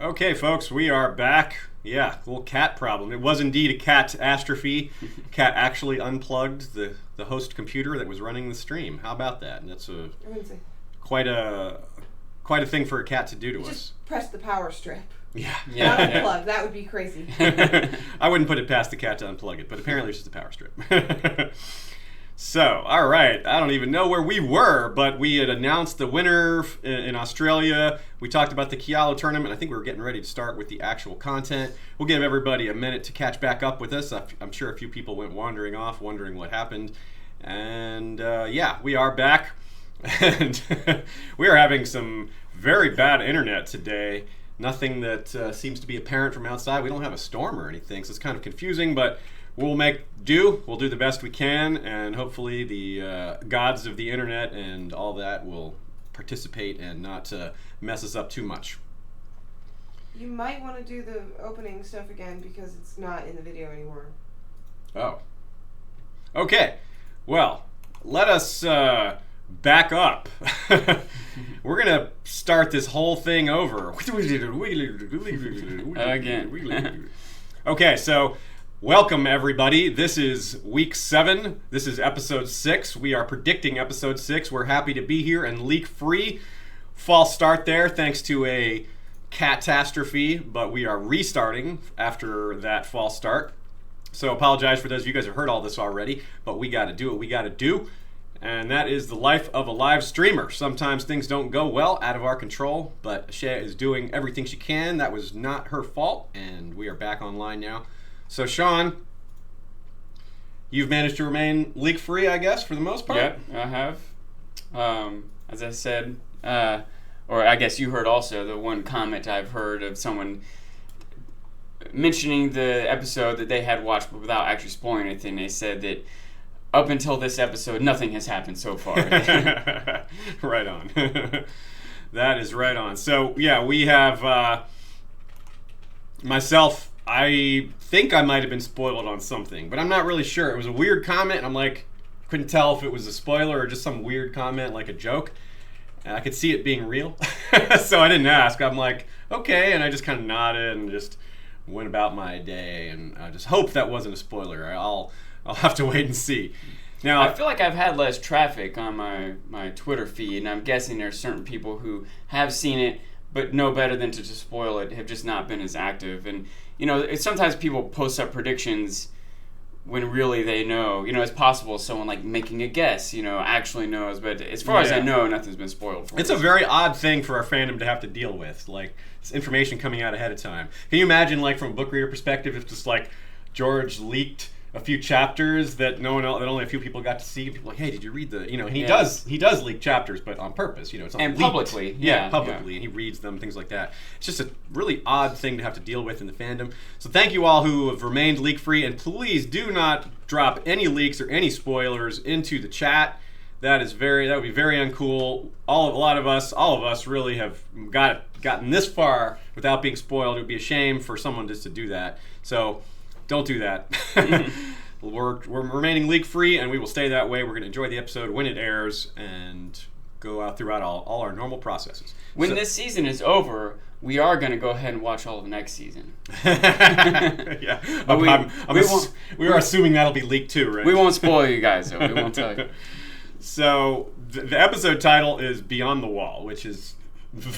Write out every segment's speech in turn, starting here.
Okay, folks, we are back. Yeah, little cat problem. It was indeed a catastrophe. Cat actually unplugged the host computer that was running the stream. How about that? And that's quite a thing for a cat to do to us. Just press the power strip. Yeah. Not unplug. That would be crazy. I wouldn't put it past the cat to unplug it, but apparently it's just a power strip. So, all right, I don't even know where we were, but we had announced the winner in Australia. We talked about the Kialo tournament. I think we were getting ready to start with the actual content. We'll give everybody a minute to catch back up with us. I'm sure a few people went wandering off, wondering what happened. And yeah, we are back. And we are having some very bad internet today. Nothing that seems to be apparent from outside. We don't have a storm or anything, so it's kind of confusing, but we'll make do. We'll do the best we can, and hopefully the gods of the internet and all that will participate and not mess us up too much. You might want to do the opening stuff again because it's not in the video anymore. Oh. Okay. Well, let us back up. We're going to start this whole thing over. Again. Okay, so welcome, everybody. This is week 7. This is episode 6. We are predicting episode 6. We're happy to be here and leak-free. False start there thanks to a catastrophe, but we are restarting after that false start. So apologize for those of you guys who have heard all this already, but we got to do what we got to do. And that is the life of a live streamer. Sometimes things don't go well, out of our control, but Shea is doing everything she can. That was not her fault, and we are back online now. So, Sean, you've managed to remain leak-free, I guess, for the most part? Yep, I have. As I said, or I guess you heard also the one comment I've heard of someone mentioning the episode that they had watched, but without actually spoiling anything. They said that up until this episode, nothing has happened so far. Right on. That is right on. So, yeah, we have myself. I think I might have been spoiled on something, but I'm not really sure. It was a weird comment, and I'm like, couldn't tell if it was a spoiler or just some weird comment, like a joke. And I could see it being real, so I didn't ask. I'm like, okay, and I just kind of nodded and just went about my day, and I just hope that wasn't a spoiler. I'll have to wait and see. Now, I feel like I've had less traffic on my Twitter feed, and I'm guessing there's certain people who have seen it but know better than to just spoil it, have just not been as active. And you know, sometimes people post up predictions when really they know. You know, it's possible someone like making a guess, you know, actually knows. But as far as I know, nothing's been spoiled for us. It's a very odd thing for our fandom to have to deal with, like this information coming out ahead of time. Can you imagine, like, from a book reader perspective, if just like George leaked a few chapters that that only a few people got to see? People like, hey, did you read the? You know, and he does leak chapters, but on purpose. You know, it's not and leaked. publicly, publicly, and he reads them, things like that. It's just a really odd thing to have to deal with in the fandom. So thank you all who have remained leak free, and please do not drop any leaks or any spoilers into the chat. That would be very uncool. All of us really have gotten this far without being spoiled. It would be a shame for someone just to do that. So don't do that. We're remaining leak-free, and we will stay that way. We're going to enjoy the episode when it airs and go out throughout all our normal processes. When this season is over, we are going to go ahead and watch all of next season. Yeah. We are assuming that'll be leaked too, right? We won't spoil you guys, though. We won't tell you. So the episode title is Beyond the Wall, which is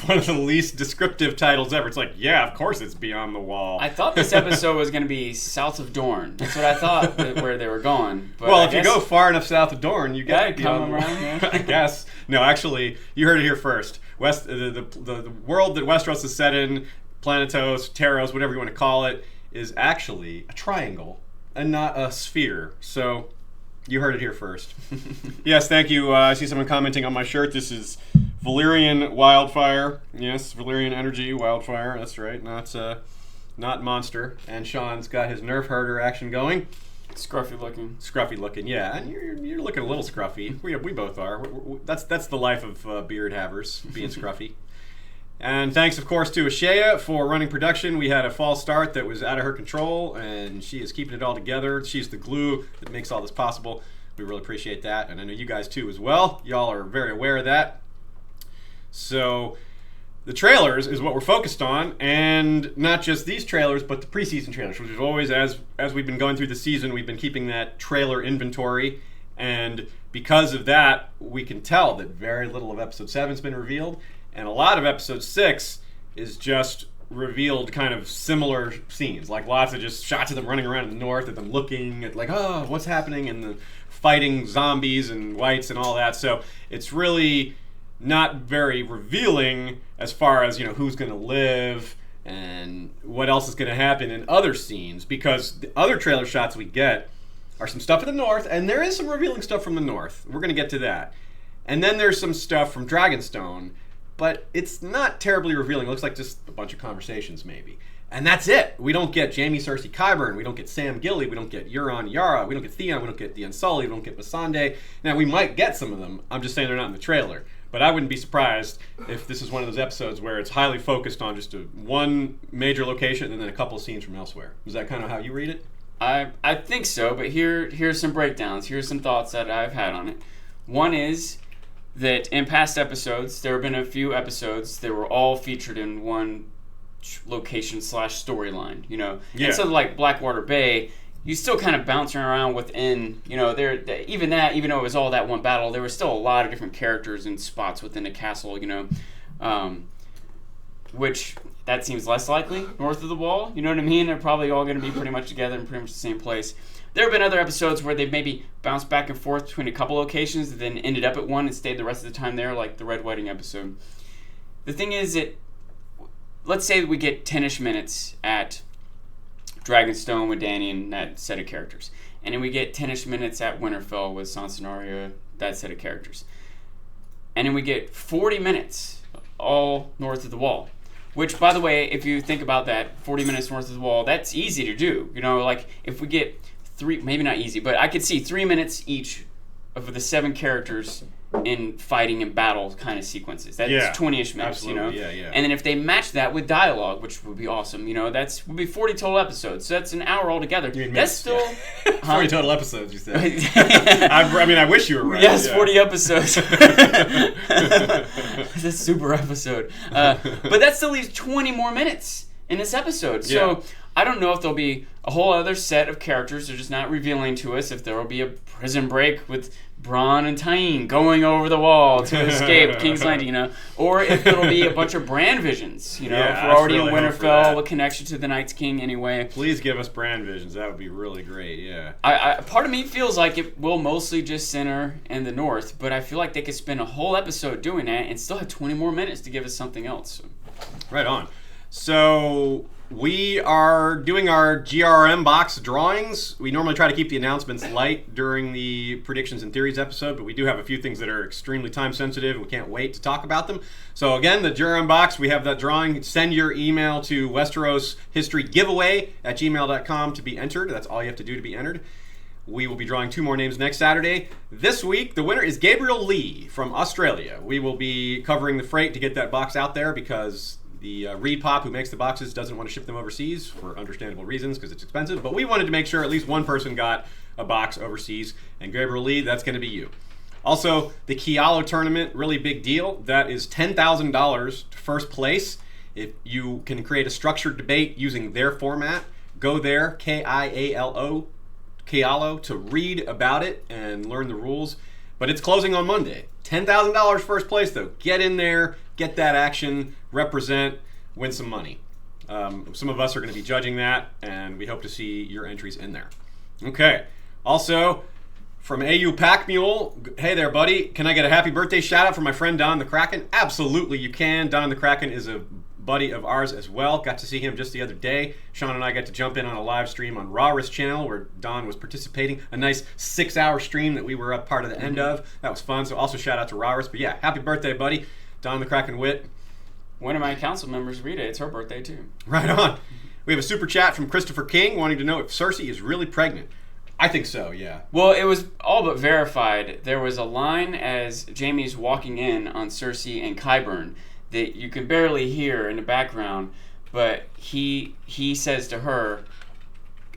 one of the least descriptive titles ever. It's like, yeah, of course it's Beyond the Wall. I thought this episode was going to be South of Dorne. That's what I thought where they were going. But well, if you go far enough south of Dorne, you got to come around. I guess. No, actually, you heard it here first. The world that Westeros is set in, Planetos, Taros, whatever you want to call it, is actually a triangle and not a sphere. So you heard it here first. Yes, thank you. I see someone commenting on my shirt. This is Valyrian Wildfire. Yes, Valyrian Energy Wildfire. That's right. Not Monster. And Sean's got his Nerf herder action going. Scruffy looking. Yeah. And you're looking a little scruffy. We both are. That's the life of beard havers, being scruffy. And thanks, of course, to Ashea for running production. We had a false start that was out of her control, and she is keeping it all together. She's the glue that makes all this possible. We really appreciate that, and I know you guys too as well. Y'all are very aware of that. So the trailers is what we're focused on, and not just these trailers, but the preseason trailers, which is always, as we've been going through the season, we've been keeping that trailer inventory, and because of that, we can tell that very little of Episode 7 has been revealed, and a lot of Episode 6 is just revealed kind of similar scenes, like lots of just shots of them running around in the north, at them looking at like, oh, what's happening, and the fighting zombies and whites and all that. So it's really not very revealing as far as, who's going to live and what else is going to happen in other scenes, because the other trailer shots we get are some stuff in the north, and there is some revealing stuff from the north. We're going to get to that. And then there's some stuff from Dragonstone, but it's not terribly revealing. It looks like just a bunch of conversations, maybe. And that's it. We don't get Jaime, Cersei, Qyburn. We don't get Sam Gilly. We don't get Euron, Yara. We don't get Theon. We don't get the Unsullied. We don't get Missandei. Now, we might get some of them. I'm just saying they're not in the trailer. But I wouldn't be surprised if this is one of those episodes where it's highly focused on just one major location and then a couple of scenes from elsewhere. Is that kind of how you read it? I think so, but here's some breakdowns. Here's some thoughts that I've had on it. One is that in past episodes, there have been a few episodes that were all featured in one location/storyline, Yeah. And so like Blackwater Bay, you still kind of bouncing around within, even though it was all that one battle, there was still a lot of different characters and spots within the castle, which that seems less likely north of the wall, you know what I mean? They're probably all going to be pretty much together in pretty much the same place. There have been other episodes where they've maybe bounced back and forth between a couple locations and then ended up at one and stayed the rest of the time there, like the Red Wedding episode. The thing is that, let's say we get 10-ish minutes at Dragonstone with Dany and that set of characters. And then we get 10-ish minutes at Winterfell with Sansa and Arya, that set of characters. And then we get 40 minutes all north of the wall. Which, by the way, if you think about that, 40 minutes north of the wall, that's easy to do. Like if we get maybe not easy, but I could see 3 minutes each of the 7 characters in fighting and battle kind of sequences. That's 20-ish minutes, absolutely. Yeah. And then if they match that with dialogue, which would be awesome, would be 40 total episodes. So that's an hour altogether. That's still 40 total episodes, you said. I wish you were right. Yes, 40 episodes. It's a super episode. But that still leaves 20 more minutes in this episode. So I don't know if there'll be a whole other set of characters. They're just not revealing to us if there will be a prison break with Bronn and Tyene going over the wall to escape King's Landing, or if it'll be a bunch of Bran visions, if we're already in Winterfell, a connection to the Night's King anyway. Please give us Bran visions. That would be really great, yeah. Part of me feels like it will mostly just center in the north, but I feel like they could spend a whole episode doing that and still have 20 more minutes to give us something else. Right on. So we are doing our GRM box drawings. We normally try to keep the announcements light during the predictions and theories episode, but we do have a few things that are extremely time sensitive and we can't wait to talk about them. So again, the GRM box, we have that drawing. Send your email to WesteroSHistoryGiveaway@gmail.com to be entered. That's all you have to do to be entered. We will be drawing 2 more names next Saturday. This week, the winner is Gabriel Lee from Australia. We will be covering the freight to get that box out there because the Reed Pop, who makes the boxes, doesn't want to ship them overseas for understandable reasons because it's expensive. But we wanted to make sure at least one person got a box overseas. And Gabriel Lee, that's going to be you. Also, the Kialo tournament, really big deal. That is $10,000 to first place. If you can create a structured debate using their format, go there, Kialo, to read about it and learn the rules. But it's closing on Monday. $10,000 first place, though. Get in there, get that action, represent, win some money. Some of us are going to be judging that, and we hope to see your entries in there. Okay. Also, from AU Pack Mule, hey there, buddy. Can I get a happy birthday shout out from my friend Don the Kraken? Absolutely, you can. Don the Kraken is a buddy of ours as well. Got to see him just the other day. Sean and I got to jump in on a live stream on Rawris channel where Don was participating. A nice 6-hour stream that we were a part of the end of. That was fun. So also shout out to Rawris. But yeah, happy birthday, buddy. Don the Kraken Wit. One of my council members, Rita, it's her birthday too. Right on. We have a super chat from Christopher King wanting to know if Cersei is really pregnant. I think so, yeah. Well, it was all but verified. There was a line as Jaime's walking in on Cersei and Qyburn that you can barely hear in the background, but he says to her,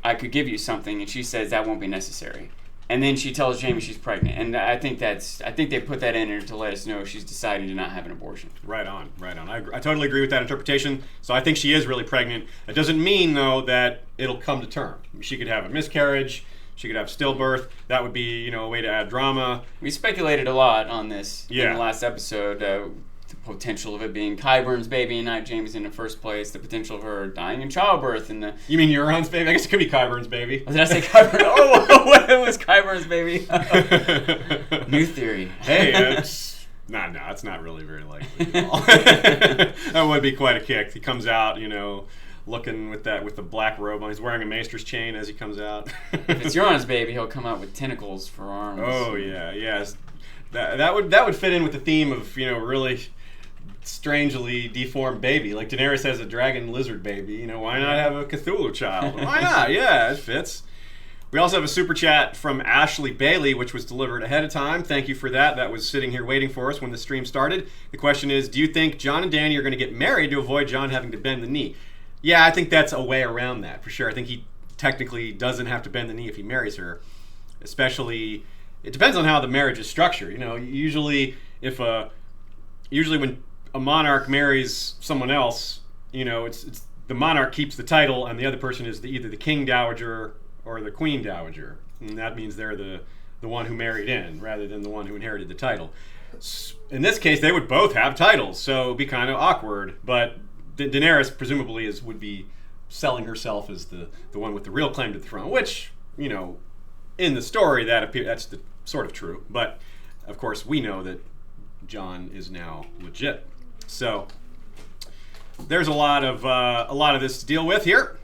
I could give you something, and she says that won't be necessary. And then she tells Jaime she's pregnant, and I think they put that in there to let us know she's deciding to not have an abortion. Right on. I totally agree with that interpretation. So I think she is really pregnant. It doesn't mean though that it'll come to term. She could have a miscarriage. She could have stillbirth. That would be, a way to add drama. We speculated a lot on this in Yeah. the last episode. The potential of it being Qyburn's baby and not Jaime's in the first place. The potential of her dying in childbirth. And the You mean Euron's baby? I guess it could be Qyburn's baby. did I say Qyburn? Oh, it was Qyburn's baby. New theory. Hey, it's it's not really very likely at all. That would be quite a kick. He comes out, looking with the black robe on. He's wearing a maester's chain as he comes out. If it's Euron's baby, he'll come out with tentacles for arms. Oh yeah, yes. That would fit in with the theme of really strangely deformed baby. Like Daenerys has a dragon lizard baby. Why not have a Cthulhu child? Why not? Yeah, it fits. We also have a super chat from Ashley Bailey, which was delivered ahead of time. Thank you for that. That was sitting here waiting for us when the stream started. The question is, do you think Jon and Dany are going to get married to avoid Jon having to bend the knee? Yeah, I think that's a way around that for sure. I think he technically doesn't have to bend the knee if he marries her. Especially, it depends on how the marriage is structured. Usually when a monarch marries someone else, it's the monarch keeps the title and the other person is either the king dowager or the queen dowager, and that means they're the one who married in rather than the one who inherited the title. In this case, they would both have titles, so it'd be kind of awkward. But Daenerys presumably would be selling herself as the one with the real claim to the throne, which in the story that's sort of true. But of course, we know that Jon is now legit. So there's a lot of this to deal with here.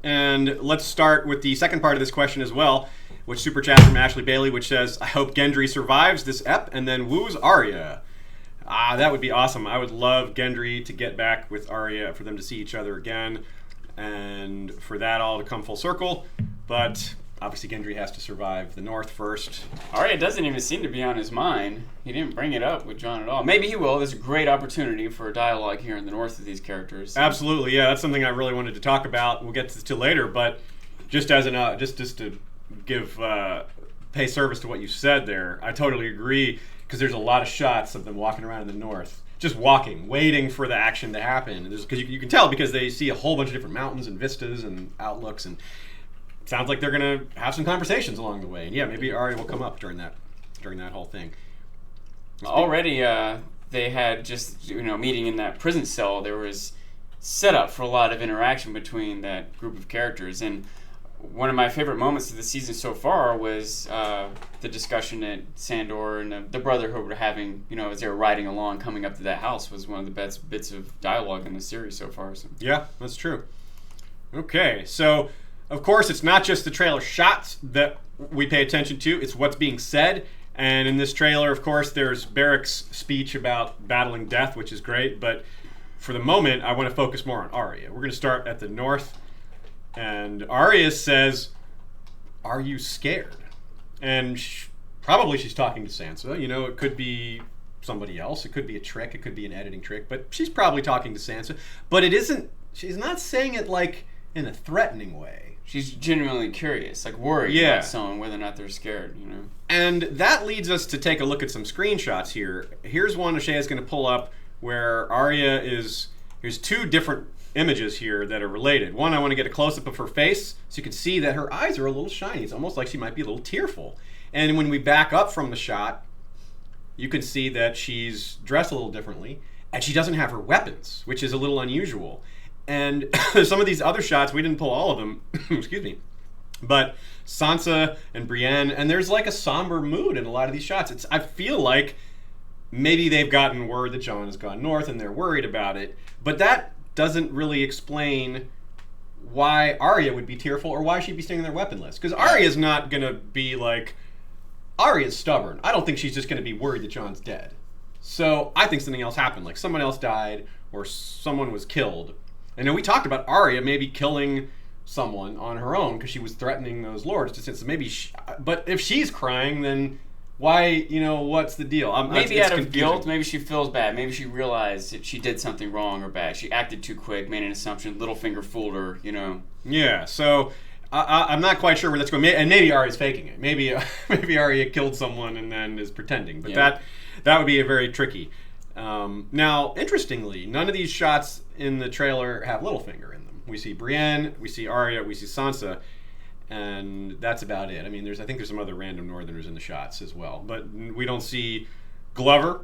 And let's start with the second part of this question as well, which super chat from Ashley Bailey, which says, I hope Gendry survives this ep and then woos Arya. That would be awesome. I would love Gendry to get back with Arya, for them to see each other again, and for that all to come full circle. But obviously Gendry has to survive the North first. Arya doesn't even seem to be on his mind. He didn't bring it up with Jon at all. Maybe he will. There's a great opportunity for a dialogue here in the North with these characters. Absolutely, yeah. That's something I really wanted to talk about. We'll get to later, but just as just to give pay service to what you said there, I totally agree, because there's a lot of shots of them walking around in the North, just walking, waiting for the action to happen. Because you can tell, because they see a whole bunch of different mountains and vistas and outlooks, and sounds like they're gonna have some conversations along the way. And yeah, maybe Arya will come up during that whole thing. Already, they had just meeting in that prison cell. There was set up for a lot of interaction between that group of characters, and one of my favorite moments of the season so far was the discussion that Sandor and the Brotherhood were having, as they were riding along, coming up to that house, was one of the best bits of dialogue in the series so far. So. Yeah, that's true. Okay, so of course it's not just the trailer shots that we pay attention to, it's what's being said. And in this trailer, of course, there's Beric's speech about battling death, which is great, but for the moment, I want to focus more on Arya. We're going to start at the North. And Arya says, "Are you scared?" And probably she's talking to Sansa. It could be somebody else. It could be a trick. It could be an editing trick. But she's probably talking to Sansa. But it isn't. She's not saying it like in a threatening way. She's genuinely curious, like worried about someone, whether or not they're scared. And that leads us to take a look at some screenshots here. Here's one Ashaya's going to pull up where Arya is. Here's two different images here that are related. One, I want to get a close-up of her face so you can see that her eyes are a little shiny. It's almost like she might be a little tearful. And when we back up from the shot, you can see that she's dressed a little differently, and she doesn't have her weapons, which is a little unusual. And some of these other shots, we didn't pull all of them, excuse me, but Sansa and Brienne, and there's like a somber mood in a lot of these shots. I feel like maybe they've gotten word that Jon has gone north and they're worried about it, but that doesn't really explain why Arya would be tearful or why she'd be staying on their weapon list. Because Arya's not going to be like... Arya's stubborn. I don't think she's just going to be worried that Jon's dead. So I think something else happened. Like someone else died or someone was killed. And then we talked about Arya maybe killing someone on her own because she was threatening those lords. So maybe but if she's crying, then... why, what's the deal? Maybe out of guilt, maybe she feels bad. Maybe she realized that she did something wrong or bad. She acted too quick, made an assumption, Littlefinger fooled her, Yeah, so I'm not quite sure where that's going. And maybe Arya's faking it. Maybe maybe Arya killed someone and then is pretending. But that would be a very tricky. Now, interestingly, none of these shots in the trailer have Littlefinger in them. We see Brienne, we see Arya, we see Sansa, and that's about it. I mean, I think there's some other random Northerners in the shots as well. But we don't see Glover,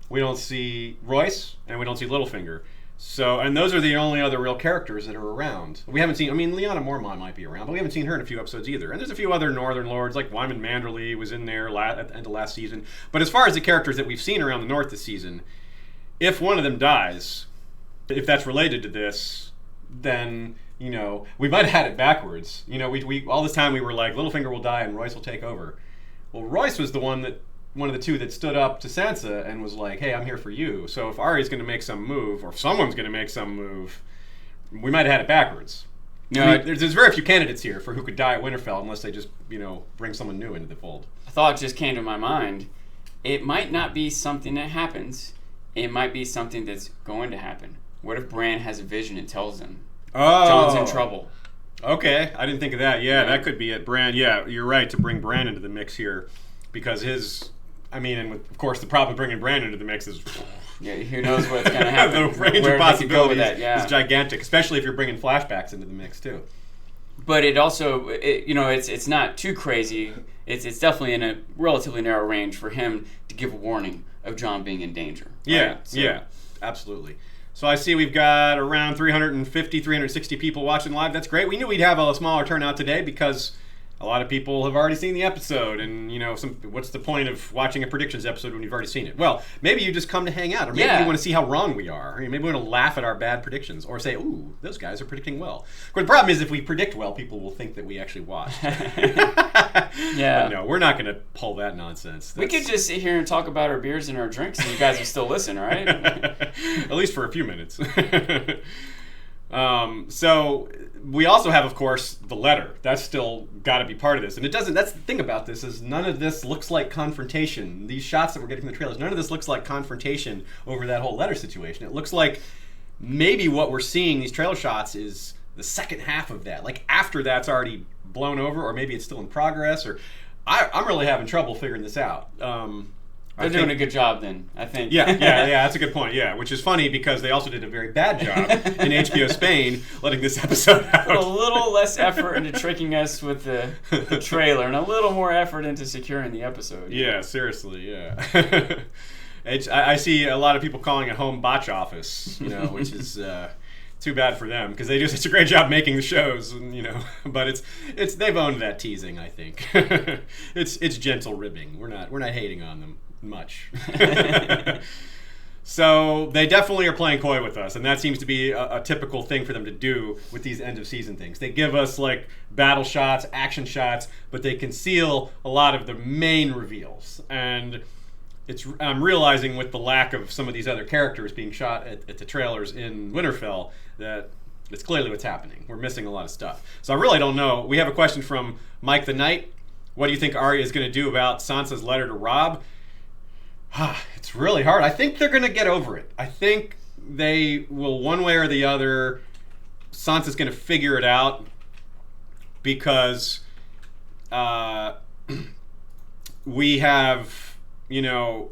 we don't see Royce, and we don't see Littlefinger. So, and those are the only other real characters that are around. We haven't seen, I mean, Lyanna Mormont might be around, but we haven't seen her in a few episodes either. And there's a few other Northern Lords, like Wyman Manderly was in there at the end of last season. But as far as the characters that we've seen around the North this season, if one of them dies, if that's related to this, then, you know, we might have had it backwards. You know, we all this time we were like, Littlefinger will die and Royce will take over. Well, Royce was the one of the two that stood up to Sansa and was like, hey, I'm here for you. So if Arya's going to make some move, or if someone's going to make some move, we might have had it backwards. No, I mean, there's very few candidates here for who could die at Winterfell unless they just, you know, bring someone new into the fold. A thought just came to my mind. It might not be something that happens. It might be something that's going to happen. What if Bran has a vision and tells him, Jon's in trouble? Okay, I didn't think of that. Yeah, that could be it. Bran, yeah, you're right, to bring Bran into the mix here. Because and of course, the problem with bringing Bran into the mix is... Yeah, who knows what's going to happen. The range of possibilities is gigantic, especially if you're bringing flashbacks into the mix, too. But it also, it's not too crazy. It's definitely in a relatively narrow range for him to give a warning of Jon being in danger. Yeah, right? So, yeah, absolutely. So I see we've got around 350, 360 people watching live. That's great. We knew we'd have a smaller turnout today because a lot of people have already seen the episode, and what's the point of watching a predictions episode when you've already seen it? Well, maybe you just come to hang out, or maybe you want to see how wrong we are. Maybe we want to laugh at our bad predictions, or say, "Ooh, those guys are predicting well." But the problem is, if we predict well, people will think that we actually watched. Yeah. But no, we're not going to pull that nonsense. We could just sit here and talk about our beers and our drinks, and you guys will still listen, right? At least for a few minutes. So we also have, of course, the letter. That's still got to be part of this. And that's the thing about this, is none of this looks like confrontation. These shots that we're getting from the trailers, none of this looks like confrontation over that whole letter situation. It looks like maybe what we're seeing, these trailer shots, is the second half of that. Like after that's already blown over, or maybe it's still in progress, or I'm really having trouble figuring this out. They're doing a good job then, I think. Yeah, that's a good point, yeah. Which is funny because they also did a very bad job in HBO Spain letting this episode out. Put a little less effort into tricking us with the trailer and a little more effort into securing the episode. Yeah, seriously, yeah. I see a lot of people calling it home botch office, which is too bad for them because they do such a great job making the shows, and, but it's they've owned that teasing, I think. It's gentle ribbing. We're not hating on them much. So they definitely are playing coy with us, and that seems to be a typical thing for them to do with these end of season things. They give us like battle shots, action shots, but they conceal a lot of the main reveals. And I'm realizing with the lack of some of these other characters being shot at the trailers in Winterfell that it's clearly what's happening. We're missing a lot of stuff. So I really don't know. We have a question from Mike the Knight. What do you think Arya is going to do about Sansa's letter to Robb? It's really hard. I think they're going to get over it. I think they will, one way or the other. Sansa's going to figure it out because we have, the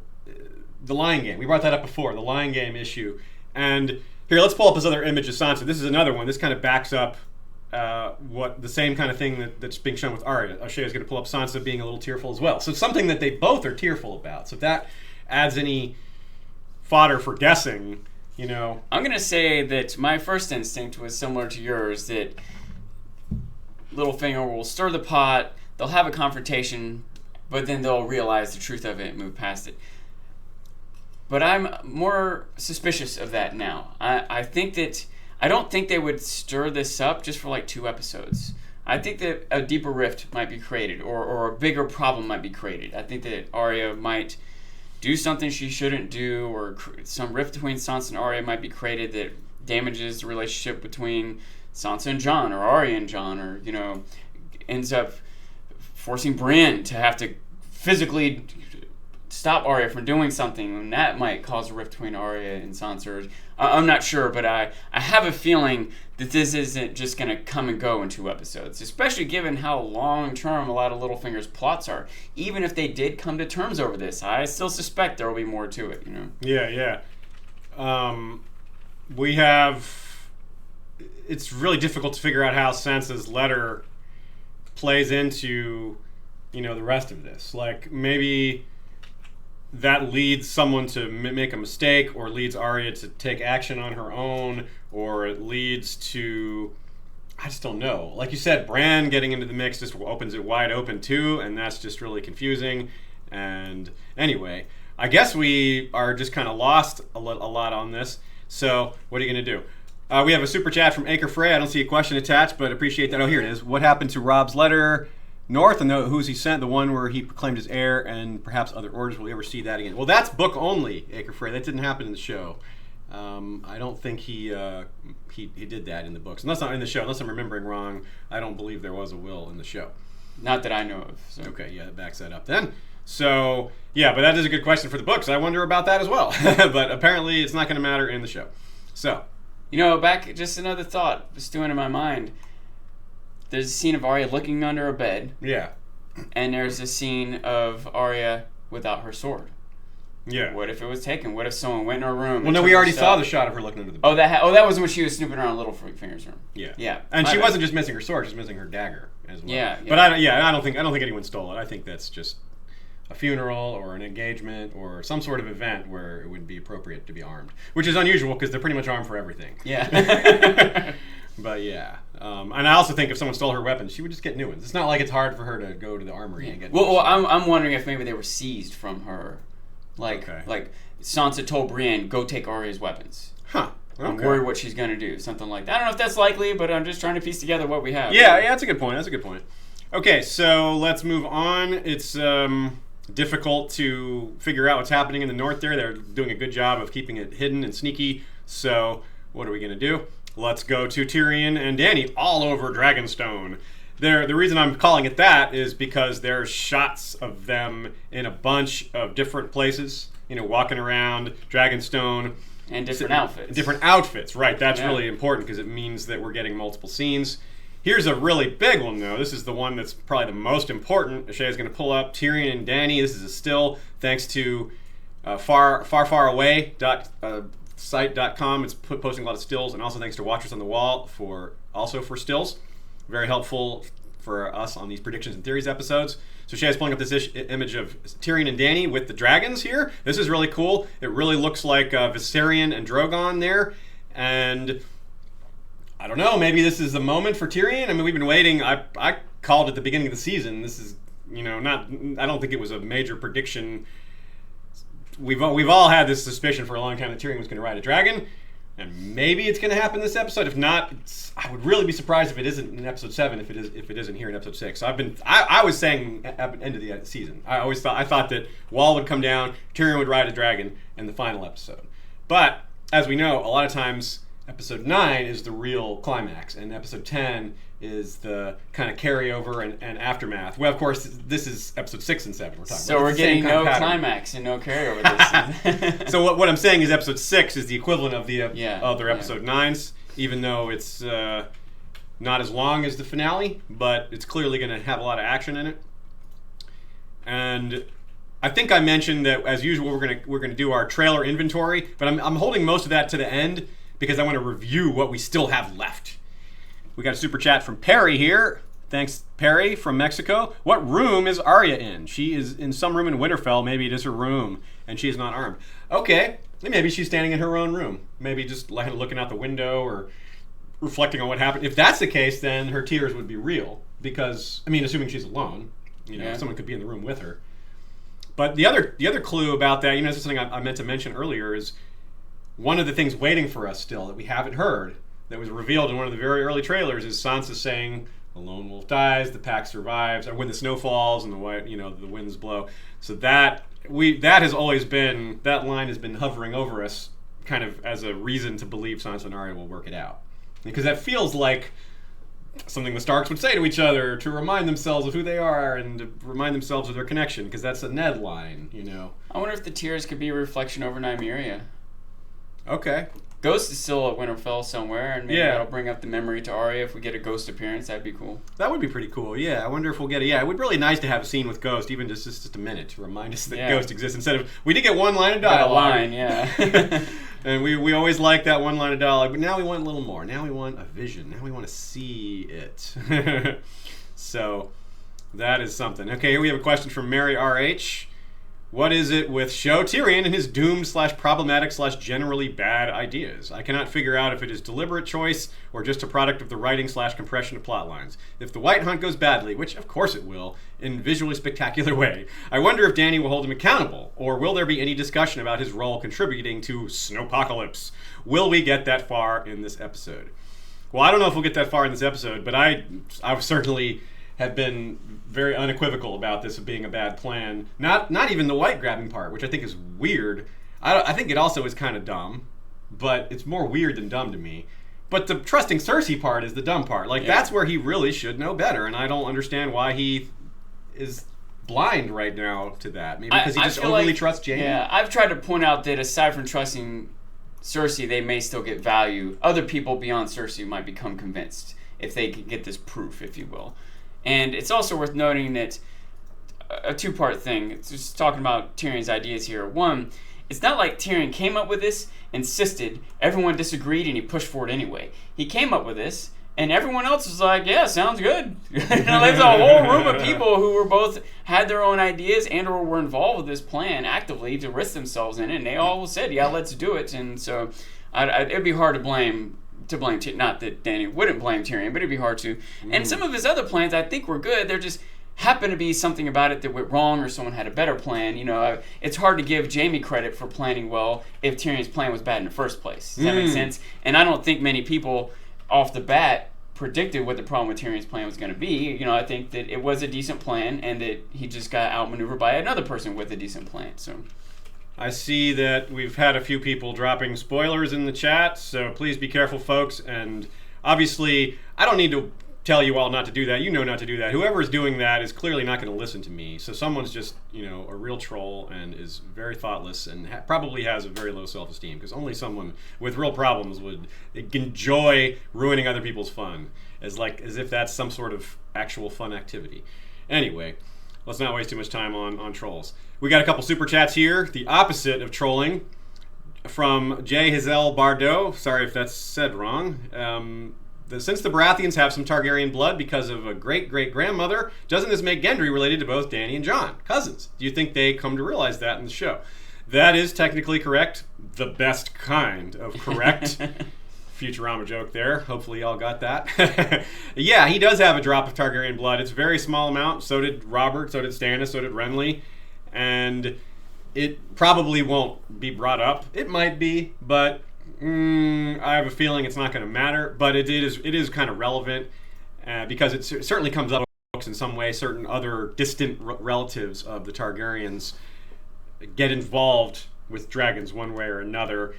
Lion Game. We brought that up before, the Lion Game issue. And here, let's pull up this other image of Sansa. This is another one. This kind of backs up the same kind of thing that's being shown with Arya. O'Shea's going to pull up Sansa being a little tearful as well. So something that they both are tearful about. So if that adds any fodder for guessing, I'm going to say that my first instinct was similar to yours, that Littlefinger will stir the pot, they'll have a confrontation, but then they'll realize the truth of it and move past it. But I'm more suspicious of that now. I don't think they would stir this up just for like 2 episodes. I think that a deeper rift might be created, or a bigger problem might be created. I think that Arya might do something she shouldn't do, or some rift between Sansa and Arya might be created that damages the relationship between Sansa and Jon, or Arya and Jon, or ends up forcing Brienne to have to physically stop Arya from doing something, and that might cause a rift between Arya and Sansa. I'm not sure, but I have a feeling that this isn't just going to come and go in 2 episodes, especially given how long-term a lot of Littlefinger's plots are. Even if they did come to terms over this, I still suspect there will be more to it, Yeah. We have... It's really difficult to figure out how Sansa's letter plays into, the rest of this. Like, maybe that leads someone to make a mistake, or leads Arya to take action on her own, or it leads to... I just don't know. Like you said, Bran getting into the mix just opens it wide open too, and that's just really confusing. And anyway, I guess we are just kind of lost a lot on this. So what are you going to do? We have a super chat from Acre Frey. I don't see a question attached, but appreciate that. Oh, here it is. What happened to Rob's letter north, and who's he sent? The one where he proclaimed his heir and perhaps other orders. Will we ever see that again? Well, that's book only, Acre Frey. That didn't happen in the show. I don't think he did that in the books. Unless I'm in the show. Unless I'm remembering wrong, I don't believe there was a will in the show. Not that I know of. So. Okay, yeah, that backs that up then. So, yeah, but that is a good question for the books. I wonder about that as well. But apparently it's not going to matter in the show. So... back, just another thought stewing in my mind. There's a scene of Arya looking under a bed. Yeah. And there's a scene of Arya without her sword. Yeah. What if it was taken? What if someone went in her room? Well, no, we already saw the shot of her looking under the bed. Oh, that was when she was snooping around Littlefinger's room. Yeah. Yeah. And she wasn't just missing her sword; she was missing her dagger as well. Yeah. But I don't think anyone stole it. I think that's just a funeral or an engagement or some sort of event where it would be appropriate to be armed, which is unusual because they're pretty much armed for everything. Yeah. But yeah, and I also think if someone stole her weapons, she would just get new ones. It's not like it's hard for her to go to the armory and get. Well, I'm wondering if maybe they were seized from her, like Sansa told Brienne, "Go take Arya's weapons." Huh. Okay. I'm worried what she's gonna do, something like that. I don't know if that's likely, but I'm just trying to piece together what we have. Yeah, that's a good point. Okay, so let's move on. It's difficult to figure out what's happening in the north there. They're doing a good job of keeping it hidden and sneaky. So what are we going to do? Let's go to Tyrion and Dany all over Dragonstone. The reason I'm calling it that is because there's shots of them in a bunch of different places, walking around Dragonstone. And different outfits. Different outfits, right. That's really important because it means that we're getting multiple scenes. Here's a really big one, though. This is the one that's probably the most important. Shay's going to pull up Tyrion and Dany. This is a still, thanks to farfaraway.site.com. It's posting a lot of stills, and also thanks to Watchers on the Wall for stills. Very helpful for us on these predictions and theories episodes. So Shay's pulling up this image of Tyrion and Dany with the dragons here. This is really cool. It really looks like Viserion and Drogon there, and I don't know, maybe this is the moment for Tyrion. I mean, we've been waiting. I called at the beginning of the season. This is, not. I don't think it was a major prediction. We've all had this suspicion for a long time that Tyrion was going to ride a dragon, and maybe it's going to happen this episode. If not, I would really be surprised if it isn't in episode 7. If it isn't here in episode 6. So I was saying at the end of the season. I thought that Wall would come down, Tyrion would ride a dragon in the final episode. But as we know, a lot of times episode 9 is the real climax, and episode 10 is the kind of carryover and aftermath. Well, of course, this is episode 6 and 7 we're talking about. So we're getting no climax and no carryover this season. So what I'm saying is episode 6 is the equivalent of the other episode 9s, even though it's not as long as the finale, but it's clearly going to have a lot of action in it. And I think I mentioned that, as usual, we're gonna do our trailer inventory, but I'm holding most of that to the end, because I want to review what we still have left. We got a super chat from Perry here. Thanks, Perry from Mexico. What room is Arya in? She is in some room in Winterfell. Maybe it is her room, and she is not armed. Okay, maybe she's standing in her own room. Maybe just looking out the window or reflecting on what happened. If that's the case, then her tears would be real. Because, assuming she's alone, someone could be in the room with her. But the other clue about that, this is something I meant to mention earlier, is one of the things waiting for us still that we haven't heard, that was revealed in one of the very early trailers, is Sansa saying, "The lone wolf dies, the pack survives," or when the snow falls and the winds blow. So that has always been, that line has been hovering over us, kind of as a reason to believe Sansa and Arya will work it out, because that feels like something the Starks would say to each other to remind themselves of who they are and to remind themselves of their connection, because that's a Ned line, you know. I wonder if the tears could be a reflection over Nymeria. Okay. Ghost is still at Winterfell somewhere, and maybe Yeah. that'll bring up the memory to Arya if we get a Ghost appearance. That'd be cool. That would be pretty cool, yeah. I wonder if we'll get it. Yeah, it would be really nice to have a scene with Ghost, even just a minute, to remind us that Yeah. Ghost exists. Instead of, we did get one line of Got a dialogue. line, yeah. And we always like that one line of dialogue, but now we want a little more. Now we want a vision. Now we want to see it. So, that is something. Okay, here we have a question from Mary RH. What is it with Show Tyrion and his doomed / problematic / generally bad ideas? I cannot figure out if it is deliberate choice or just a product of the writing / compression of plot lines. If the White Hunt goes badly, which of course it will, in a visually spectacular way, I wonder if Dany will hold him accountable, or will there be any discussion about his role contributing to Snowpocalypse? Will we get that far in this episode? Well, I don't know if we'll get that far in this episode, but I certainly have been very unequivocal about this being a bad plan. Not even the white grabbing part, which I think is weird. I think it also is kind of dumb, but it's more weird than dumb to me. But the trusting Cersei part is the dumb part. Like, that's where he really should know better, and I don't understand why he is blind right now to that. Maybe because he just overly trusts Jaime? Yeah, I've tried to point out that aside from trusting Cersei, they may still get value. Other people beyond Cersei might become convinced if they can get this proof, if you will. And it's also worth noting that a two-part thing. It's just talking about Tyrion's ideas here. One, it's not like Tyrion came up with this, insisted, everyone disagreed, and he pushed for it anyway. He came up with this, and everyone else was like, yeah, sounds good. There's a whole room of people who were both had their own ideas and or were involved with this plan actively to risk themselves in it, and they all said, yeah, let's do it. And so it'd be hard to blame not that Dany wouldn't blame Tyrion, but it'd be hard to. And some of his other plans I think were good. There just happened to be something about it that went wrong, or someone had a better plan. You know, it's hard to give Jaime credit for planning well if Tyrion's plan was bad in the first place. Does that make sense? And I don't think many people off the bat predicted what the problem with Tyrion's plan was going to be. You know, I think that it was a decent plan, and that he just got outmaneuvered by another person with a decent plan. So I see that we've had a few people dropping spoilers in the chat, so please be careful, folks. And obviously, I don't need to tell you all not to do that. You know not to do that. Whoever is doing that is clearly not going to listen to me. So someone's just, you know, a real troll and is very thoughtless and probably has a very low self-esteem, because only someone with real problems would enjoy ruining other people's fun, as if that's some sort of actual fun activity. Anyway, let's not waste too much time on trolls. We got a couple super chats here. The opposite of trolling from J. Hazel Bardot. Sorry if that's said wrong. Since the Baratheons have some Targaryen blood because of a great-great-grandmother, doesn't this make Gendry related to both Dany and Jon? Cousins. Do you think they come to realize that in the show? That is technically correct. The best kind of correct. Futurama joke there. Hopefully y'all got that. Yeah, he does have a drop of Targaryen blood. It's a very small amount. So did Robert, so did Stannis, so did Renly. And it probably won't be brought up. It might be, but I have a feeling it's not going to matter. But it is kind of relevant because it certainly comes up in books in some way. Certain other distant relatives of the Targaryens get involved with dragons one way or another,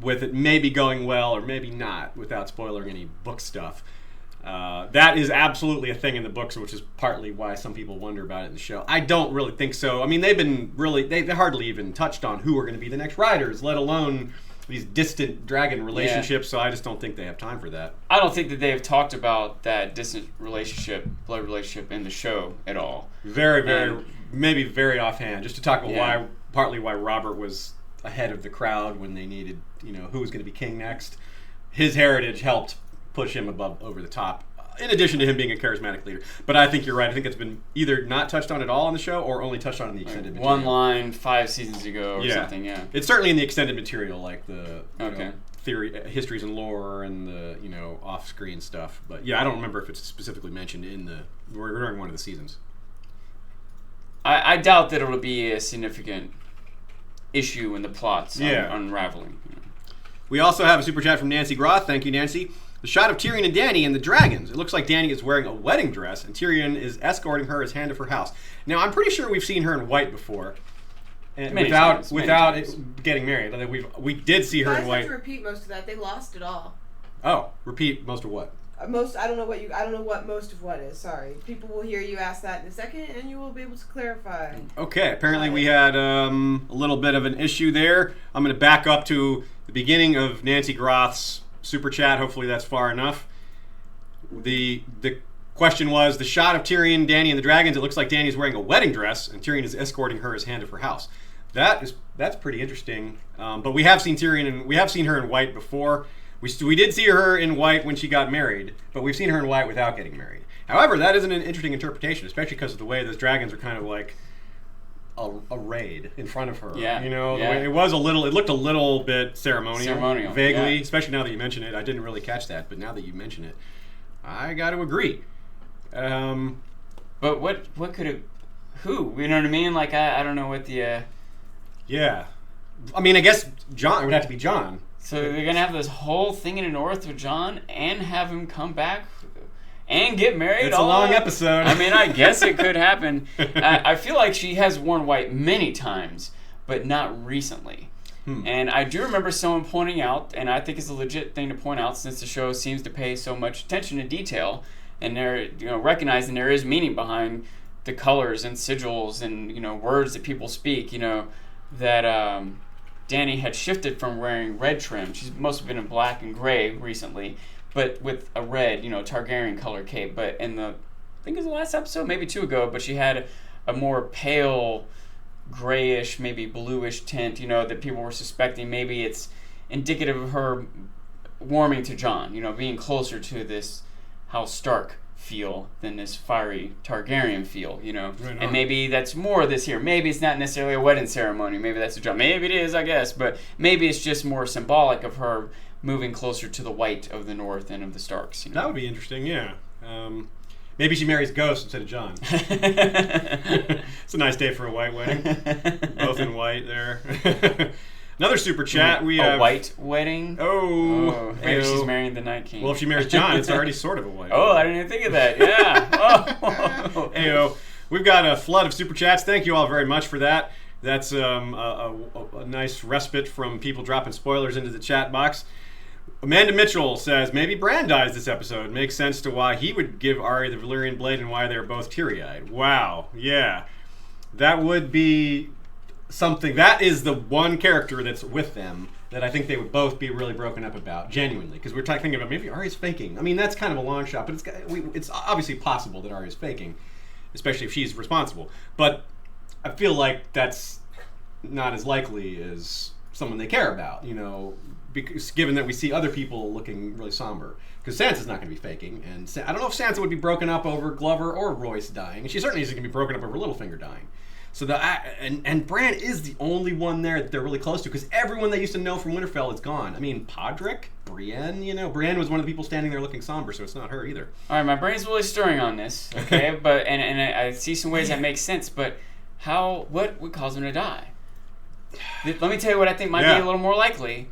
with it maybe going well or maybe not, without spoiling any book stuff. That is absolutely a thing in the books, which is partly why some people wonder about it in the show. I don't really think so. I mean, they hardly even touched on who are going to be the next riders, let alone these distant dragon relationships, so I just don't think they have time for that. I don't think that they have talked about that distant blood relationship in the show at all. Maybe very offhand, just to talk about partly why Robert was ahead of the crowd when they needed, who was going to be king next. His heritage helped push him over the top, in addition to him being a charismatic leader. But I think you're right. I think it's been either not touched on at all in the show or only touched on in the extended material. One line 5 seasons ago or something, yeah. It's certainly in the extended material, like the theory, histories and lore and the, off-screen stuff. But yeah, I don't remember if it's specifically mentioned during one of the seasons. I doubt that it'll be a significant issue in the plots unraveling. We also have a super chat from Nancy Groth. Thank you, Nancy. The shot of Tyrion and Dany and the dragons. It looks like Dany is wearing a wedding dress, and Tyrion is escorting her as hand of her house. Now, I'm pretty sure we've seen her in white before, and without getting married. We did see her in white. To repeat most of that. They lost it all. Oh, repeat most of what? I don't know what most of what is. Sorry, people will hear you ask that in a second, and you will be able to clarify. Okay, apparently we had a little bit of an issue there. I'm going to back up to the beginning of Nancy Groth's super chat. Hopefully that's far enough. The question was the shot of Tyrion, Dany, and the dragons. It looks like Dany is wearing a wedding dress, and Tyrion is escorting her as hand of her house. That's pretty interesting. But we have seen Tyrion and we have seen her in white before. We did see her in white when she got married, but we've seen her in white without getting married. However, that is an interesting interpretation, especially because of the way those dragons are kind of like arrayed in front of her. Yeah. You know, the way it looked a little bit ceremonial. Vaguely, yeah. Especially now that you mention it. I didn't really catch that, but now that you mention it, I got to agree. But what could it? Who? You know what I mean? Like I don't know what the. Yeah, I mean, I guess Jon. It would have to be Jon. So they're gonna have this whole thing in the north with Jon and have him come back and get married. It's a long episode. I mean, I guess it could happen. I feel like she has worn white many times, but not recently. And I do remember someone pointing out, and I think it's a legit thing to point out since the show seems to pay so much attention to detail, and they're recognizing there is meaning behind the colors and sigils and words that people speak. That Dany had shifted from wearing red trim. She's mostly been in black and gray recently, but with a red, Targaryen color cape. But in I think it was the last episode, maybe 2 ago, but she had a more pale, grayish, maybe bluish tint, that people were suspecting maybe it's indicative of her warming to Jon, being closer to this House Stark feel than this fiery Targaryen feel, Right and maybe that's more of this here. Maybe it's not necessarily a wedding ceremony. Maybe that's a job. Maybe it is, I guess, but maybe it's just more symbolic of her moving closer to the white of the North and of the Starks. That would be interesting, yeah. Maybe she marries Ghost instead of Jon. It's a nice day for a white wedding. Both in white there. Another super chat. We have a white wedding. Oh, maybe she's marrying the Night King. Well, if she marries Jon, it's already sort of a white. Oh, I didn't even think of that. Yeah. Oh. Ayo. We've got a flood of super chats. Thank you all very much for that. That's a nice respite from people dropping spoilers into the chat box. Amanda Mitchell says, maybe Bran dies this episode. Makes sense to why he would give Arya the Valyrian blade and why they're both teary-eyed. Wow. Yeah. That would be something. That is the one character that's with them that I think they would both be really broken up about, genuinely. Because we're thinking about maybe Arya's faking. I mean, that's kind of a long shot, but it's obviously possible that Arya's faking, especially if she's responsible. But I feel like that's not as likely as someone they care about, because given that we see other people looking really somber. Because Sansa's not going to be faking, and I don't know if Sansa would be broken up over Glover or Royce dying, and she certainly isn't going to be broken up over Littlefinger dying. So and Bran is the only one there that they're really close to, because everyone they used to know from Winterfell is gone. I mean, Podrick, Brienne, Brienne was one of the people standing there looking somber, so it's not her either. All right, my brain's really stirring on this, okay? But and I see some ways that make sense, but what would cause him to die? Let me tell you what I think might be a little more likely.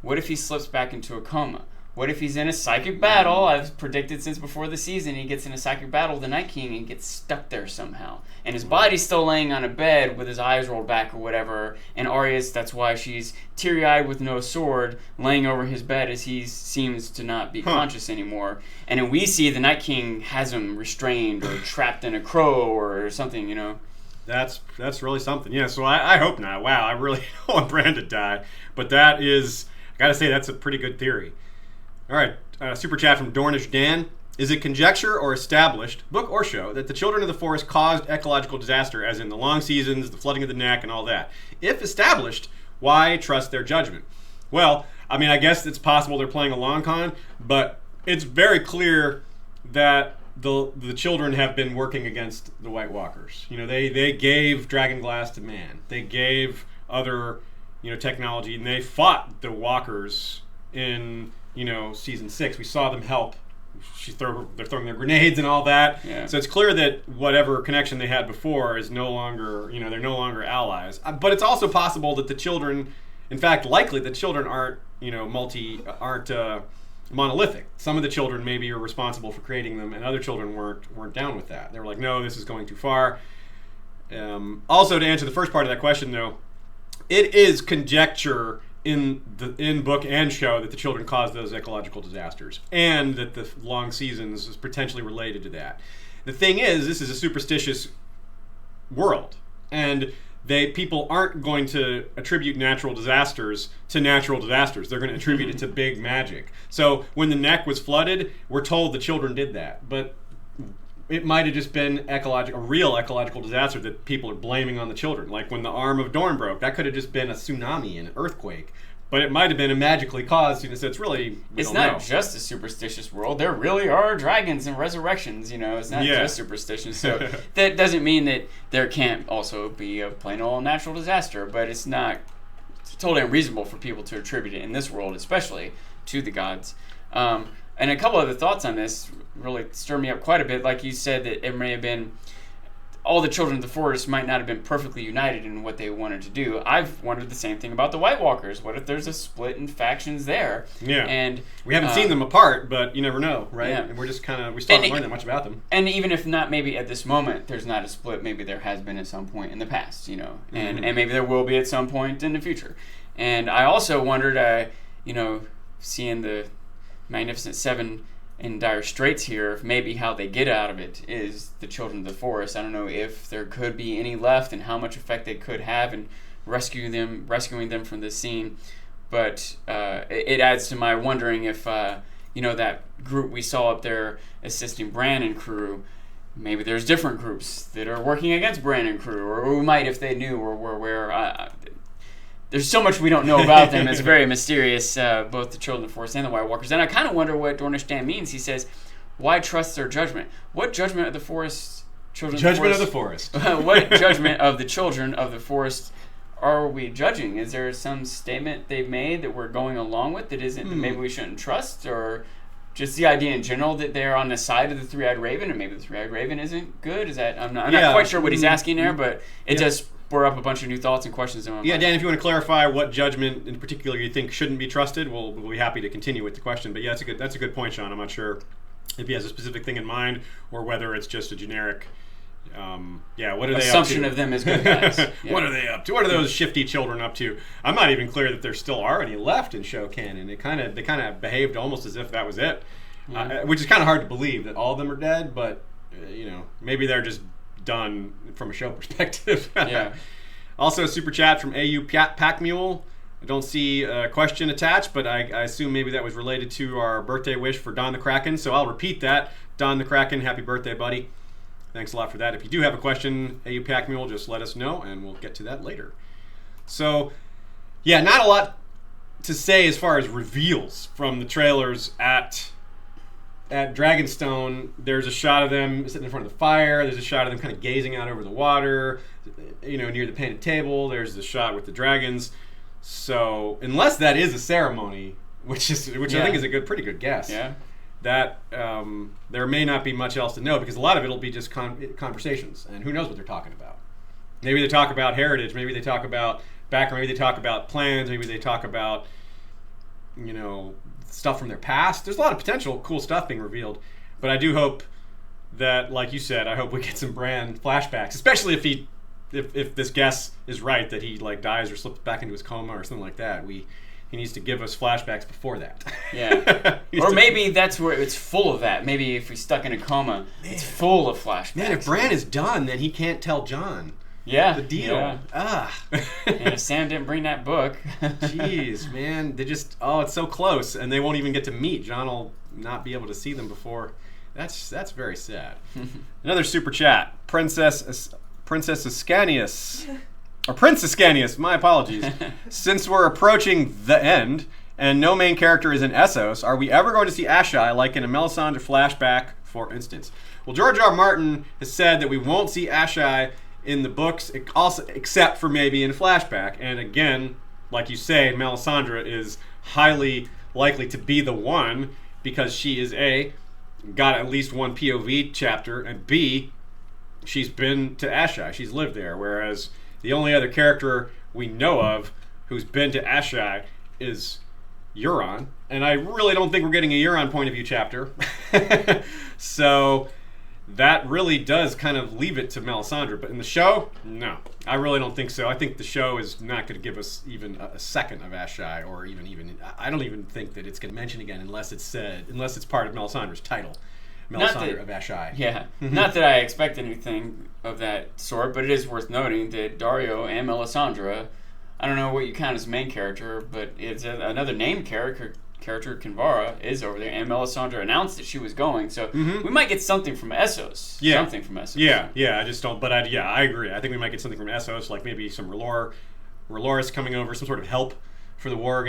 What if he slips back into a coma? What if he's in a psychic battle? I've predicted since before the season he gets in a psychic battle with the Night King and gets stuck there somehow. And his body's still laying on a bed with his eyes rolled back or whatever. And that's why she's teary-eyed with no sword, laying over his bed as he seems to not be conscious anymore. And then we see the Night King has him restrained or trapped in a crow or something, That's really something. Yeah, so I hope not. Wow, I really don't want Bran to die. But that is, I gotta say, that's a pretty good theory. All right, super chat from Dornish Dan. Is it conjecture or established, book or show, that the Children of the Forest caused ecological disaster, as in the long seasons, the flooding of the neck, and all that? If established, why trust their judgment? Well, I mean, I guess it's possible they're playing a long con, but it's very clear that the children have been working against the White Walkers. They gave Dragonglass to man. They gave other, technology, and they fought the Walkers in, season 6. We saw them help. They're throwing their grenades and all that. Yeah. So it's clear that whatever connection they had before is no longer, they're no longer allies. But it's also possible that the children, in fact, likely the children aren't, monolithic. Some of the children maybe are responsible for creating them, and other children weren't down with that. They were like, no, this is going too far. Also, to answer the first part of that question, though, it is conjecture in book and show that the children caused those ecological disasters, and that the long seasons is potentially related to that. The thing is, this is a superstitious world, and people aren't going to attribute natural disasters to natural disasters. They're going to attribute it to big magic. So when the neck was flooded, we're told the children did that, but it might have just been a real ecological disaster that people are blaming on the children. Like when the arm of Dorne broke, that could have just been a tsunami, an earthquake. But it might have been a magically caused, so it's really... It's not just a superstitious world. There really are dragons and resurrections, It's not just superstition. So that doesn't mean that there can't also be a plain old natural disaster, but it's totally unreasonable for people to attribute it in this world, especially to the gods. And a couple other thoughts on this really stir me up quite a bit. Like you said, that it may have been... all the children of the forest might not have been perfectly united in what they wanted to do. I've wondered the same thing about the White Walkers. What if there's a split in factions there? Yeah. And we haven't seen them apart, but you never know, right? Yeah. And we're just we still haven't learned that much about them. And even if not, maybe at this moment there's not a split, maybe there has been at some point in the past, and maybe there will be at some point in the future. And I also wondered, seeing the Magnificent Seven in dire straits here, maybe how they get out of it is the children of the forest. I don't know if there could be any left and how much effect they could have in rescuing them from this scene. But it adds to my wondering if that group we saw up there assisting Bran and crew, maybe there's different groups that are working against Bran and crew, or who might if they knew or were aware. There's so much we don't know about them. It's very mysterious, both the children of the forest and the White Walkers. And I kind of wonder what Dornish Dan means. He says, why trust their judgment? What judgment of the forest, Judgment of the forest. What judgment of the children of the forest are we judging? Is there some statement they've made that we're going along with that isn't, that maybe we shouldn't trust? Or just the idea in general that they're on the side of the Three-Eyed Raven, and maybe the Three-Eyed Raven isn't good? Is that I'm not quite sure what he's asking there, but it does spur up a bunch of new thoughts and questions in my mind. Yeah, Dan, if you want to clarify what judgment in particular you think shouldn't be trusted, we'll be happy to continue with the question. But yeah, that's a good point, Sean. I'm not sure if he has a specific thing in mind or whether it's just a generic. What are they assumption up to? of them as good guys. Yeah. What are they up to? What are those shifty children up to? I'm not even clear that there still are any left in show canon. They kind of behaved almost as if that was it, which is kind of hard to believe that all of them are dead. But maybe they're just done from a show perspective. Yeah. Also, a super chat from AU Pack Mule. I don't see a question attached, but I assume maybe that was related to our birthday wish for Don the Kraken. So I'll repeat that. Don the Kraken, happy birthday, buddy. Thanks a lot for that. If you do have a question, AU Pack Mule, just let us know, and we'll get to that later. So, yeah, not a lot to say as far as reveals from the trailers at Dragonstone. There's a shot of them sitting in front of the fire. There's a shot of them kind of gazing out over the water, near the painted table. There's the shot with the dragons. So, unless that is a ceremony, which I think is a pretty good guess. Yeah. That there may not be much else to know, because a lot of it will be just conversations, and who knows what they're talking about. Maybe they talk about heritage, maybe they talk about background, maybe they talk about plans, maybe they talk about stuff from their past. There's a lot of potential cool stuff being revealed, but I do hope that, like you said, I hope we get some Bran flashbacks, especially if this guess is right, that he dies or slips back into his coma or something like that. He needs to give us flashbacks before that. Yeah. Or maybe that's where it's full of that. Maybe if he's stuck in a coma, it's full of flashbacks. Man, if Bran is done, then he can't tell Jon. Yeah. The deal. Yeah. And if Sam didn't bring that book. Jeez, man. It's so close, and they won't even get to meet. Jon will not be able to see them before. That's very sad. Another super chat. Princess Ascanius. Or Prince Ascanius, my apologies. Since we're approaching the end, and no main character is in Essos, are we ever going to see Ashai, like in a Melisandre flashback, for instance? Well, George R. R. Martin has said that we won't see Ashai in the books, except for maybe in a flashback. And again, like you say, Melisandre is highly likely to be the one, because she is got at least one POV chapter, and B, she's been to Ashai. She's lived there, whereas the only other character we know of who's been to Ashai is Euron, and I really don't think we're getting a Euron point of view chapter. So, that really does kind of leave it to Melisandre. But in the show, no, I really don't think so. I think the show is not going to give us even a second of Ashai, or even. I don't even think that it's going to mention again unless it's part of Melisandre's title, Melisandre of Ashai. Yeah, not that I expect anything of that sort, but it is worth noting that Daario and Melisandre, I don't know what you count as main character, but it's another named character, Kinvara, is over there, and Melisandre announced that she was going, so we might get something from Essos. Yeah. Something from Essos. Yeah, I just don't, but I agree. I think we might get something from Essos, like maybe some R'hllorys coming over, some sort of help for the war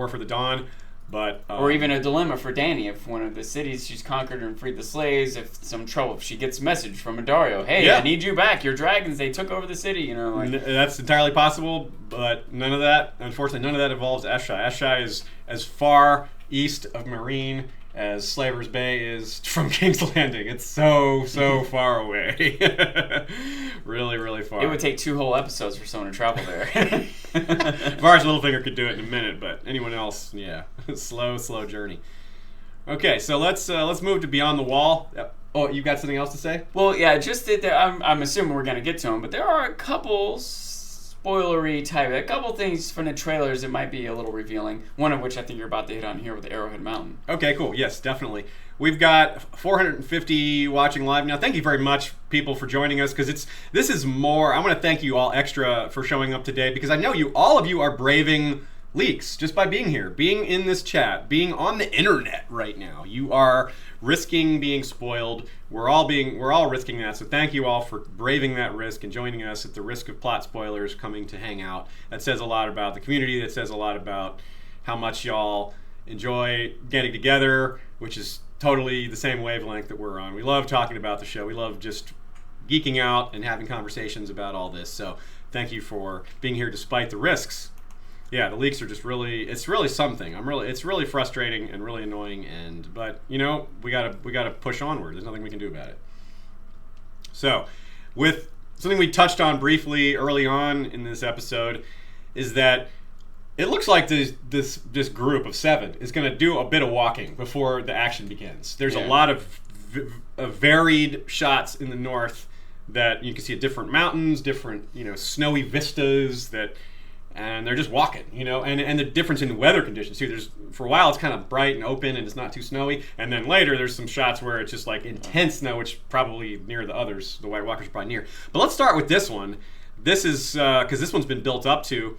for the Dawn. But or even a dilemma for Dany if one of the cities she's conquered and freed the slaves, if she gets a message from a Daario, hey, I need you back, your dragons, they took over the city, That's entirely possible, but unfortunately none of that involves Ashai. Ashai is as far east of Meereen as Slaver's Bay is from King's Landing. It's so far away. Really, really far. It would take 2 whole episodes for someone to travel there. Varys Littlefinger could do it in a minute, but anyone else, slow journey. Okay, so let's move to Beyond the Wall. Oh, you got something else to say? Well, yeah, just that I'm assuming we're going to get to them, but there are a couple spoilery type, a couple things from the trailers that might be a little revealing, one of which I think you're about to hit on here with the Arrowhead Mountain. Okay, cool. Yes, definitely. We've got 450 watching live now. Thank you very much, people, for joining us, because this is more. I want to thank you all extra for showing up today, because I know all of you are braving leaks just by being here, being in this chat, being on the internet right now. You are risking being spoiled. We're all risking that. So thank you all for braving that risk and joining us at the risk of plot spoilers coming to hang out. That says a lot about the community. That says a lot about how much y'all enjoy getting together, which is totally the same wavelength that we're on. We love talking about the show. We love just geeking out and having conversations about all this. So thank you for being here despite the risks. Yeah, the leaks are just it's really something. It's really frustrating and really annoying, but we gotta push onward. There's nothing we can do about it. So, with something we touched on briefly early on in this episode, is that it looks like this group of 7 is going to do a bit of walking before the action begins. There's a lot of varied shots in the north that you can see different mountains, different snowy vistas and they're just walking, and the difference in weather conditions too. For a while it's kind of bright and open and it's not too snowy, and then later there's some shots where it's just like intense snow, which probably near the others, the White Walkers are probably near. But let's start with this one. This is because this one's been built up to,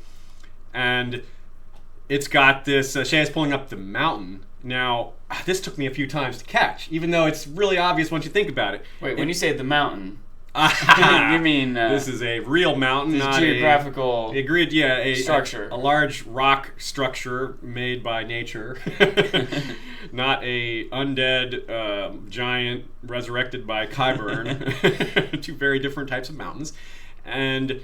and it's got this. Shay's pulling up the mountain. Now, this took me a few times to catch, even though it's really obvious once you think about it. Wait, when you say the mountain, you mean this is a real mountain, this not geographical structure, a large rock structure made by nature, not a undead giant resurrected by Qyburn. 2 very different types of mountains. And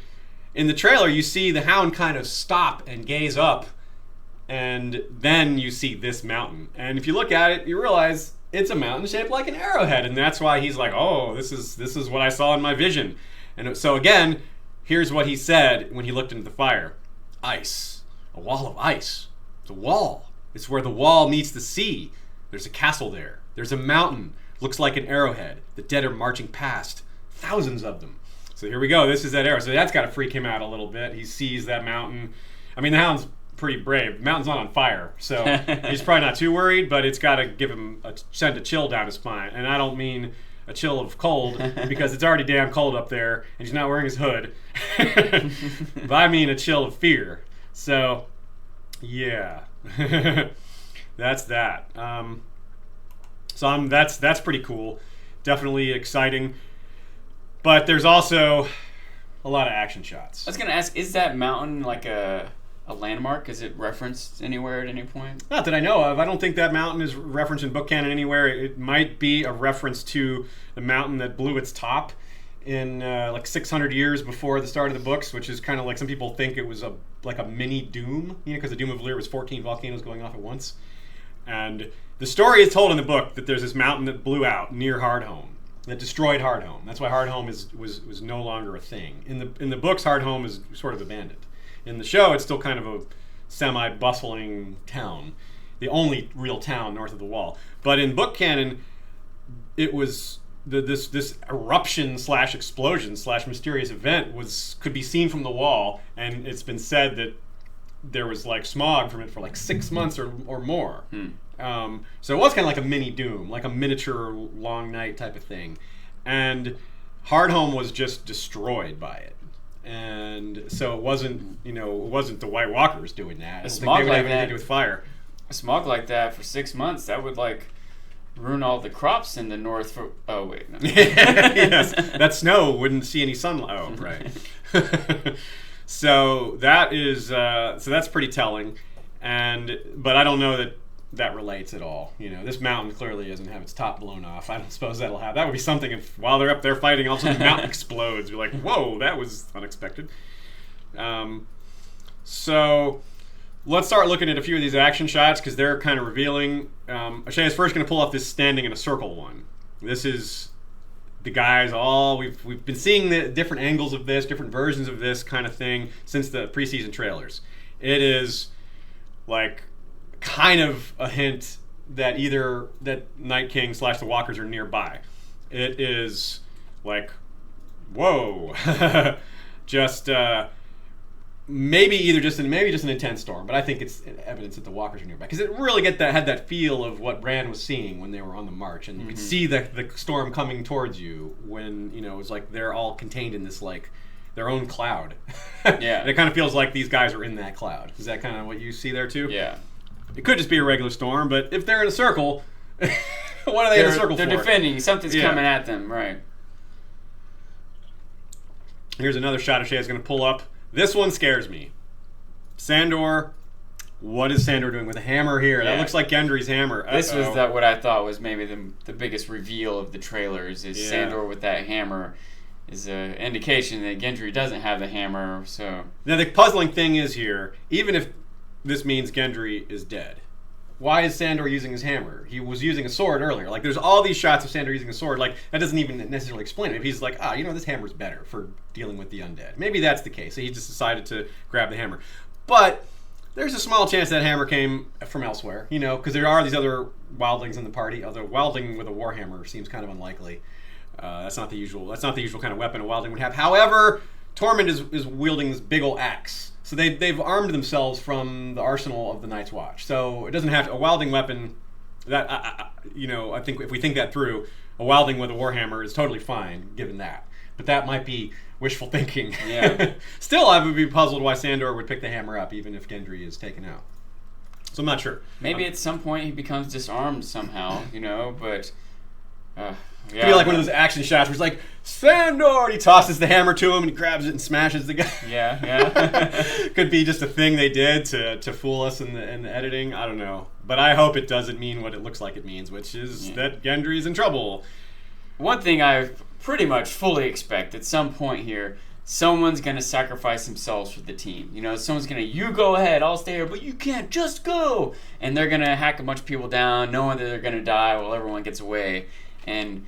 in the trailer, you see the Hound kind of stop and gaze up, and then you see this mountain. And if you look at it, you realize it's a mountain shaped like an arrowhead, and that's why he's like, "Oh, this is what I saw in my vision." And so again, here's what he said when he looked into the fire: "Ice, a wall of ice. It's a wall. It's where the wall meets the sea. There's a castle there. There's a mountain. Looks like an arrowhead. The dead are marching past. Thousands of them." So here we go. This is that arrow. So that's got to freak him out a little bit. He sees that mountain. I mean, the Hound's pretty brave. The mountain's not on fire, so he's probably not too worried, but it's got to send a chill down his spine. And I don't mean a chill of cold, because it's already damn cold up there, and he's not wearing his hood. But I mean a chill of fear. So, yeah. That's that. That's pretty cool. Definitely exciting. But there's also a lot of action shots. I was going to ask, is that mountain like a landmark? Is it referenced anywhere at any point? Not that I know of. I don't think that mountain is referenced in book canon anywhere. It might be a reference to the mountain that blew its top in like 600 years before the start of the books, which is kind of like, some people think it was like a mini Doom, because the Doom of Valyr was 14 volcanoes going off at once. And the story is told in the book that there's this mountain that blew out near Hardhome, that destroyed Hardhome. That's why Hardhome was no longer a thing. In the books, Hardhome is sort of abandoned. In the show, it's still kind of a semi-bustling town, the only real town north of the Wall. But in book canon, it was this eruption slash explosion slash mysterious event could be seen from the wall, and it's been said that there was like smog from it for like 6 months or more. So it was kind of like a mini Doom, like a miniature Long Night type of thing, and Hardhome was just destroyed by it. And so it wasn't the White Walkers doing that. I don't think they would have anything to do with fire. A smog like that for 6 months, that would like ruin all the crops in the north. Oh wait, no. Yes, that snow wouldn't see any sunlight. Oh, right. So that's pretty telling, but I don't know that relates at all. This mountain clearly doesn't have its top blown off. I don't suppose that'll happen. That would be something if while they're up there fighting, all of a sudden the mountain explodes. You're like, whoa, that was unexpected. So let's start looking at a few of these action shots because they're kind of revealing. Ashaya's first going to pull off this standing in a circle one. This is the guys we've been seeing the different angles of this, different versions of this kind of thing since the preseason trailers. It is like kind of a hint that either that Night King / the Walkers are nearby. It is like, whoa, just maybe just an intense storm, but I think it's evidence that the Walkers are nearby because it really had that feel of what Bran was seeing when they were on the march, and you could see the storm coming towards you when it was like they're all contained in this like their own cloud. Yeah, it kind of feels like these guys are in that cloud. Is that kind of what you see there too? Yeah. It could just be a regular storm, but if they're in a circle, what are they in a circle for? They're defending. Something's coming at them, right? Here's another shot Shay's going to pull up. This one scares me. Sandor. What is Sandor doing with a hammer here? Yeah. That looks like Gendry's hammer. This was what I thought was maybe the biggest reveal of the trailers is Sandor with that hammer is an indication that Gendry doesn't have the hammer. So now the puzzling thing is here, even if this means Gendry is dead, why is Sandor using his hammer? He was using a sword earlier. Like, there's all these shots of Sandor using a sword. Like, that doesn't even necessarily explain it. If he's like, this hammer's better for dealing with the undead. Maybe that's the case. So he just decided to grab the hammer. But there's a small chance that hammer came from elsewhere, because there are these other wildlings in the party. Although wildling with a warhammer seems kind of unlikely. That's not the usual kind of weapon a wildling would have. However, Tormund is wielding this big ol' axe. So they've armed themselves from the arsenal of the Night's Watch. So it doesn't have to, a wilding weapon that I think if we think that through, a wilding with a warhammer is totally fine given that. But that might be wishful thinking. Yeah. Still, I would be puzzled why Sandor would pick the hammer up even if Gendry is taken out. So I'm not sure. Maybe at some point he becomes disarmed somehow, but. Could be like one of those action shots where he's like, Sandor! And he tosses the hammer to him and he grabs it and smashes the guy. Yeah. Could be just a thing they did to fool us in the editing. I don't know. But I hope it doesn't mean what it looks like it means, which is that Gendry's in trouble. One thing I pretty much fully expect at some point here, someone's going to sacrifice themselves for the team. Someone's going to, you go ahead, I'll stay here, but you can't, just go! And they're going to hack a bunch of people down, knowing that they're going to die while everyone gets away. And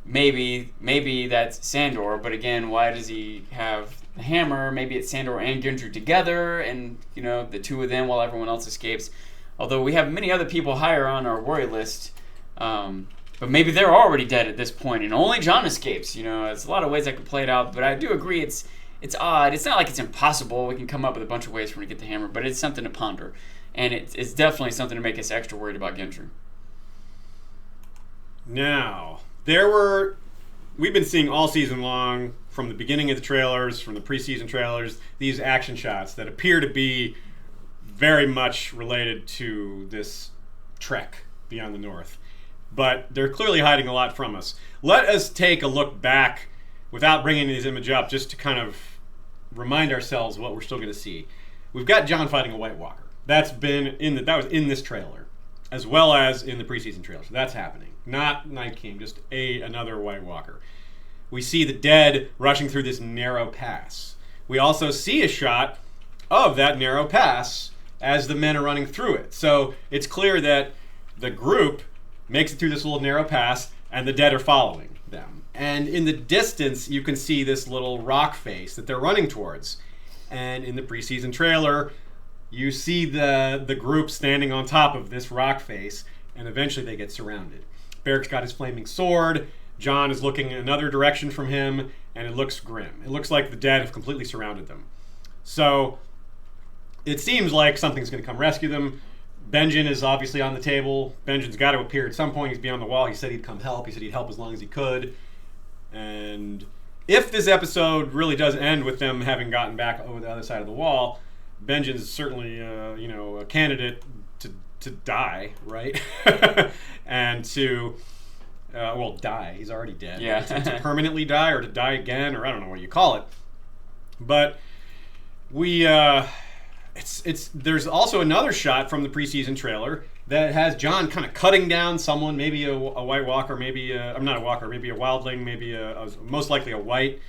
maybe that's Sandor, but again, why does he have the hammer? Maybe it's Sandor and Gendry together, and the two of them while everyone else escapes. Although we have many other people higher on our worry list, but maybe they're already dead at this point, and only Jon escapes. There's a lot of ways I could play it out, but I do agree it's odd. It's not like it's impossible. We can come up with a bunch of ways for him to get the hammer, but it's something to ponder, and it's definitely something to make us extra worried about Gendry. Now, we've been seeing all season long, from the beginning of the trailers, from the preseason trailers, these action shots that appear to be very much related to this trek beyond the north. But they're clearly hiding a lot from us. Let us take a look back without bringing these images up, just to kind of remind ourselves what we're still going to see. We've got Jon fighting a White Walker. That was in this trailer, as well as in the preseason trailer. So that's happening. Not Night King, just another White Walker. We see the dead rushing through this narrow pass. We also see a shot of that narrow pass as the men are running through it. So it's clear that the group makes it through this little narrow pass, and the dead are following them. And in the distance, you can see this little rock face that they're running towards. And in the preseason trailer, you see the group standing on top of this rock face, and eventually they get surrounded. Beric's got his flaming sword. Jon is looking in another direction from him, and it looks grim. It looks like the dead have completely surrounded them. So it seems like something's going to come rescue them. Benjen is obviously on the table. Benjen's got to appear at some point. He's beyond the wall. He said he'd come help. He said he'd help as long as he could. And if this episode really does end with them having gotten back over the other side of the wall, Benjen's certainly, a candidate to die, right? And to, die. He's already dead. Yeah. To permanently die or to die again, or I don't know what you call it. But there's also another shot from the preseason trailer that has Jon kind of cutting down someone, maybe a White Walker, maybe not a Walker, maybe a Wildling, maybe most likely a White.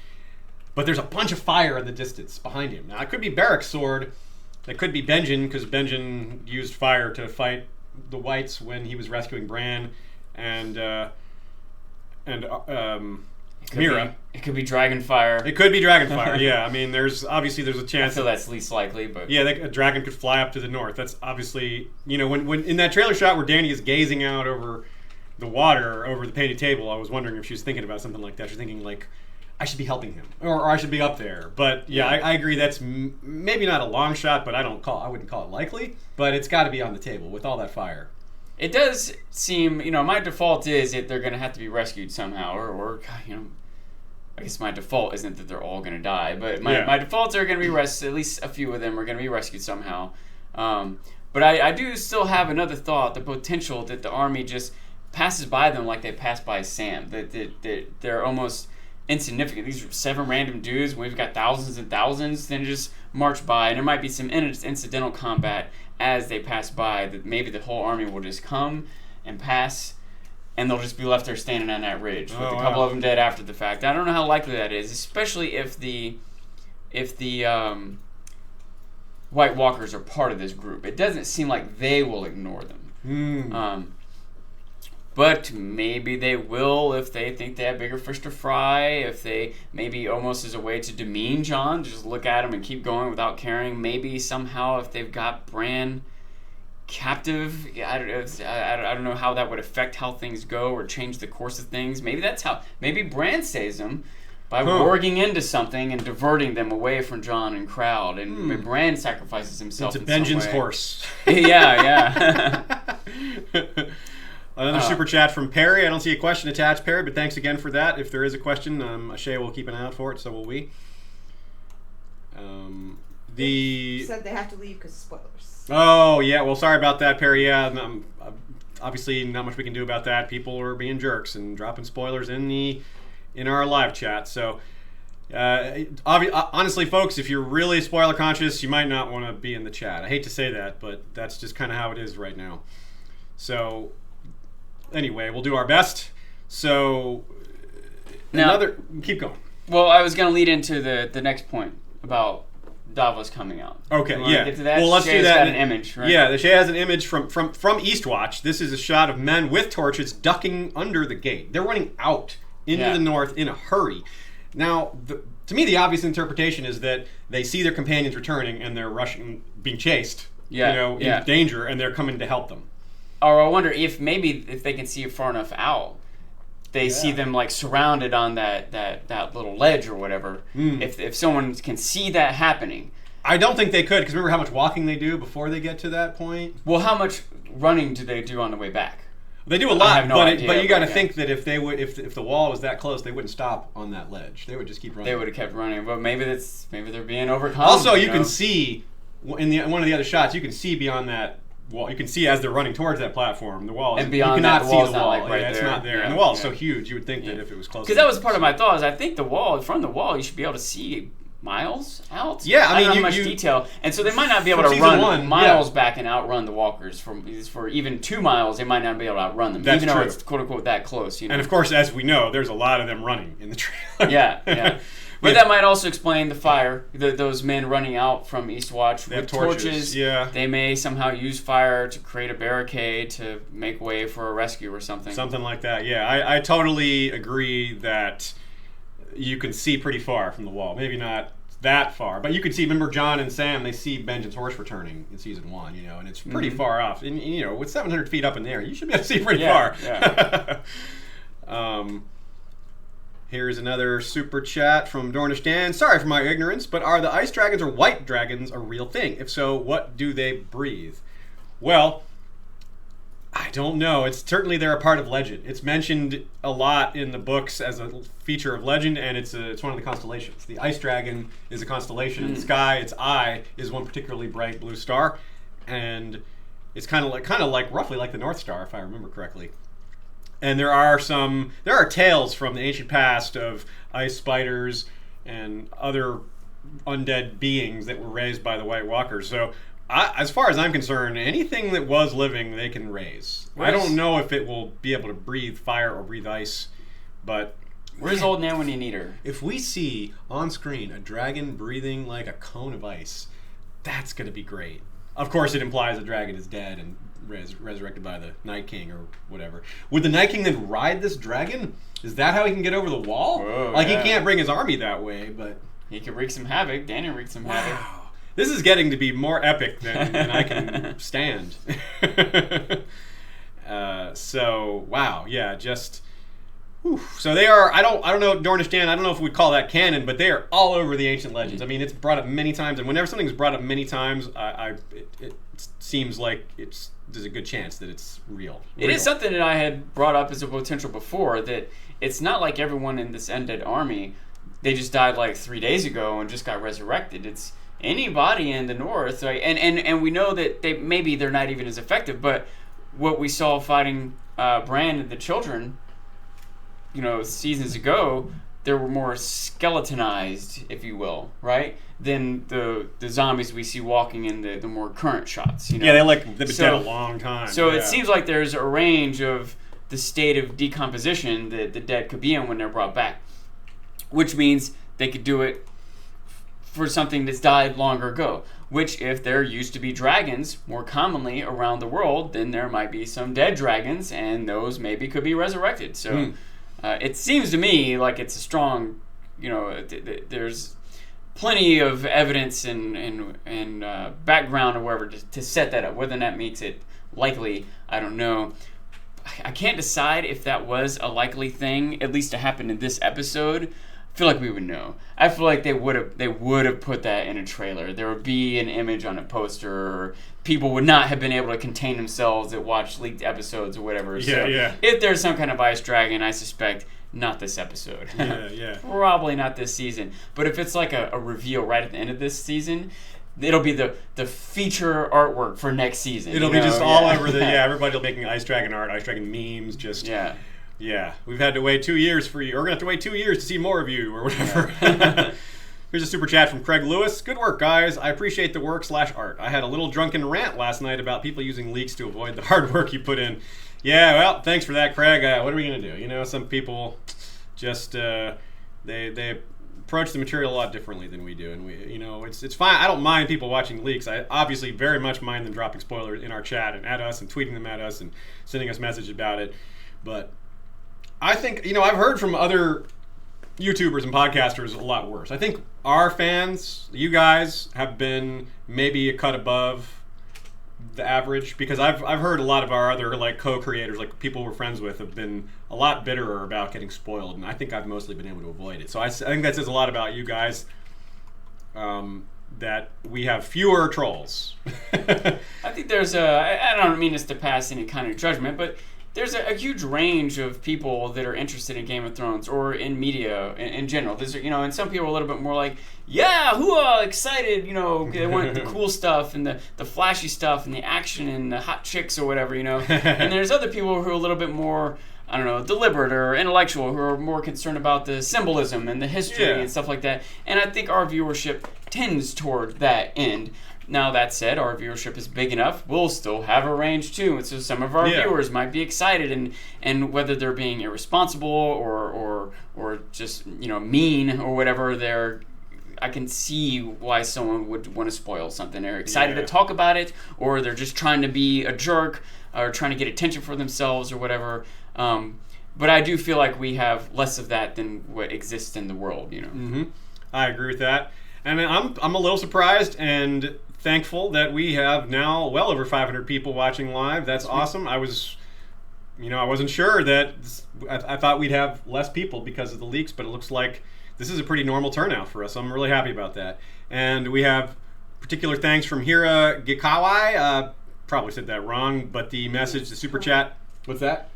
But there's a bunch of fire in the distance behind him. Now, it could be Beric's sword. It could be Benjen, because Benjen used fire to fight the Whites when he was rescuing Bran and Mira. It could be Dragonfire. It could be Dragonfire, yeah. I mean, there's a chance. I feel that's least likely, but... Yeah, a dragon could fly up to the north. That's obviously... when in that trailer shot where Dany is gazing out over the water, over the painted table, I was wondering if she was thinking about something like that. She's thinking, like, I should be helping him, or I should be up there. But yeah, I agree. That's maybe not a long shot, but I wouldn't call it likely. But it's got to be on the table with all that fire. It does seem, my default is that they're going to have to be rescued somehow, or I guess my default isn't that they're all going to die, but my defaults are going to be at least a few of them are going to be rescued somehow. But I do still have another thought, the potential that the army just passes by them like they passed by Sam, that they're almost insignificant. These are 7 random dudes. We've got thousands and thousands. Then just march by, and there might be some incidental combat as they pass by. That maybe the whole army will just come and pass, and they'll just be left there standing on that ridge with a couple of them dead after the fact. I don't know how likely that is, especially if the White Walkers are part of this group. It doesn't seem like they will ignore them. But maybe they will if they think they have bigger fish to fry, if they maybe almost as a way to demean Jon, just look at him and keep going without caring. Maybe somehow if they've got Bran captive, I don't know how that would affect how things go or change the course of things. Maybe Bran saves them by warging into something and diverting them away from Jon and crowd, and Bran sacrifices himself. It's a Benjen's horse. Yeah. Another super chat from Perry. I don't see a question attached, Perry, but thanks again for that. If there is a question, Ashay will keep an eye out for it, so will we. They said they have to leave because of spoilers. Oh, yeah. Well, sorry about that, Perry. Yeah, obviously not much we can do about that. People are being jerks and dropping spoilers in our live chat. So, honestly, folks, if you're really spoiler conscious, you might not want to be in the chat. I hate to say that, but that's just kind of how it is right now. So... Anyway, we'll do our best. So, keep going. Well, I was going to lead into the next point about Davos coming out. Okay, yeah. Get to that? Well, let's do that. Got an image, right? Yeah, Shay has an image from Eastwatch. This is a shot of men with torches ducking under the gate. They're running out into the north in a hurry. Now, to me, the obvious interpretation is that they see their companions returning and they're rushing, being chased. In danger, and they're coming to help them. Or I wonder if they can see it far enough out, they see them like surrounded on that little ledge or whatever. If someone can see that happening. I don't think they could, because remember how much walking they do before they get to that point? Well, how much running do they do on the way back? They do a lot, I have no idea, but you got to think that if the wall was that close, they wouldn't stop on that ledge. They would just keep running. They would have kept running, but maybe they're being overcome. Also, you can see in one of the other shots, you can see beyond that wall. You can see as they're running towards that platform, the wall. And beyond you cannot that, the see wall's the wall. not like right there. It's not there, and the wall is so huge. You would think that if it was close. Because that was part of my thought. Is I think the wall, from the wall, you should be able to see miles out. Yeah, I mean, don't have much detail, and so they might not be able to run miles back and outrun the walkers. For even 2 miles, they might not be able to outrun them, That's even though true. it's quote unquote that close. And of course, as we know, there's a lot of them running in the trailer. Yeah. But that might also explain the fire. Those men running out from Eastwatch with torches. Yeah. They may somehow use fire to create a barricade to make way for a rescue or something. Something like that, yeah. I totally agree that you can see pretty far from the wall. Maybe not that far, but you can see, remember Jon and Sam, they see Benjen's horse returning in season 1, and it's pretty far off. And, with 700 feet up in the air, you should be able to see pretty far. Yeah. here's another super chat from Dornistan. Sorry for my ignorance, but are the ice dragons or white dragons a real thing? If so, what do they breathe? Well, I don't know. It's certainly they're a part of legend. It's mentioned a lot in the books as a feature of legend, and it's one of the constellations. The ice dragon is a constellation in the sky. Its eye is one particularly bright blue star, and it's kind of like roughly like the North Star, if I remember correctly. And there are tales from the ancient past of ice spiders and other undead beings that were raised by the White Walkers. So, as far as I'm concerned, anything that was living, they can raise. I don't know if it will be able to breathe fire or breathe ice, but... Where's old Nan when you need her? If we see on screen a dragon breathing like a cone of ice, that's going to be great. Of course, it implies the dragon is dead and resurrected by the Night King or whatever. Would the Night King then ride this dragon? Is that how he can get over the wall? Whoa, he can't bring his army that way, but... He could wreak some havoc. Daniel wreaked some havoc. This is getting to be more epic than I can stand. Just... Whew. So they are, I don't know, Dornistan, I don't know if we'd call that canon, but they are all over the ancient legends. I mean, it's brought up many times, and whenever something's brought up many times, it seems like there's a good chance that it's real. It is something that I had brought up as a potential before, that it's not like everyone in this undead army, they just died like 3 days ago and just got resurrected. It's anybody in the north, right? And we know that they're not even as effective, but what we saw fighting Bran and the children, seasons ago, they were more skeletonized, if you will, right, than the zombies we see walking in the more current shots. Yeah, they've been dead a long time. So it seems like there's a range of the state of decomposition that the dead could be in when they're brought back, which means they could do it for something that's died longer ago. Which, if there used to be dragons more commonly around the world, then there might be some dead dragons, and those maybe could be resurrected. So. It seems to me like it's a strong, there's plenty of evidence and background or whatever to set that up. Whether that makes it likely, I don't know. I can't decide if that was a likely thing, at least to happen in this episode. I feel like we would know. I feel like they would have put that in a trailer. There would be an image on a poster, or people would not have been able to contain themselves that watch leaked episodes or whatever. Yeah. If there's some kind of ice dragon, I suspect not this episode. Yeah. Probably not this season. But if it's like a reveal right at the end of this season, it'll be the feature artwork for next season. It'll be just all over everybody will be making ice dragon art, ice dragon memes, just... Yeah, we've had to wait 2 years for you. Or we're going to have to wait 2 years to see more of you, or whatever. Yeah. Here's a super chat from Craig Lewis. Good work, guys. I appreciate the work/art. I had a little drunken rant last night about people using leaks to avoid the hard work you put in. Yeah, well, thanks for that, Craig. What are we going to do? Some people just, they approach the material a lot differently than we do. And it's fine. I don't mind people watching leaks. I obviously very much mind them dropping spoilers in our chat and at us and tweeting them at us and sending us messages about it. But... I think, I've heard from other YouTubers and podcasters a lot worse. I think our fans, you guys, have been maybe a cut above the average, because I've heard a lot of our other co-creators, people we're friends with, have been a lot bitterer about getting spoiled, and I think I've mostly been able to avoid it. So I think that says a lot about you guys, that we have fewer trolls. I think there's I don't mean this to pass any kind of judgment, but there's a huge range of people that are interested in Game of Thrones or in media in general. There's, and some people are a little bit more like, excited, they want the cool stuff and the flashy stuff and the action and the hot chicks or whatever, And there's other people who are a little bit more, I don't know, deliberate or intellectual, who are more concerned about the symbolism and the history and stuff like that. And I think our viewership tends toward that end. Now, that said, our viewership is big enough, we'll still have a range too. And so some of our viewers might be excited, and whether they're being irresponsible or just, mean or whatever, I can see why someone would want to spoil something. They're excited to talk about it, or they're just trying to be a jerk or trying to get attention for themselves or whatever. But I do feel like we have less of that than what exists in the world, Mm-hmm. I agree with that. And I'm a little surprised and thankful that we have now well over 500 people watching live. That's awesome. I was I wasn't sure that I thought we'd have less people because of the leaks, but it looks like this is a pretty normal turnout for us. I'm really happy about that. And we have particular thanks from Hira Gikawai. Probably said that wrong, but the message, the super chat. What's that?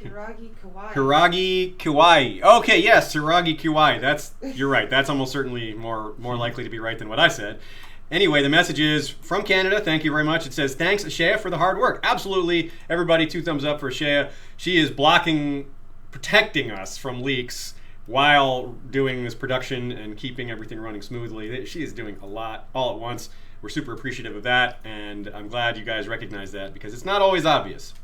Hiragi Kawaii. Hiragi Kiwai. Okay, yes, Hiragi Kiwai. You're right. That's almost certainly more likely to be right than what I said. Anyway, the message is from Canada. Thank you very much. It says, thanks, Shea, for the hard work. Absolutely, everybody, 2 thumbs up for Shea. She is protecting us from leaks while doing this production and keeping everything running smoothly. She is doing a lot all at once. We're super appreciative of that, and I'm glad you guys recognize that because it's not always obvious.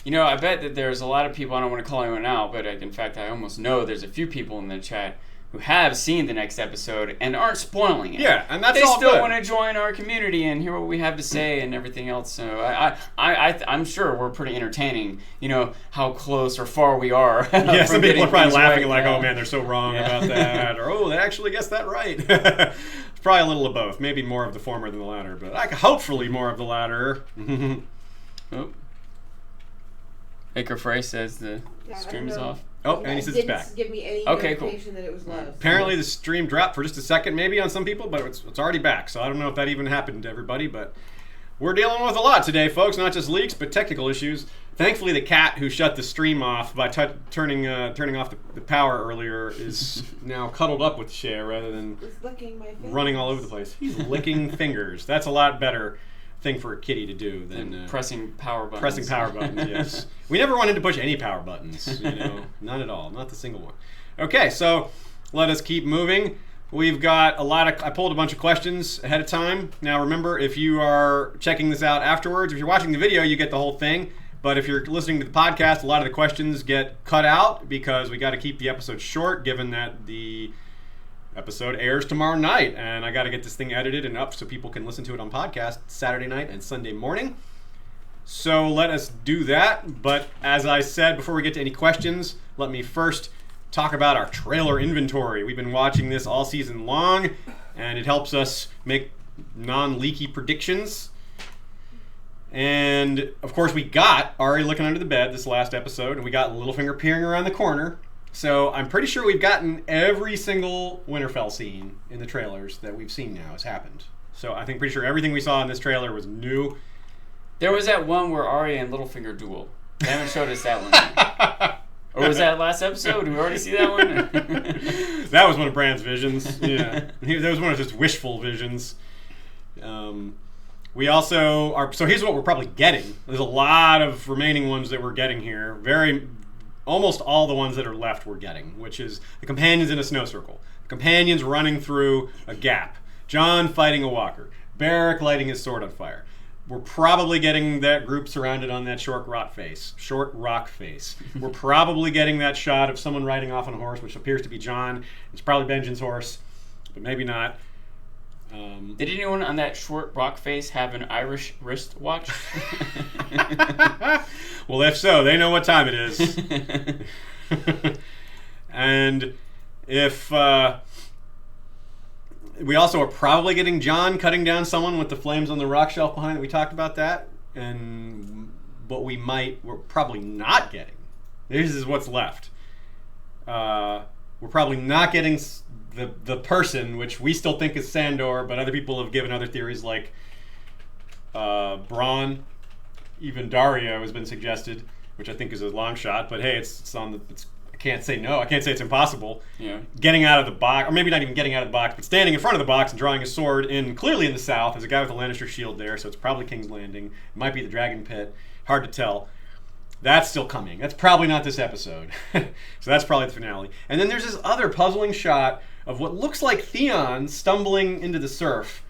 I bet that there's a lot of people, I don't want to call anyone out, but in fact, I almost know there's a few people in the chat who have seen the next episode and aren't spoiling it. Yeah, and that's they all still good. want to join our community and hear what we have to say and everything else. So I'm sure we're pretty entertaining. How close or far we are. Yeah, some people are probably laughing right. oh man, they're so wrong about that, or oh, they actually guessed that right. It's probably a little of both. Maybe more of the former than the latter, but hopefully more of the latter. Oh. Baker Frey says the stream is off. Oh, and he says it's back. Didn't give me any Okay, cool. notification that it was live. Apparently the stream dropped for just a second maybe on some people, but it's already back. So I don't know if that even happened to everybody, but we're dealing with a lot today, folks. Not just leaks, but technical issues. Thankfully, the cat who shut the stream off by turning off the power earlier is now cuddled up with Shea rather than licking my fingers. Running all over the place. He's licking fingers. That's a lot better thing for a kitty to do than pressing power buttons. Pressing power buttons, yes. We never wanted to push any power buttons, none at all, not the single one. Okay, so let us keep moving. We've got I pulled a bunch of questions ahead of time. Now remember, if you are checking this out afterwards, if you're watching the video, you get the whole thing. But if you're listening to the podcast, a lot of the questions get cut out because we got to keep the episode short, given that the episode airs tomorrow night, and I got to get this thing edited and up so people can listen to it on podcast Saturday night and Sunday morning. So let us do that. But as I said, before we get to any questions, let me first talk about our trailer inventory. We've been watching this all season long, and it helps us make non-leaky predictions. And of course, we got Ari looking under the bed this last episode, and we got Littlefinger peering around the corner. So I'm pretty sure we've gotten every single Winterfell scene in the trailers that we've seen now has happened. So I think pretty sure everything we saw in this trailer was new. There was that one where Arya and Littlefinger duel. They haven't showed us that one yet. Or was that last episode? Did we already see that one? That was one of Bran's visions. Yeah. That was one of just wishful visions. We also are... So here's what we're probably getting. There's a lot of remaining ones that we're getting here. Almost all the ones that are left we're getting, which is the companions in a snow circle. The companions running through a gap. Jon fighting a walker. Beric lighting his sword on fire. We're probably getting that group surrounded on that short rock face. We're probably getting that shot of someone riding off on a horse, which appears to be Jon. It's probably Benjen's horse, but maybe not. Did anyone on that short rock face have an Irish wristwatch? Well, if so, they know what time it is. And if we also are probably getting Jon cutting down someone with the flames on the rock shelf behind it. We talked about that. But we're probably not getting. This is what's left. We're probably not getting the person, which we still think is Sandor, but other people have given other theories like Bronn, even Dario has been suggested, which I think is a long shot. But hey, I can't say no. I can't say it's impossible. Yeah. Getting out of the box, or maybe not even getting out of the box, but standing in front of the box and drawing his sword clearly in the south. There's a guy with a Lannister shield there, so it's probably King's Landing. It might be the Dragon Pit. Hard to tell. That's still coming. That's probably not this episode. So that's probably the finale. And then there's this other puzzling shot of what looks like Theon stumbling into the surf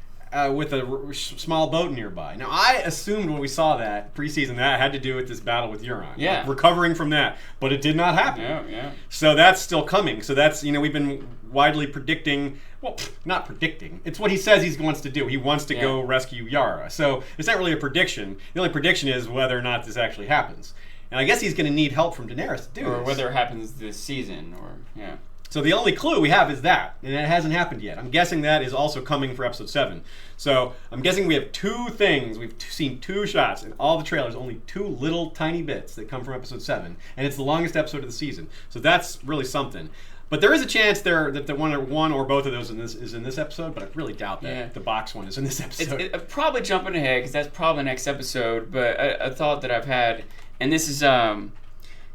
with a small boat nearby. Now, I assumed when we saw that preseason that had to do with this battle with Euron. Yeah. Like recovering from that. But it did not happen. Yeah. So that's still coming. So that's, we've been widely predicting, well, not predicting. It's what he says he wants to do. He wants to go rescue Yara. So it's not really a prediction. The only prediction is whether or not this actually happens. And I guess he's going to need help from Daenerys to do Or this. whether it happens this season, or, yeah. So the only clue we have is that, and it hasn't happened yet. I'm guessing that is also coming for episode 7. So I'm guessing we have 2 things. We've seen 2 shots in all the trailers, only 2 little tiny bits that come from episode 7, and it's the longest episode of the season. So that's really something. But there is a chance that the one or both of those is in this episode, but I really doubt that the box one is in this episode. I'm probably jumping ahead because that's probably next episode. But a thought that I've had, and this is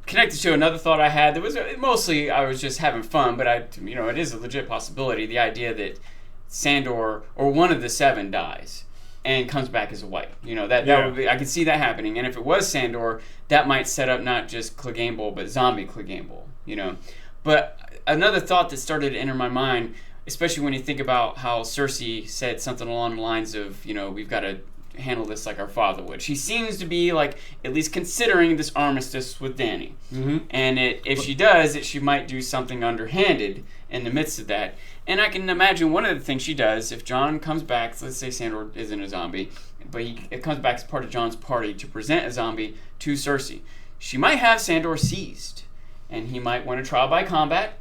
connected to another thought I had that was mostly I was just having fun, but it is a legit possibility. The idea that Sandor or one of the 7 dies and comes back as a white. That would be, I could see that happening. And if it was Sandor, that might set up not just Clegane but zombie Clegane. But another thought that started to enter my mind, especially when you think about how Cersei said something along the lines of, we've got to handle this like our father would. She seems to be like at least considering this armistice with Dany. Mm-hmm. And if she does, she might do something underhanded in the midst of that. And I can imagine one of the things she does, if Jon comes back, so let's say Sandor isn't a zombie, but it comes back as part of Jon's party to present a zombie to Cersei. She might have Sandor seized, and he might win a trial by combat,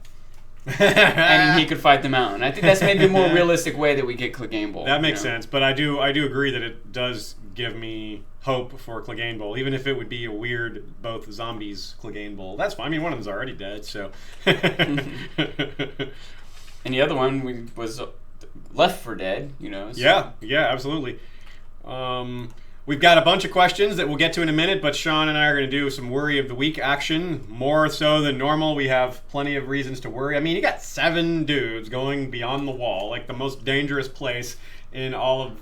and he could fight the Mountain. I think that's maybe a more realistic way that we get Clegane Bowl. That makes sense, but I do agree that it does give me hope for Clegane Bowl, even if it would be a weird both zombies Clegane Bowl. That's fine. I mean, one of them's already dead, so. And the other one was left for dead, So. Yeah, absolutely. We've got a bunch of questions that we'll get to in a minute, but Sean and I are going to do some Worry of the Week action. More so than normal, we have plenty of reasons to worry. I mean, you got 7 dudes going beyond the wall, like the most dangerous place in all of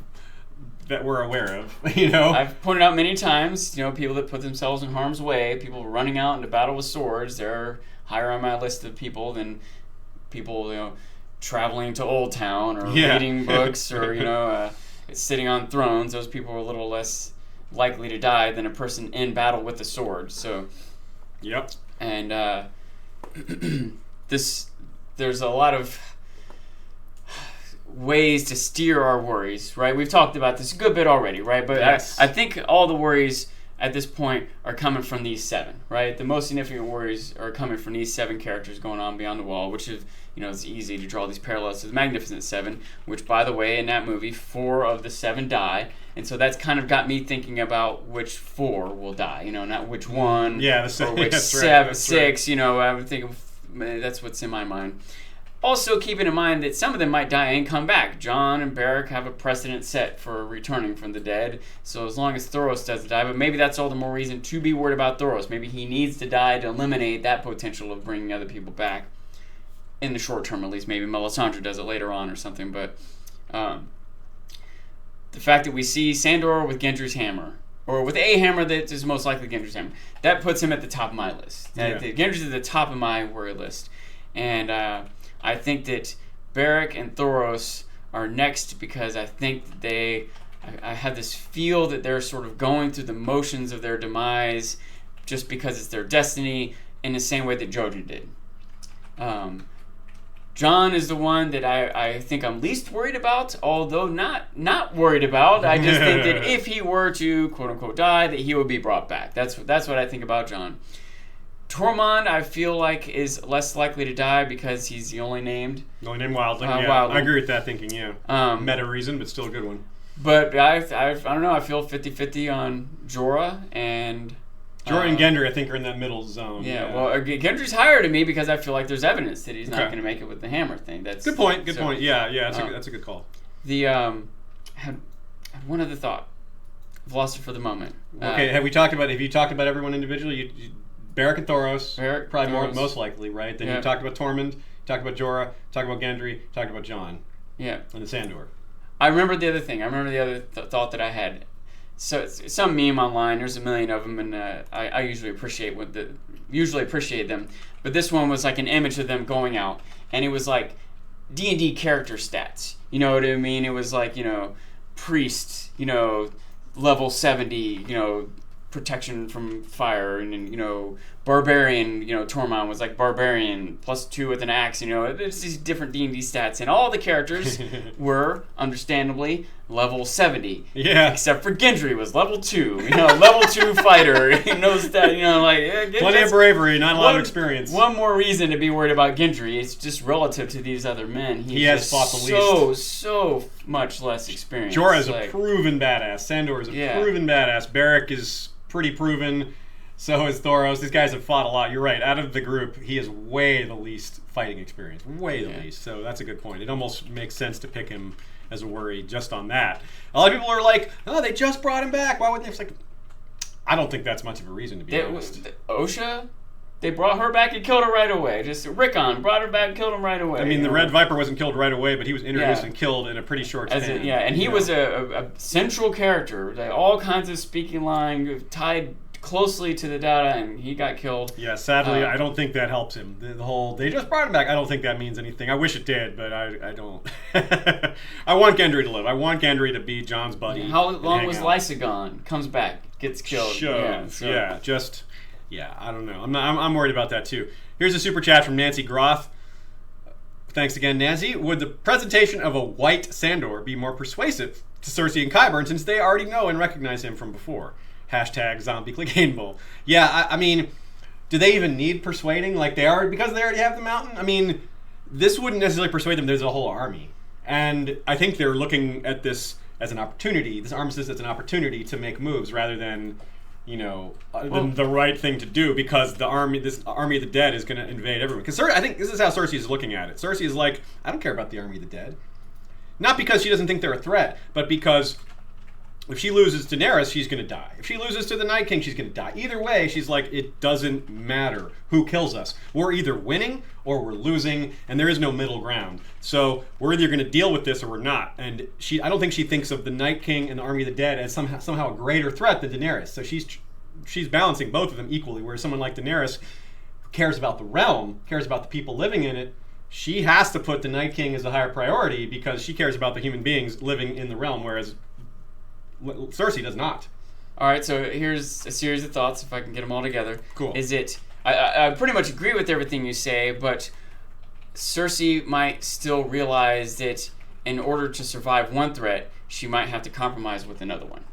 that we're aware of, I've pointed out many times, people that put themselves in harm's way, people running out into battle with swords, they're higher on my list of people than people, traveling to Old Town or reading books or, sitting on thrones. Those people are a little less likely to die than a person in battle with a sword. So, yep. And there's a lot of ways to steer our worries, right? We've talked about this a good bit already, right? But yes. I think all the worries at this point are coming from these 7, right? The most significant worries are coming from these 7 characters going on beyond the wall, which is, it's easy to draw these parallels to the Magnificent 7, which, by the way, in that movie, 4 of the 7 die. And so that's kind of got me thinking about which 4 will die, not which 1 or which 6, I would think that's what's in my mind. Also, keeping in mind that some of them might die and come back. Jon and Beric have a precedent set for returning from the dead, so as long as Thoros doesn't die, but maybe that's all the more reason to be worried about Thoros. Maybe he needs to die to eliminate that potential of bringing other people back. In the short term, at least. Maybe Melisandre does it later on or something, but the fact that we see Sandor with Gendry's hammer, or with a hammer that is most likely Gendry's hammer, that puts him at the top of my list. Gendry's at the top of my worry list. And I think that Beric and Thoros are next because I think that I have this feel that they're sort of going through the motions of their demise just because it's their destiny in the same way that Jojen did. Jon is the one that I think I'm least worried about, although not worried about. I just think that if he were to, quote-unquote, die, that he would be brought back. That's what I think about Jon. Tormund, I feel like, is less likely to die because he's the only named. The only named wildling, Wildling. I agree with that thinking, meta reason, but still a good one. But I don't know, I feel 50-50 on Jorah and... Jorah and Gendry, I think, are in that middle zone. Yeah, well, Gendry's higher to me because I feel like there's evidence that he's not going to make it with the hammer thing. That's good point. Good point. Yeah, that's a good call. Had one other thought. I've lost it for the moment. Okay, have you talked about everyone individually? Beric and Thoros, probably most likely, right? Then you talked about Tormund, talked about Jorah, talked about Gendry, talked about Jon. Yeah. And the Sandor. I remember the other thing. I remember the other thought that I had. So it's some meme online. There's a million of them, and I usually appreciate them. But this one was like an image of them going out, and it was like D&D character stats. You know what I mean? It was like priest, level 70, protection from fire, and barbarian, Tormund was like barbarian +2 with an axe, there's these different D&D stats, and all the characters were, understandably, level 70. Yeah. Except for Gendry was level 2, level 2 fighter, he knows that, plenty of bravery, not a lot of experience. One more reason to be worried about Gendry, it's just relative to these other men. He has fought the least. So much less experience. Jorah's a proven badass. Sandor is a proven badass. Beric is pretty proven. So is Thoros. These guys have fought a lot. You're right. Out of the group, he has way the least fighting experience. Way the least. So that's a good point. It almost makes sense to pick him as a worry just on that. A lot of people are like, oh, they just brought him back. Why would they? It's like, I don't think that's much of a reason to be honest. Osha? They brought her back and killed her right away. Just Rickon brought her back and killed him right away. I mean, the Red Viper wasn't killed right away, but he was introduced and killed in a pretty short span. And he was a central character. All kinds of speaking line tied closely to the data, and he got killed. Yeah, sadly, I don't think that helps him. The whole, they just brought him back, I don't think that means anything. I wish it did, but I don't. I want Gendry to live. I want Gendry to be Jon's buddy. Yeah, how long was Lysa gone? Comes back, gets killed. I don't know. I'm worried about that too. Here's a super chat from Nancy Groth. Thanks again, Nancy. Would the presentation of a white Sandor be more persuasive to Cersei and Qyburn since they already know and recognize him from before? # zombie Clegane Bowl. Yeah, I mean, do they even need persuading? Like because they already have the mountain? I mean, this wouldn't necessarily persuade them. There's a whole army. And I think they're looking at this as an opportunity, this armistice as an opportunity to make moves rather than, the right thing to do, because this army of the dead is going to invade everyone. Because I think this is how Cersei is looking at it. Cersei is like, I don't care about the army of the dead. Not because she doesn't think they're a threat, but because if she loses to Daenerys, she's going to die. If she loses to the Night King, she's going to die. Either way, she's like, it doesn't matter who kills us. We're either winning or we're losing, and there is no middle ground. So we're either going to deal with this or we're not. And I don't think she thinks of the Night King and the Army of the Dead as somehow a greater threat than Daenerys. So she's balancing both of them equally, whereas someone like Daenerys cares about the realm, cares about the people living in it. She has to put the Night King as a higher priority because she cares about the human beings living in the realm, whereas Cersei does not. All right, so here's a series of thoughts, if I can get them all together. Cool. I pretty much agree with everything you say, but Cersei might still realize that in order to survive one threat, she might have to compromise with another one.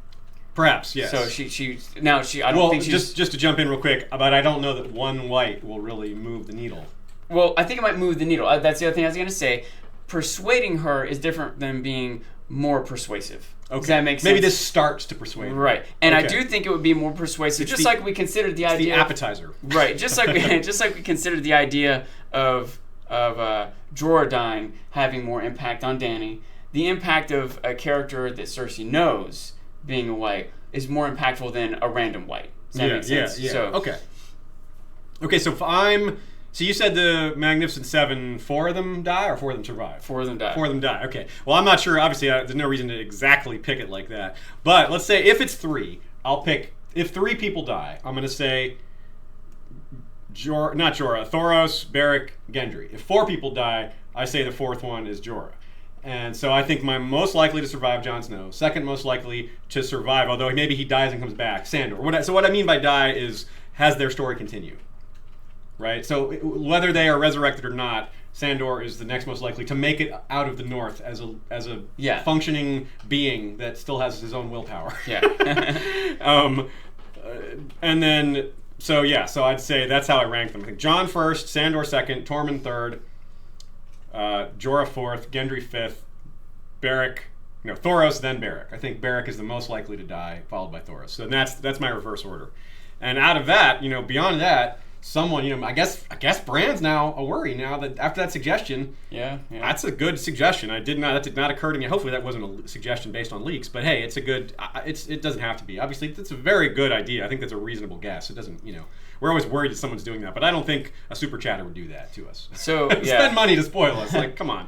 Perhaps, yes. So I don't think she's... Just to jump in real quick, but I don't know that one white will really move the needle. Well, I think it might move the needle. That's the other thing I was going to say. Persuading her is different than being more persuasive. Okay. Does that make sense? Maybe this starts to persuade her. Right. And I do think it would be more persuasive, like we considered the idea... the appetizer. Right. Just like we considered the idea of Jorah dying having more impact on Dany. The impact of a character that Cersei knows being a white is more impactful than a random white. Does that make sense? Yeah. So, Okay, so So you said the Magnificent Seven, 4 of them die or 4 of them survive? 4 of them die. 4 of them die, okay. Well, I'm not sure. Obviously, there's no reason to exactly pick it like that. But let's say if it's 3, I'll pick... If 3 people die, I'm going to say... not Jorah, Thoros, Beric, Gendry. If 4 people die, I say the 4th one is Jorah. And so I think my most likely to survive, Jon Snow. Second most likely to survive, although maybe he dies and comes back, Sandor. So what I mean by die is, has their story continue? Right? So whether they are resurrected or not, Sandor is the next most likely to make it out of the North as a functioning being that still has his own willpower. Yeah. And then, so I'd say that's how I rank them. I think Jon first, Sandor second, Tormund third, Jorah 4th, Gendry 5th, Thoros, then Beric. I think Beric is the most likely to die, followed by Thoros. So that's my reverse order. And out of that, beyond that, someone, I guess Bran's now a worry now that after that suggestion. Yeah. That's a good suggestion. That did not occur to me. Hopefully that wasn't a suggestion based on leaks, but hey, it's a good, it doesn't have to be. Obviously, it's a very good idea. I think that's a reasonable guess. It doesn't, we're always worried that someone's doing that, but I don't think a super chatter would do that to us. So spend money to spoil us. Like, come on.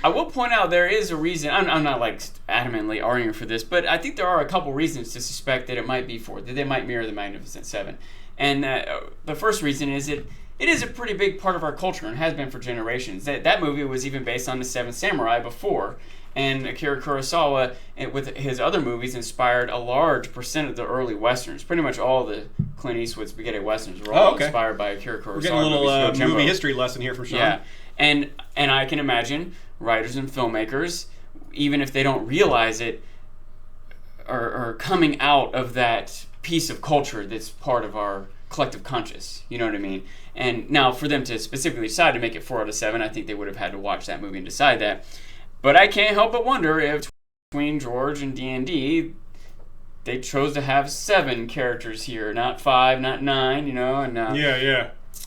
I will point out there is a reason. I'm not like adamantly arguing for this, but I think there are a couple reasons to suspect that it might be that they might mirror the Magnificent Seven. And the first reason is that it is a pretty big part of our culture and has been for generations. That movie was even based on the Seven Samurai before. And Akira Kurosawa, with his other movies, inspired a large percent of the early westerns. Pretty much all the Clint Eastwood spaghetti westerns were all inspired by Akira Kurosawa. We're getting a little movie history lesson here from Sean. Yeah, and I can imagine writers and filmmakers, even if they don't realize it, are coming out of that piece of culture that's part of our collective conscious. You know what I mean? And now, for them to specifically decide to make it 4 out of 7, I think they would have had to watch that movie and decide that. But I can't help but wonder if between George and D&D, they chose to have 7 characters here, not 5, not 9, you know. And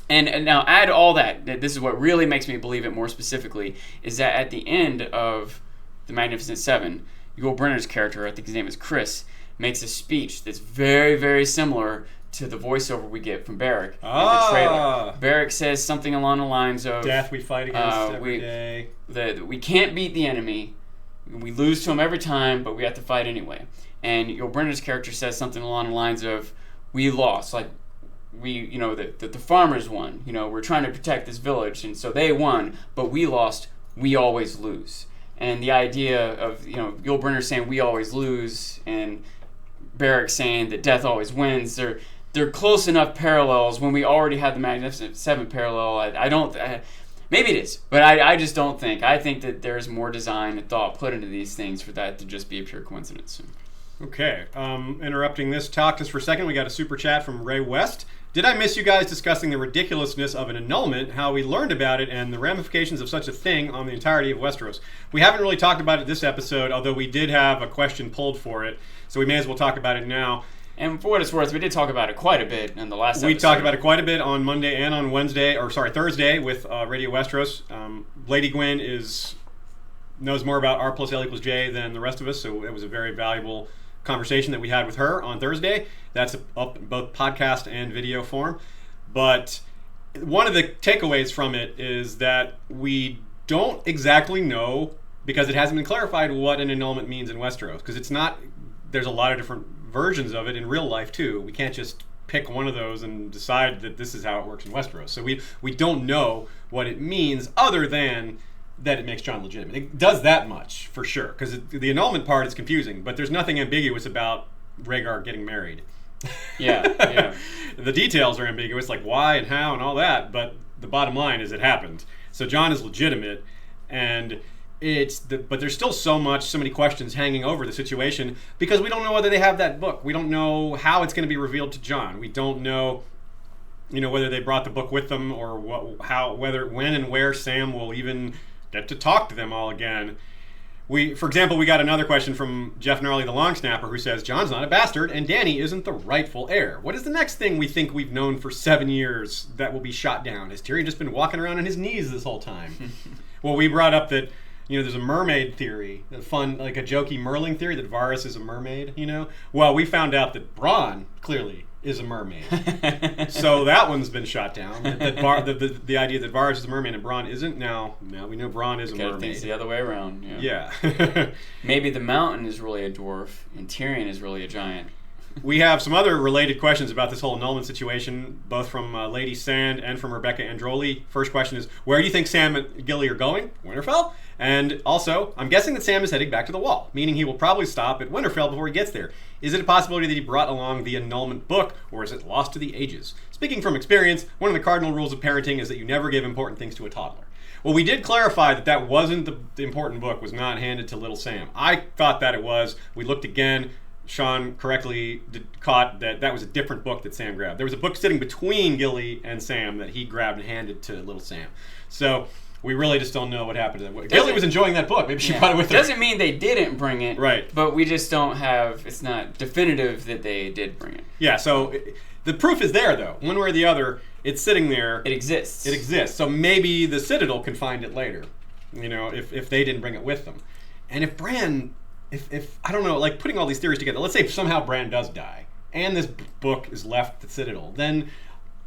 And now add all that. This is what really makes me believe it more specifically, is that at the end of The Magnificent Seven, Yul Brynner's character, I think his name is Chris, makes a speech that's very, very similar to the voiceover we get from Beric in the trailer. Beric says something along the lines of, "Death we fight against every day. We can't beat the enemy. We lose to him every time, but we have to fight anyway." And Yul Brynner's character says something along the lines of, "We lost. Like, the farmers won. You know, we're trying to protect this village, and so they won, but we lost. We always lose." And the idea of, Yul Brynner saying we always lose and Beric saying that death always wins, they're close enough parallels when we already have the Magnificent Seven parallel. Maybe it is, but I just don't think. I think that there's more design and thought put into these things for that to just be a pure coincidence. Okay, interrupting this talk just for a second, we got a super chat from Ray West. "Did I miss you guys discussing the ridiculousness of an annulment, how we learned about it, and the ramifications of such a thing on the entirety of Westeros?" We haven't really talked about it this episode, although we did have a question pulled for it, so we may as well talk about it now. And for what it's worth, we did talk about it quite a bit in the last episode. We talked about it quite a bit on Monday and on Thursday with Radio Westeros. Lady Gwyn knows more about R+L=J than the rest of us, so it was a very valuable conversation that we had with her on Thursday. That's up in both podcast and video form. But one of the takeaways from it is that we don't exactly know, because it hasn't been clarified, what an annulment means in Westeros. Because there's a lot of different versions of it in real life too. We can't just pick one of those and decide that this is how it works in Westeros. So we don't know what it means, other than that it makes Jon legitimate. It does that much for sure, because the annulment part is confusing, but there's nothing ambiguous about Rhaegar getting married. Yeah. The details are ambiguous, like why and how and all that, but the bottom line is it happened. So Jon is legitimate, and but there's still so many questions hanging over the situation, because we don't know whether they have that book. We don't know how it's going to be revealed to Jon. We don't know, whether they brought the book with them, or when and where Sam will even get to talk to them all again. For example, we got another question from Jeff Gnarly the Long Snapper, who says, "Jon's not a bastard, and Dany isn't the rightful heir. What is the next thing we think we've known for 7 years that will be shot down? Has Tyrion just been walking around on his knees this whole time?" Well, we brought up that there's a mermaid theory, a jokey Merling theory that Varys is a mermaid, Well, we found out that Bronn clearly is a mermaid. So that one's been shot down. The idea that Varys is a mermaid and Bronn isn't. Now we know Bronn is a mermaid. It's the other way around. Yeah. Maybe the Mountain is really a dwarf and Tyrion is really a giant. We have some other related questions about this whole annulment situation, both from Lady Sand and from Rebecca Androli. First question is, where do you think Sam and Gilly are going? Winterfell? And also, I'm guessing that Sam is heading back to the Wall, meaning he will probably stop at Winterfell before he gets there. Is it a possibility that he brought along the annulment book, or is it lost to the ages? Speaking from experience, one of the cardinal rules of parenting is that you never give important things to a toddler. Well, we did clarify that wasn't the important book, was not handed to little Sam. I thought that it was. We looked again. Sean correctly caught that was a different book that Sam grabbed. There was a book sitting between Gilly and Sam that he grabbed and handed to little Sam. So we really just don't know what happened to that. Gilly was enjoying that book. Maybe she brought it with her. Doesn't mean they didn't bring it. Right. But we just don't have, it's not definitive that they did bring it. Yeah, so the proof is there, though. One way or the other, it's sitting there. It exists. It exists. So maybe the Citadel can find it later, if they didn't bring it with them. And if Bran... If I don't know, like putting all these theories together, let's say somehow Bran does die, and this book is left at the Citadel, then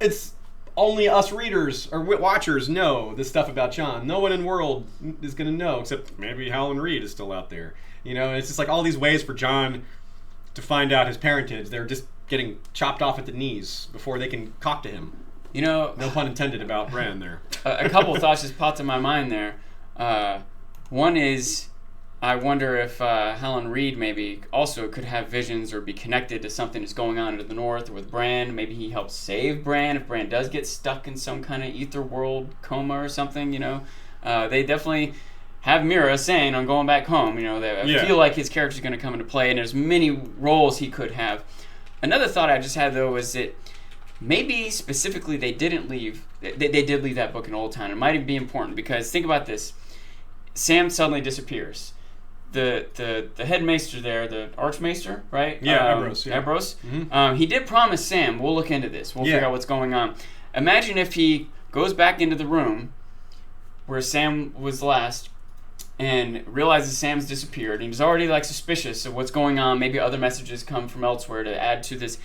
it's only us readers or watchers know this stuff about Jon. No one in the world is going to know, except maybe Howland Reed is still out there. And it's just like all these ways for Jon to find out his parentage. They're just getting chopped off at the knees before they can talk to him. You know, No pun intended about Bran there. a couple of thoughts just popped in my mind there. One is, I wonder if Helen Reed maybe also could have visions or be connected to something that's going on in the north or with Bran. Maybe he helps save Bran if Bran does get stuck in some kind of ether world coma or something, you know. They definitely have Mira saying, I'm going back home, you know. I feel like his character's going to come into play, and there's many roles he could have. Another thought I just had, though, was that maybe specifically they didn't leave. They did leave that book in Old Town. It might be important because think about this. Sam suddenly disappears. The head maester there, the archmaester, right? Yeah, Ebros. Yeah. Ebros. Mm-hmm. He did promise Sam, we'll look into this. We'll figure out what's going on. Imagine if he goes back into the room where Sam was last and realizes Sam's disappeared. And he's already like suspicious of what's going on. Maybe other messages come from elsewhere to add to this.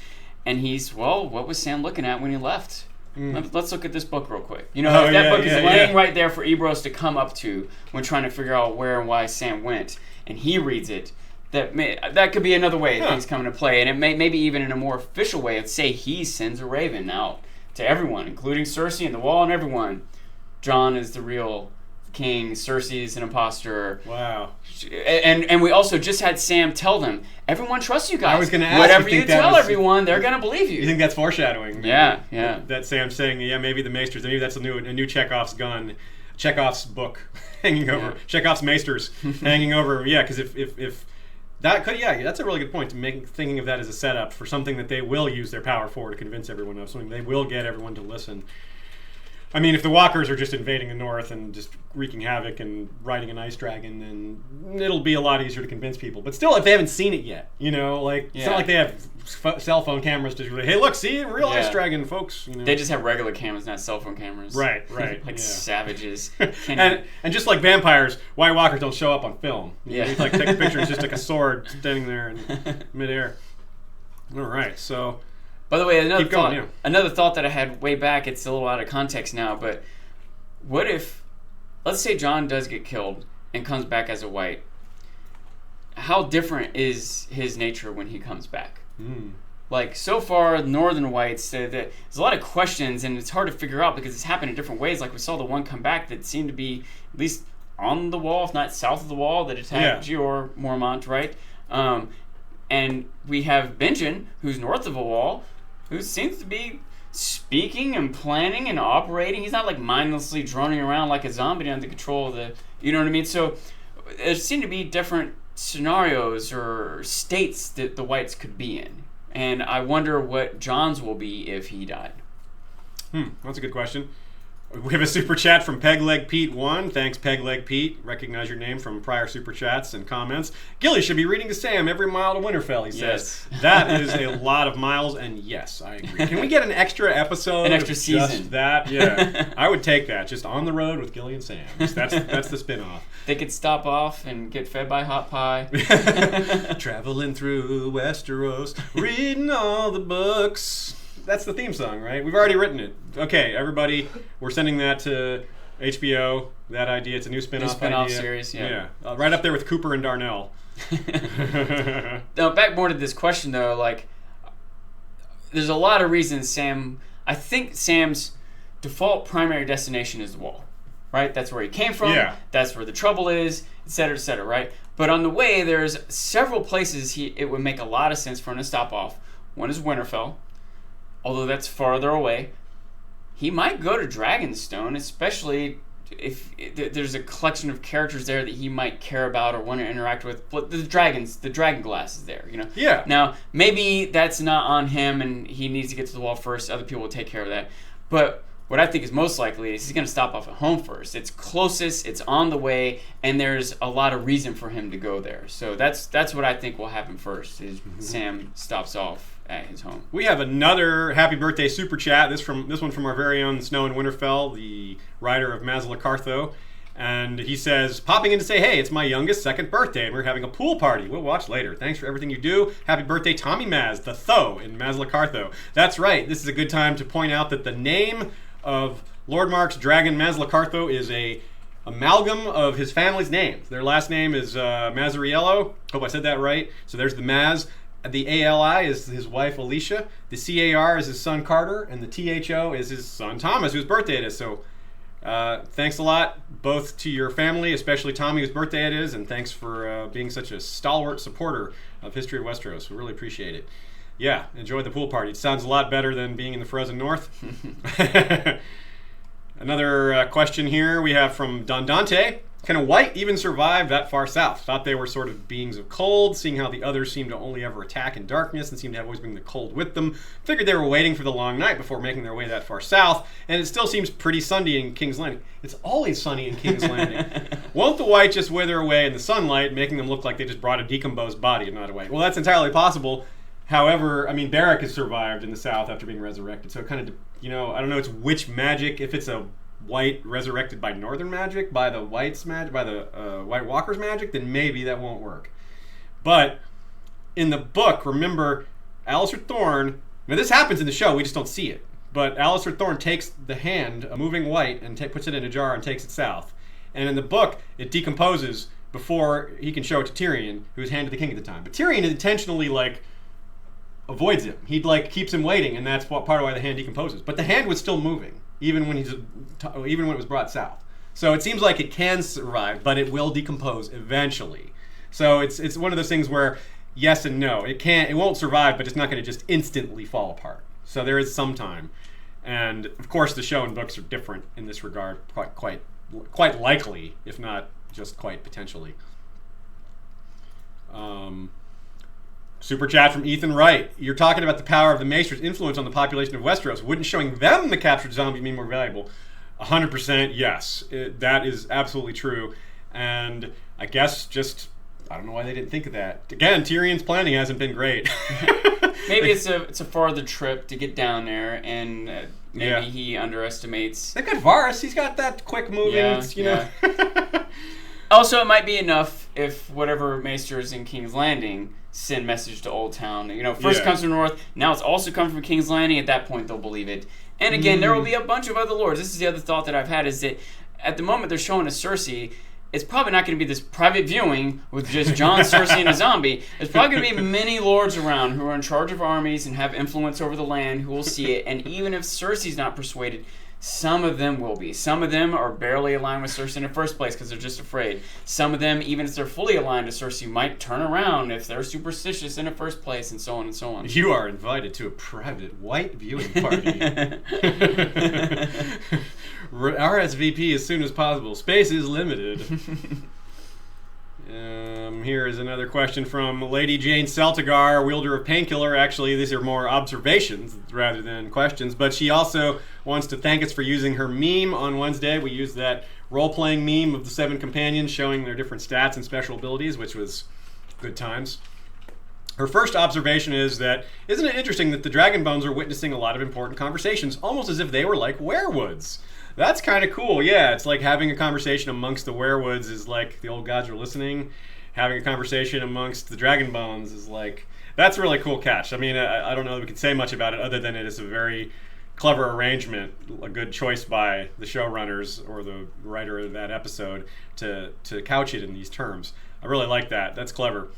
And he's, well, what was Sam looking at when he left? Let's look at this book real quick. You know, that book is laying right there for Ebros to come up to when trying to figure out where and why Sam went. And he reads it. That could be another way things come into play. And it maybe even in a more official way, say he sends a raven out to everyone, including Cersei and the Wall and everyone. Jon is the real king. Cersei is an imposter. Wow. And we also just had Sam tell them, everyone trusts you guys. I was going to ask, whatever you tell everyone, they're going to believe you. You think that's foreshadowing? Maybe? Yeah. That Sam's saying, maybe the Maesters, maybe that's a new Chekhov's gun, Chekhov's book hanging over, Chekhov's Maesters hanging over. Yeah, because if that could, that's a really good point, thinking of that as a setup for something that they will use their power for to convince everyone of, something they will get everyone to listen. I mean, if the Walkers are just invading the North and just wreaking havoc and riding an ice dragon, then it'll be a lot easier to convince people. But still, if they haven't seen it yet, it's not like they have cell phone cameras to hey, look, see a real ice dragon, folks. They just have regular cameras, not cell phone cameras. Right. Like savages. And just like vampires, White Walkers don't show up on film. You take a picture, it's just like a sword standing there in midair. All right, so. By the way, another thought that I had way back, it's a little out of context now, but what if, let's say Jon does get killed and comes back as a white. How different is his nature when he comes back? Like, so far, Northern whites, there's a lot of questions, and it's hard to figure out because it's happened in different ways. Like, we saw the one come back that seemed to be at least on the wall, if not south of the wall, that attacked Jeor Mormont, right? And we have Benjen, who's north of a wall, who seems to be speaking and planning and operating. He's not like mindlessly droning around like a zombie under control of the, you know what I mean? So there seem to be different scenarios or states that the whites could be in. And I wonder what Jon's will be if he died. That's a good question. We have a super chat from Pegleg Pete 1. Thanks, Pegleg Pete. Recognize your name from prior super chats and comments. Gilly should be reading to Sam every mile to Winterfell, he says. That is a lot of miles, and yes, I agree. Can we get an extra episode? An extra season. Just that? Yeah. I would take that. Just on the road with Gilly and Sam. That's the spin-off. They could stop off and get fed by hot pie. Traveling through Westeros, reading all the books. That's the theme song, right? We've already written it. Okay, everybody, we're sending that to HBO. That idea, it's a new spin-off idea. Series, yeah. Right up there with Cooper and Darnell. Now, back more to this question, though, like, there's a lot of reasons I think Sam's default primary destination is the Wall, right? That's where he came from. Yeah. That's where the trouble is, et cetera, right? But on the way, there's several places it would make a lot of sense for him to stop off. One is Winterfell. Although that's farther away. He might go to Dragonstone, especially if there's a collection of characters there that he might care about or want to interact with. But the dragon glass is there, Yeah. Now, maybe that's not on him and he needs to get to the Wall first. Other people will take care of that. But what I think is most likely is he's going to stop off at home first. It's closest, it's on the way, and there's a lot of reason for him to go there. So that's what I think will happen first, is Sam stops off at his home. We have another happy birthday super chat. This one from our very own Snow and Winterfell, the writer of Mazla Cartho. And he says, popping in to say, hey, it's my youngest second birthday, and we're having a pool party. We'll watch later. Thanks for everything you do. Happy birthday, Tommy Maz, the Tho in Mazla Cartho. That's right. This is a good time to point out that the name of Lord Mark's dragon Mazla Cartho is a amalgam of his family's names. Their last name is Mazariello. Hope I said that right. So there's the Maz. The ALI is his wife Alicia. The CAR is his son Carter, and the THO is his son Thomas, whose birthday it is. So thanks a lot, both to your family, especially Tommy, whose birthday it is, and thanks for being such a stalwart supporter of History of Westeros. We really appreciate it. Yeah, enjoy the pool party. It sounds a lot better than being in the frozen north. Another question here we have from Don Dante. Can a white even survive that far south? Thought they were sort of beings of cold, seeing how the others seem to only ever attack in darkness and seem to have always bring the cold with them. Figured they were waiting for the long night before making their way that far south, and it still seems pretty sunny in King's Landing. It's always sunny in King's Landing. Won't the white just wither away in the sunlight, making them look like they just brought a decomposed body and not a white? Well, that's entirely possible. However, I mean, Beric has survived in the south after being resurrected, so it kind of, I don't know, it's which magic, if it's a white resurrected by northern magic, by the white's magic, by the White Walker's magic, then maybe that won't work. But in the book, remember, Alistair Thorne, now this happens in the show, we just don't see it, but Alistair Thorne takes the hand, a moving white, and puts it in a jar and takes it south. And in the book, it decomposes before he can show it to Tyrion, who's hand to the king at the time. But Tyrion intentionally, avoids him. He, keeps him waiting, and that's part of why the hand decomposes. But the hand was still moving, even when it was brought south. So it seems like it can survive, but it will decompose eventually. So it's one of those things where yes and no. It won't survive, but it's not going to just instantly fall apart. So there is some time. And of course the show and books are different in this regard, quite likely, if not just quite potentially. Super chat from Ethan Wright. You're talking about the power of the Maester's influence on the population of Westeros. Wouldn't showing them the captured zombies mean more valuable? 100% yes. That is absolutely true. And I guess I don't know why they didn't think of that. Again, Tyrion's planning hasn't been great. Maybe it's a farther trip to get down there, and maybe he underestimates. They've got Varys. He's got that quick moving, know. Also, it might be enough if whatever Maester is in King's Landing send message to Old Town. First comes from the north, now it's also coming from King's Landing. At that point, they'll believe it. And again, there will be a bunch of other lords. This is the other thought that I've had, is that at the moment they're showing us Cersei, it's probably not going to be this private viewing with just Jon, Cersei, and a zombie. There's probably going to be many lords around who are in charge of armies and have influence over the land who will see it. And even if Cersei's not persuaded, some of them will be. Some of them are barely aligned with Cersei in the first place because they're just afraid. Some of them, even if they're fully aligned to Cersei, might turn around if they're superstitious in the first place, and so on and so on. You are invited to a private white viewing party. RSVP as soon as possible. Space is limited. Here is another question from Lady Jane Celtigar, wielder of Painkiller. Actually, these are more observations rather than questions, but she also wants to thank us for using her meme on Wednesday. We used that role-playing meme of the 7 companions showing their different stats and special abilities, which was good times. Her first observation is that, isn't it interesting that the Dragonbones are witnessing a lot of important conversations, almost as if they were like werewoods? That's kind of cool, yeah. It's like having a conversation amongst the werewoods is like the old gods are listening. Having a conversation amongst the Dragonbones is like, that's a really cool catch. I mean, I don't know that we can say much about it other than it is a very clever arrangement, a good choice by the showrunners or the writer of that episode to couch it in these terms. I really like that. That's clever.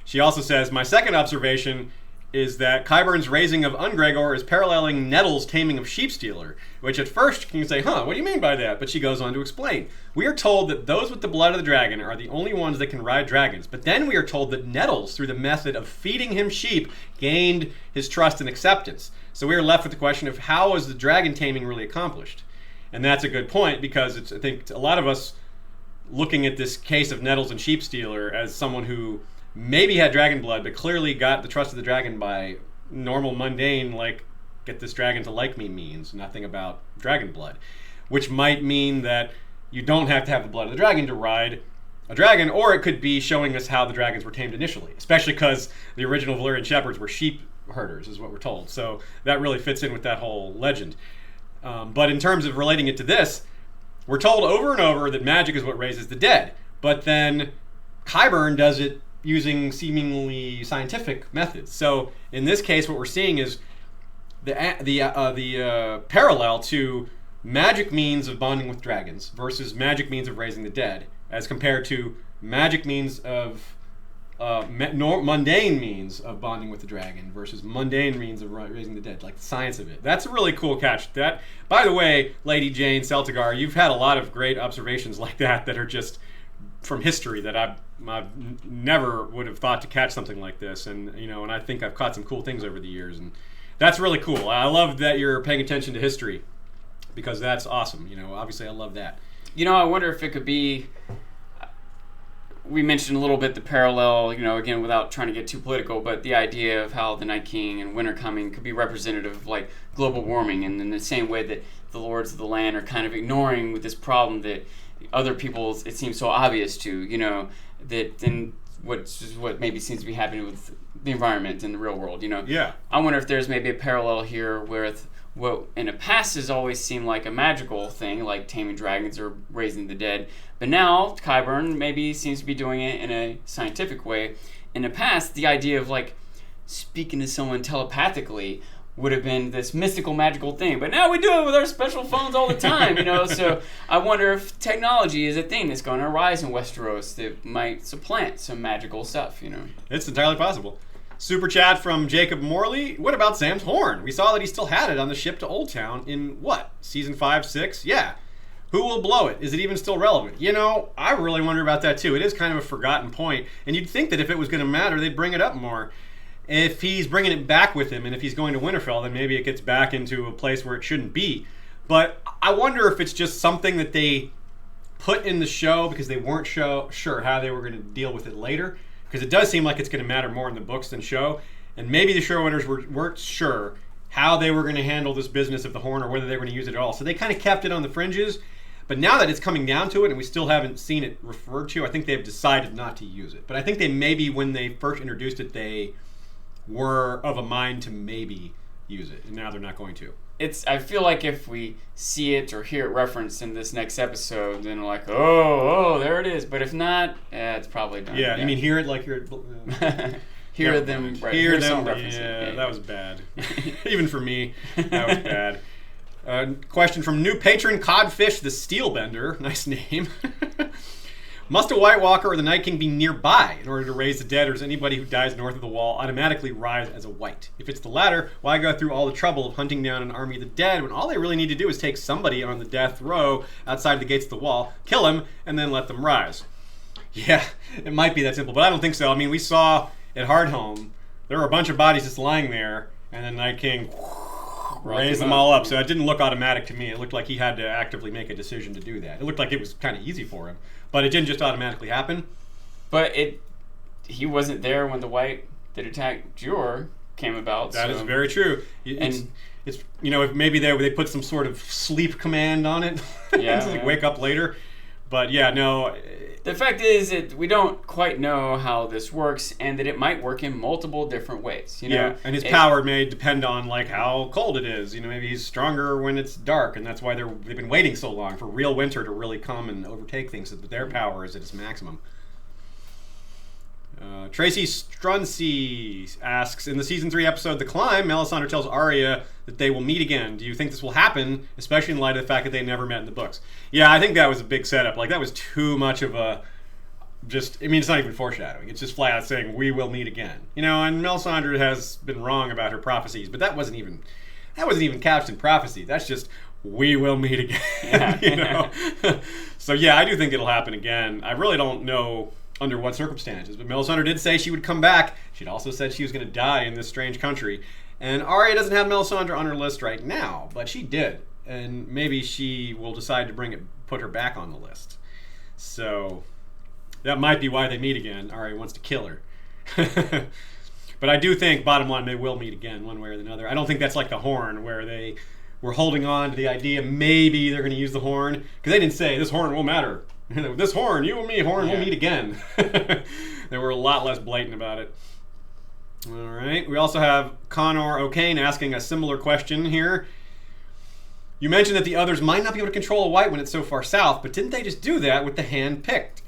She also says, my second observation is that Qyburn's raising of Ungregor is paralleling Nettle's taming of Sheepstealer, which at first you can say, what do you mean by that? But she goes on to explain. We are told that those with the blood of the dragon are the only ones that can ride dragons, but then we are told that Nettles, through the method of feeding him sheep, gained his trust and acceptance. So we are left with the question of how is the dragon taming really accomplished? And that's a good point, because I think a lot of us looking at this case of Nettles and Sheepstealer as someone who maybe had dragon blood, but clearly got the trust of the dragon by normal, mundane, get this dragon to like me means nothing about dragon blood. Which might mean that you don't have to have the blood of the dragon to ride a dragon, or it could be showing us how the dragons were tamed initially, especially because the original Valyrian shepherds were sheep herders, is what we're told. So that really fits in with that whole legend. But in terms of relating it to this, we're told over and over that magic is what raises the dead. But then Qyburn does it using seemingly scientific methods. So in this case, what we're seeing is the parallel to magic means of bonding with dragons versus magic means of raising the dead, as compared to magic means of mundane means of bonding with the dragon versus mundane means of raising the dead, like the science of it. That's a really cool catch. That, by the way, Lady Jane Celtigar, you've had a lot of great observations like that are just from history that I never would have thought to catch something like this. And and I think I've caught some cool things over the years, and that's really cool. I love that you're paying attention to history because that's awesome. Obviously I love that. I wonder if it could be. We mentioned a little bit the parallel, again, without trying to get too political, but the idea of how the Night King and Winter Coming could be representative of like global warming, and in the same way that the Lords of the Land are kind of ignoring with this problem that other people, it seems so obvious to, that then what maybe seems to be happening with the environment in the real world, Yeah. I wonder if there's maybe a parallel here with what in the past has always seemed like a magical thing, like taming dragons or raising the dead, but now Qyburn maybe seems to be doing it in a scientific way. In the past, the idea of like speaking to someone telepathically would have been this mystical, magical thing, but now we do it with our special phones all the time, So I wonder if technology is a thing that's going to rise in Westeros that might supplant some magical stuff, It's entirely possible. Super chat from Jacob Morley. What about Sam's horn? We saw that he still had it on the ship to Old Town in what? Season 5, 6? Yeah. Who will blow it? Is it even still relevant? I really wonder about that too. It is kind of a forgotten point, and you'd think that if it was going to matter, they'd bring it up more. If he's bringing it back with him, and if he's going to Winterfell, then maybe it gets back into a place where it shouldn't be. But I wonder if it's just something that they put in the show because they weren't sure how they were going to deal with it later. Because it does seem like it's going to matter more in the books than show. And maybe the showrunners weren't sure how they were going to handle this business of the horn or whether they were going to use it at all. So they kind of kept it on the fringes. But now that it's coming down to it and we still haven't seen it referred to, I think they've decided not to use it. But I think they maybe, when they first introduced it, they were of a mind to maybe use it. And now they're not going to. I feel like if we see it or hear it referenced in this next episode, then we're like, oh, there it is. But if not, it's probably done. Yeah, you mean hear it like you're... hear them, right? Hear them, yeah, that was bad. Even for me, that was bad. Question from new patron Codfish the Steelbender. Nice name. Must a White Walker or the Night King be nearby in order to raise the dead, or does anybody who dies north of the wall automatically rise as a White? If it's the latter, why go through all the trouble of hunting down an army of the dead when all they really need to do is take somebody on the death row outside the gates of the wall, kill him, and then let them rise? Yeah, it might be that simple, but I don't think so. I mean, we saw at Hardhome, there were a bunch of bodies just lying there, and then Night King raised them all up, so it didn't look automatic to me. It looked like he had to actively make a decision to do that. It looked like it was kind of easy for him. But it didn't just automatically happen. But he wasn't there when the White that attacked Jor came about. That is very true. It's if maybe they put some sort of sleep command on it, to wake up later. But yeah, no. The fact is that we don't quite know how this works, and that it might work in multiple different ways. And his power may depend on like how cold it is. Maybe he's stronger when it's dark, and that's why they've been waiting so long for real winter to really come and overtake things. So that their power is at its maximum. Tracy Struncy asks, in the season 3 episode The Climb, Melisandre tells Arya that they will meet again. Do you think this will happen, especially in light of the fact that they never met in the books? Yeah, I think that was a big setup. Like, that was too much of a it's not even foreshadowing. It's just flat out saying, we will meet again. And Melisandre has been wrong about her prophecies, but that wasn't even couched in prophecy. That's just, we will meet again. So yeah, I do think it'll happen again. I really don't know under what circumstances, but Melisandre did say she would come back. She'd also said she was going to die in this strange country. And Arya doesn't have Melisandre on her list right now, but she did. And maybe she will decide to put her back on the list. So that might be why they meet again. Arya wants to kill her. But I do think, bottom line, they will meet again one way or another. I don't think that's like the Horn, where they were holding on to the idea maybe they're going to use the Horn. Because they didn't say, this Horn will matter. This Horn, you and me, Horn, we'll meet again. They were a lot less blatant about it. All right. We also have Connor O'Kane asking a similar question here. You mentioned that the others might not be able to control a White when it's so far south, but didn't they just do that with the hand picked?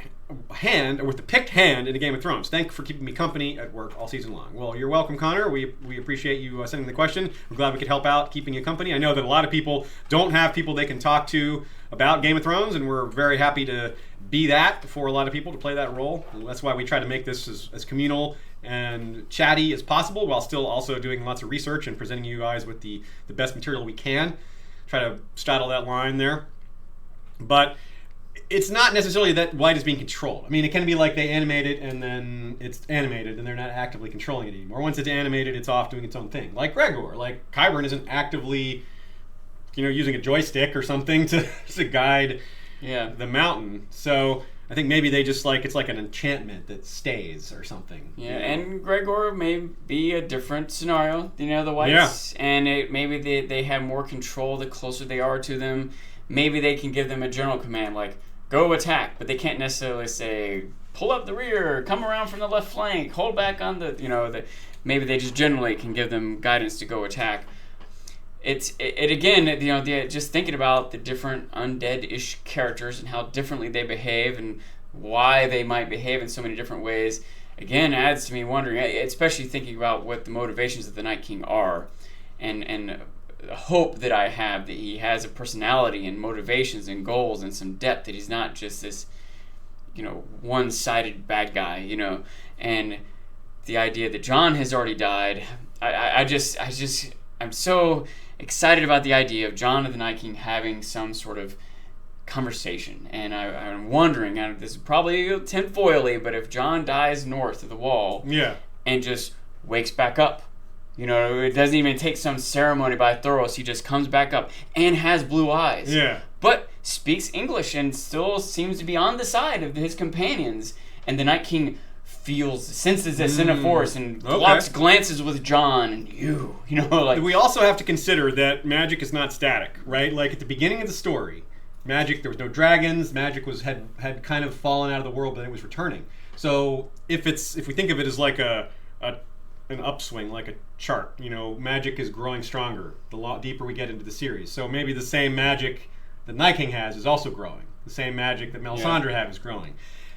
hand, or with the picked hand in a Game of Thrones. Thank you for keeping me company at work all season long. Well, you're welcome, Connor. We appreciate you sending the question. We're glad we could help out keeping you company. I know that a lot of people don't have people they can talk to about Game of Thrones, and we're very happy to be that for a lot of people, to play that role. And that's why we try to make this as communal and chatty as possible, while still also doing lots of research and presenting you guys with the best material we can. Try to straddle that line there. But it's not necessarily that White is being controlled. I mean, it can be like they animate it and then it's animated and they're not actively controlling it anymore. Once it's animated, it's off doing its own thing. Like Gregor. Like Qyburn isn't actively, using a joystick or something to guide the mountain. So I think maybe they just it's like an enchantment that stays or something. Yeah, and Gregor may be a different scenario, the Whites. Yeah. And maybe they have more control the closer they are to them. Maybe they can give them a general command like, go attack, but they can't necessarily say, pull up the rear, come around from the left flank, hold back on maybe they just generally can give them guidance to go attack. Just thinking about the different undead-ish characters and how differently they behave and why they might behave in so many different ways, again, adds to me wondering, especially thinking about what the motivations of the Night King are, and hope that I have that he has a personality and motivations and goals and some depth, that he's not just this, one-sided bad guy, and the idea that Jon has already died. I'm so excited about the idea of Jon and the Night King having some sort of conversation, and I'm wondering, and this is probably tinfoily, but if Jon dies north of the wall, and just wakes back up. It doesn't even take some ceremony by Thoros. He just comes back up and has blue eyes. Yeah. But speaks English and still seems to be on the side of his companions. And the Night King senses this in a force and locks glances with Jon and We also have to consider that magic is not static, right? Like at the beginning of the story, magic, there was no dragons. Magic had kind of fallen out of the world, but it was returning. So if we think of it as like an upswing, like a chart, magic is growing stronger the deeper we get into the series. So maybe the same magic that Night King has is also growing. The same magic that Melisandre has is growing.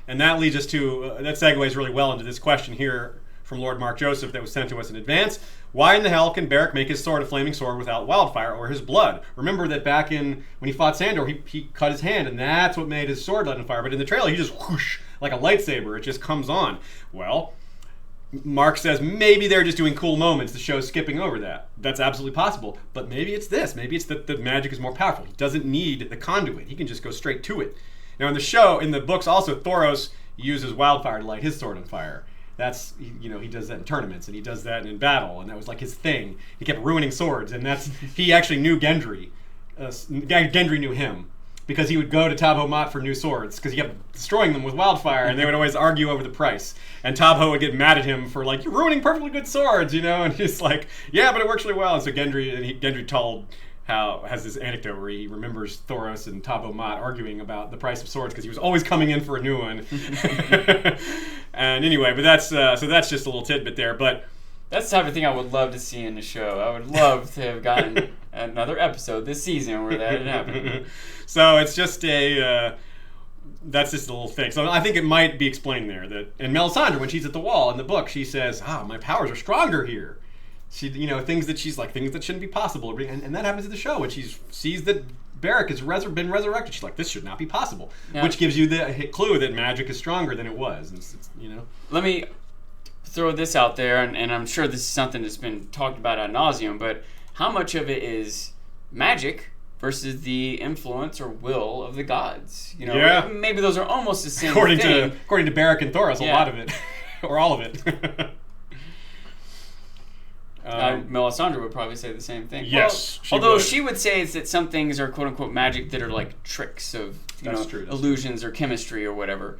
And that leads us to, that segues really well into this question here from Lord Mark Joseph that was sent to us in advance. Why in the hell can Beric make his sword a flaming sword without wildfire or his blood? Remember that back when he fought Sandor, he cut his hand, and that's what made his sword light on fire. But in the trailer, he just whoosh, like a lightsaber. It just comes on. Well, Mark says maybe they're just doing cool moments. The show's skipping over that. That's absolutely possible. But maybe it's this. Maybe it's that the magic is more powerful. He doesn't need the conduit. He can just go straight to it. Now in the books also, Thoros uses wildfire to light his sword on fire. That's, he does that in tournaments, and he does that in battle, and that was like his thing. He kept ruining swords, and he actually knew Gendry. Gendry knew him. Because he would go to Tabho Mat for new swords, because he kept destroying them with wildfire, and they would always argue over the price. And Tabho would get mad at him for you're ruining perfectly good swords, and he's like, yeah, but it works really well. And so Gendry has this anecdote where he remembers Thoros and Tabho Mat arguing about the price of swords because he was always coming in for a new one. And anyway, but that's just a little tidbit there. But that's the type of thing I would love to see in the show. I would love to have gotten another episode this season where that had happened. So it's just that's just a little thing. So I think it might be explained there that, and Melisandre, when she's at the wall in the book, she says, my powers are stronger here. She, things that she's like, things that shouldn't be possible. And that happens in the show when she sees that Beric has been resurrected. She's like, this should not be possible. Yeah. Which gives you the clue that magic is stronger than it was. Let me throw this out there, and I'm sure this is something that's been talked about ad nauseum, but how much of it is magic versus the influence or will of the gods? Maybe those are almost the same thing. According to Beric and Thoros, a lot of it, or all of it. Melisandre would probably say the same thing. Yes, although she would say that some things are quote unquote magic that are like tricks of illusions or chemistry or whatever.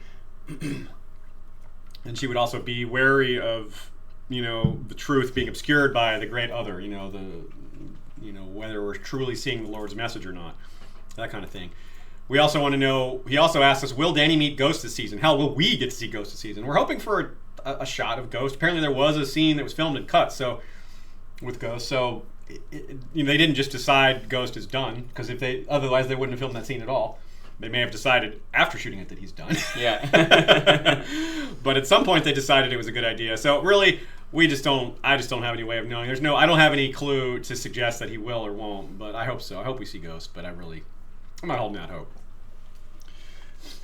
And she would also be wary of, the truth being obscured by the great other, whether we're truly seeing the Lord's message or not, that kind of thing. We also want to know, he also asked us, will Dany meet Ghost this season? Hell, will we get to see Ghost this season? We're hoping for a shot of Ghost. Apparently there was a scene that was filmed and cut with Ghost, so they didn't just decide Ghost is done, because otherwise they wouldn't have filmed that scene at all. They may have decided after shooting it that he's done. Yeah. But at some point they decided it was a good idea. So really, I just don't have any way of knowing. I don't have any clue to suggest that he will or won't, but I hope so. I hope we see Ghost, but I'm not holding out hope.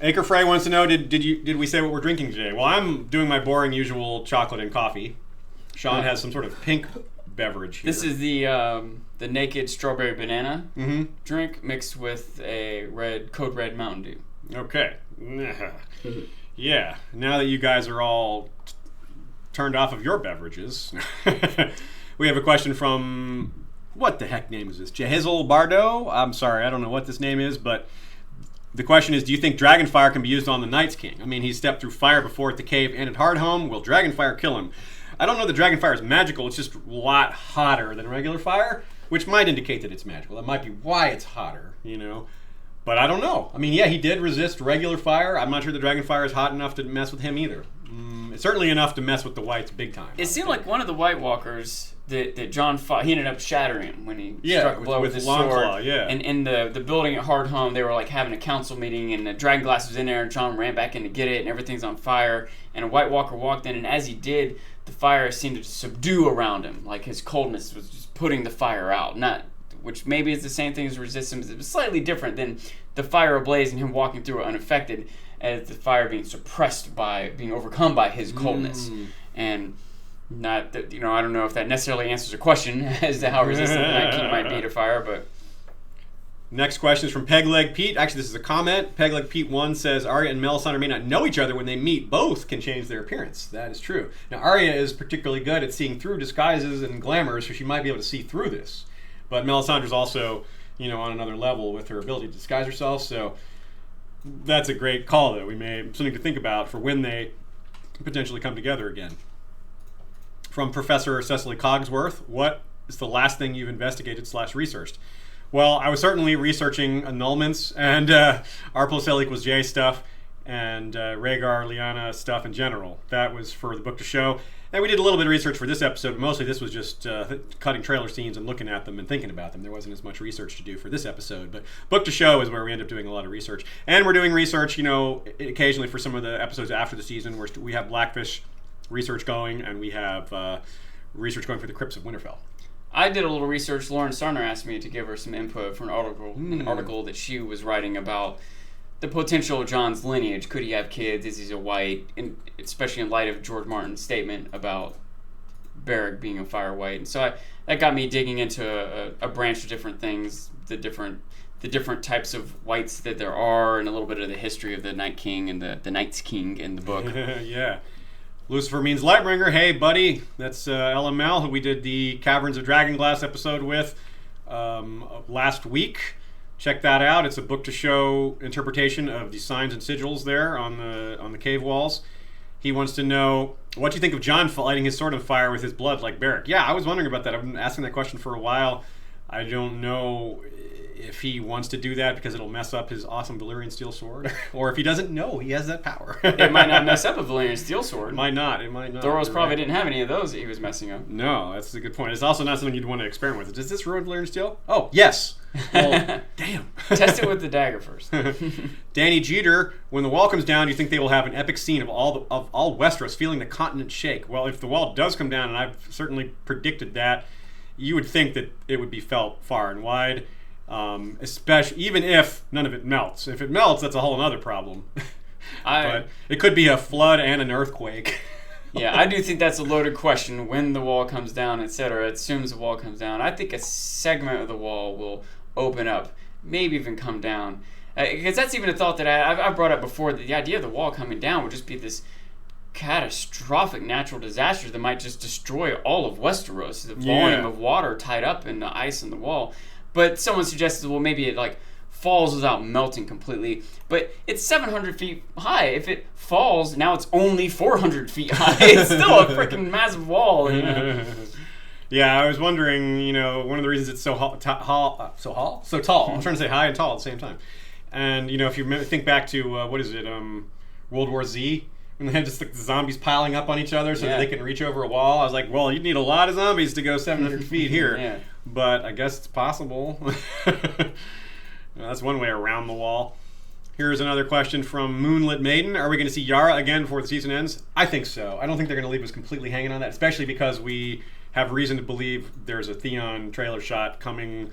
Acre Frey wants to know, did we say what we're drinking today? Well, I'm doing my boring usual chocolate and coffee. Sean has some sort of pink beverage here. This is the naked strawberry banana drink mixed with a Code Red Mountain Dew. Okay. Yeah. Now that you guys are all turned off of your beverages, we have a question from, what the heck name is this? Jehizel Bardo? I'm sorry, I don't know what this name is, but the question is, do you think Dragonfire can be used on the Night's King? I mean, he stepped through fire before at the cave and at Hardhome. Will Dragonfire kill him? I don't know that Dragonfire is magical. It's just a lot hotter than regular fire, which might indicate that it's magical. That might be why it's hotter, But I don't know. I mean, yeah, he did resist regular fire. I'm not sure the Dragonfire is hot enough to mess with him either. It's certainly enough to mess with the Whites big time. It seemed like one of the White Walkers that Jon fought, he ended up shattering when he struck a blow with his sword. Claw, yeah. And in the building at Hardhome, they were like having a council meeting, and the dragon glass was in there, and Jon ran back in to get it, and everything's on fire. And a White Walker walked in, and as he did, the fire seemed to subdue around him. Like his coldness was just putting the fire out. Which maybe is the same thing as resistance. It was slightly different than the fire ablaze and him walking through it unaffected, as the fire being suppressed by, being overcome by his coldness. And not that, I don't know if that necessarily answers a question as to how resistant the Night King might be to fire, but... Next question is from Pegleg Pete. Actually, this is a comment. Pegleg Pete 1 says, Arya and Melisandre may not know each other when they meet. Both can change their appearance. That is true. Now, Arya is particularly good at seeing through disguises and glamours, so she might be able to see through this. But Melisandre's also, on another level with her ability to disguise herself, so that's a great call, though. We may have something to think about for when they potentially come together again. From Professor Cecily Cogsworth, what is the last thing you've investigated/researched? Well, I was certainly researching annulments and R+L = J stuff and Rhaegar Lyanna stuff in general. That was for the book to show. And we did a little bit of research for this episode, but mostly this was just cutting trailer scenes and looking at them and thinking about them. There wasn't as much research to do for this episode, but book to show is where we end up doing a lot of research. And we're doing research, occasionally for some of the episodes after the season, where we have Blackfish research going, and we have research going for the Crypts of Winterfell. I did a little research. Lauren Sarner asked me to give her some input for an article that she was writing about the potential of Jon's lineage. Could he have kids? Is he a White? And especially in light of George Martin's statement about Beric being a Fire White. And so that got me digging into a branch of different things, the different types of Whites that there are, and a little bit of the history of the Night King and the Night's King in the book. Yeah. Lucifer means Lightbringer. Hey, buddy. That's LML, who we did the Caverns of Dragonglass episode with last week. Check that out. It's a book to show interpretation of the signs and sigils there on the cave walls. He wants to know, what do you think of Jon lighting his sword on fire with his blood like Beric? Yeah, I was wondering about that. I've been asking that question for a while. I don't know if he wants to do that because it'll mess up his awesome Valyrian steel sword, or if he doesn't know he has that power. It might not mess up a Valyrian steel sword. It might not. Thoros probably didn't have any of those that he was messing up. No, that's a good point. It's also not something you'd want to experiment with. Does this ruin Valyrian steel? Oh, yes. Well, damn. Test it with the dagger first. Danny Jeter, when the wall comes down, do you think they will have an epic scene of all Westeros feeling the continent shake? Well, if the wall does come down, and I've certainly predicted that, you would think that it would be felt far and wide. Especially even if none of it melts. If it melts, that's a whole other problem. But it could be a flood and an earthquake. Yeah, I do think that's a loaded question. When the wall comes down, etc. As soon as the wall comes down, I think a segment of the wall will open up, maybe even come down. Because that's even a thought that I brought up before. That the idea of the wall coming down would just be this catastrophic natural disaster that might just destroy all of Westeros. The volume of water tied up in the ice in the wall. But someone suggested, well, maybe it falls without melting completely. But it's 700 feet high. If it falls, now it's only 400 feet high. It's still a freaking massive wall. Yeah, I was wondering, one of the reasons it's so tall. I'm trying to say high and tall at the same time. And, if you think back to, World War Z, when they had just the zombies piling up on each other so that they can reach over a wall. I was like, well, you'd need a lot of zombies to go 700 feet here. Yeah. But I guess it's possible. That's one way around the wall. Here's another question from Moonlit Maiden. Are we going to see Yara again before the season ends? I think so. I don't think they're going to leave us completely hanging on that, especially because we have reason to believe there's a Theon trailer shot coming